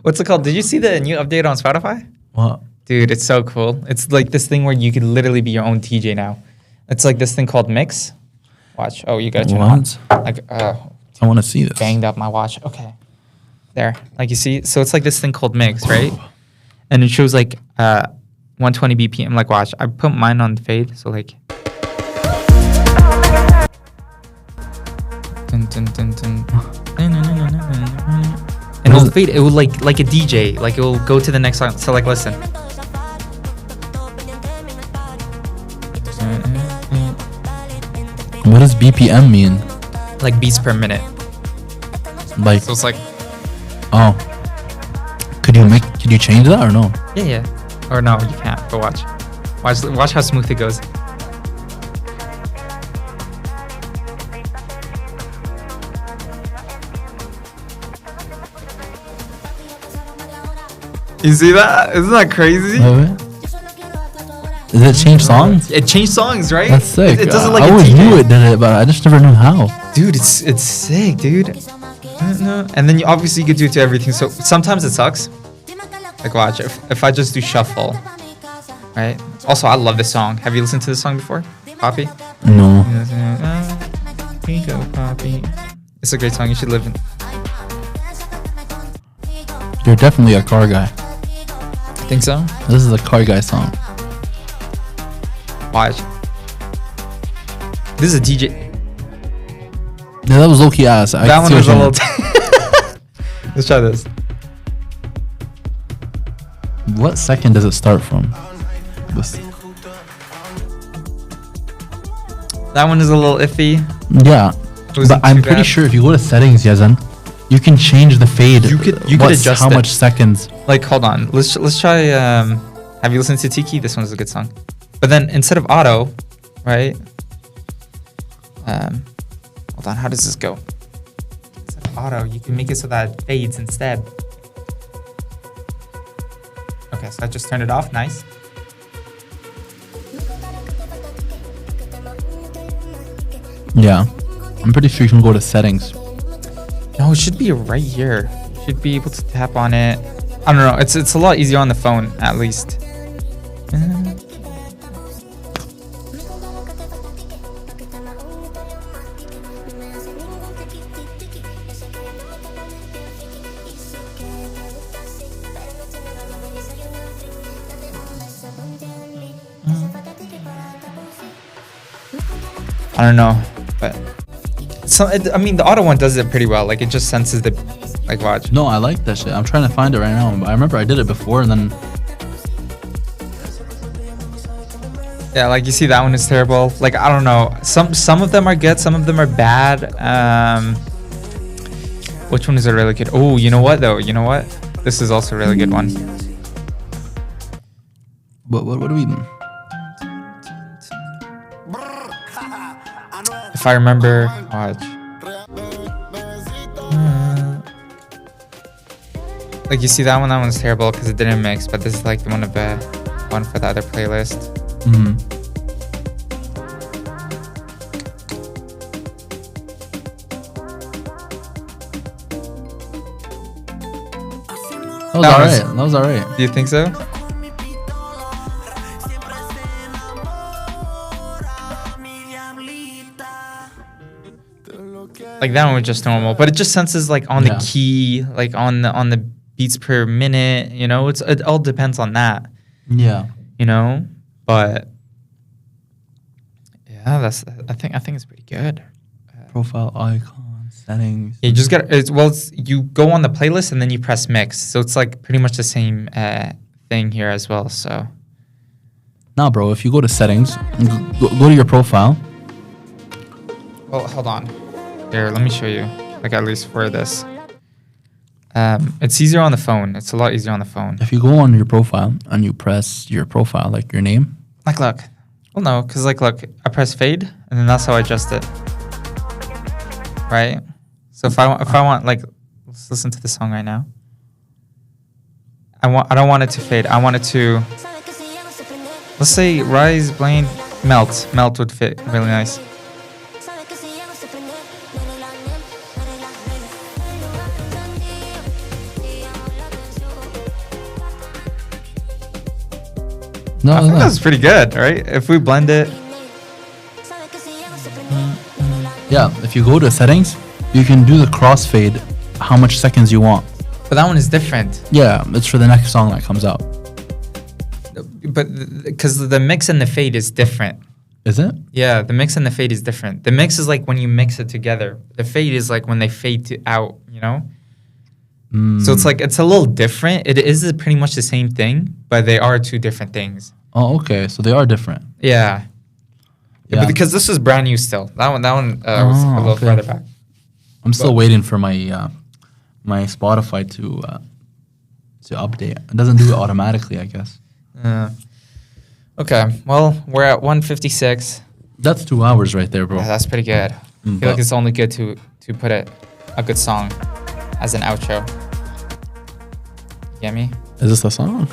What's it called? Did you see the new update on Spotify? What? Dude, it's so cool. It's like this thing where you could literally be your own TJ now. It's like this thing called Mix. Watch. Oh, you gotta turn it What? on. Like, I want to see this. banged up my watch. Okay. There. Like you see, so it's like this thing called Mix, right? And it shows like 120 BPM. Like watch, I put mine on fade, so like. Dun, dun, dun, dun. And it'll fade. It will like a DJ. Like it will go to the next song. So like listen. What does BPM mean? Like beats per minute. Like, So it's like oh, could you change that or no? yeah. Or no, you can't. But watch how smooth it goes. You see that? Isn't that crazy? Does it change songs? It changed songs, right? That's sick. It does it like I a always DJ. knew it did it, but I just never knew how. Dude, it's sick, dude. And then you obviously could do it to everything. So sometimes it sucks. Like watch, if I just do shuffle, right? Also, I love this song. Have you listened to this song before? Poppy? No. Poppy. It's a great song. You should live in. You're definitely a car guy. Think so? This is a car guy song. Watch. This is a DJ. Yeah, that was low key ass. That one was a little. Let's try this. What second does it start from? This- That one is a little iffy. Yeah, Wasn't but I'm too pretty bad. sure if you go to settings, Yazan, you can change the fade. You could What's- adjust how it. much seconds. Like, hold on. Let's try. Have you listened to Tiki? This one's a good song. But then instead of auto, right? Hold on. How does this go? Instead of auto, you can make it so that it fades instead. Okay, so I just turned it off. Nice. Yeah, I'm pretty sure you can go to settings. No, it should be right here. You should be able to tap on it. I don't know. It's a lot easier on the phone, at least. I don't know, but I mean, the auto one does it pretty well. Like, it just senses the, like, watch. No, I like that shit. I'm trying to find it right now. But I remember I did it before, and then Yeah, like you see, that one is terrible. Like, I don't know. Some of them are good, some of them are bad. Which one is a really good? Oh, you know what though? You know what? This is also a really good one. what do we? If I remember, watch. Like you see that one? That one's terrible because it didn't mix. But this is like the one of the one for the other playlist. Mm-hmm. That was That alright. was- That was alright. Do you think so? Like that one was just normal, but it just senses like on Yeah. the key, like on the beats per minute. You know, it all depends on that. Yeah. You know, but yeah, I think it's pretty good. Profile icon settings. You just got you go on the playlist and then you press mix, so it's like pretty much the same thing here as well. So Nah, bro. If you go to settings, go to your profile. well, hold on. Here, let me show you. Like at least for this, it's easier on the phone. It's a lot easier on the phone. If you go on your profile and you press your profile, like your name. Like look, well no, cause like look, I press fade and then that's how I adjust it. Right. So if I want like, let's listen to the song right now. I don't want it to fade. I want it to. Let's say rise, blend, melt. Melt would fit really nice. No, I think no. that's pretty good, right? If we blend it. Yeah, if you go to settings, you can do the crossfade how much seconds you want. But that one is different. Yeah, it's for the next song that comes out. But because the mix and the fade is different. Is it? Yeah, the mix and the fade is different. The mix is like when you mix it together. The fade is like when they fade out, you know? So it's like, it's a little different. It is pretty much the same thing, but they are two different things. Oh, okay. So they are different. Yeah. Yeah. Because this is brand new still. That one was a little okay. further back. I'm still waiting for my my Spotify to update. It doesn't do it automatically, I guess. Okay, well, we're at 156. That's 2 hours right there, bro. Yeah, that's pretty good. I feel like it's only good to put a good song as an outro. You get me? Is this a song?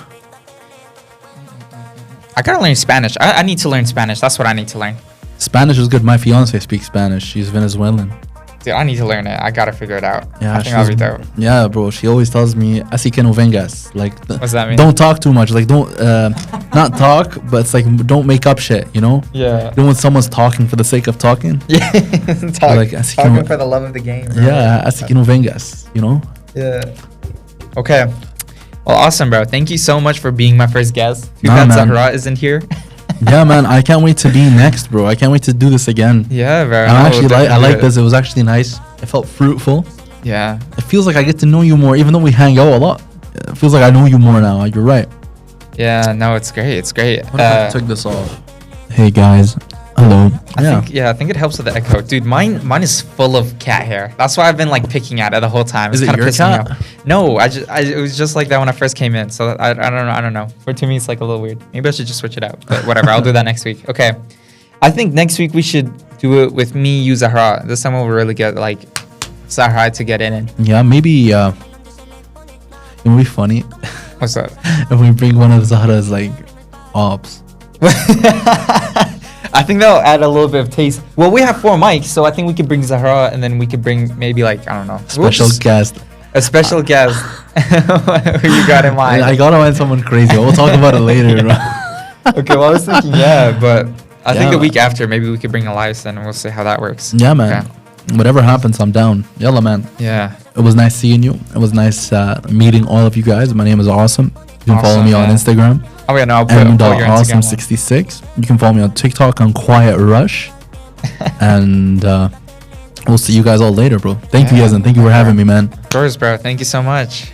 I gotta learn Spanish. I need to learn Spanish. That's what I need to learn. Spanish is good. My fiance speaks Spanish. She's Venezuelan. Dude, I need to learn it. I gotta figure it out. Yeah, I think I'll be dope. yeah, bro. She always tells me, "Así que no vengas." Like, What's that mean? Don't talk too much. Like, don't not talk, but it's like don't make up shit. You know? Yeah. You know when someone's talking for the sake of talking? Yeah. Like, así que talking no- for the love of the game. Bro. Yeah, así que no vengas. You know? Yeah. Okay. Well, awesome, bro. Thank you so much for being my first guest. Too Nah, bad man. Zahra isn't here. Yeah, man. I can't wait to be next, bro. I can't wait to do this again. Yeah, bro. I actually we'll I definitely like do it. this. It was actually nice. It felt fruitful. Yeah. It feels like I get to know you more, even though we hang out a lot. It feels like I know you more now. You're right. Yeah, no, it's great. It's great. What if I took this off? Hey guys, hello. I think it helps with the echo. Dude, mine is full of cat hair. That's why I've been like picking at it the whole time. Is It's it kinda your pissing me cat? off. No, it was just like that when I first came in. So I don't know. To me, it's like a little weird. Maybe I should just switch it out. But whatever, I'll do that next week. Okay. I think next week we should do it with me, you, Zahra. This time we'll really get like Zahra to get in. Yeah, maybe it would be funny What's up? if we bring one of Zahra's like ops. I think that'll add a little bit of taste. Well, we have 4 mics, so I think we could bring Zahra, and then we could bring maybe like, I don't know, Special guest. a special guest. Who you got in mind? I gotta find someone crazy. We'll talk about it later, bro. Okay, well, I was thinking, yeah, but I think Yeah, the week man. after, maybe we could bring Elias in and we'll see how that works. Yeah, man. Whatever happens, I'm down. Yalla, man. Yeah. It was nice seeing you. It was nice meeting all of you guys. My name is Awesome. You can follow Awesome, me on man. Instagram. Oh, yeah, no, I'll put your Instagram one. m.awesome66. You can follow me on TikTok on Quiet Rush. And we'll see you guys all later, bro. Thank you Yeah. guys, and thank you for having me, man. Of course, bro. Thank you so much.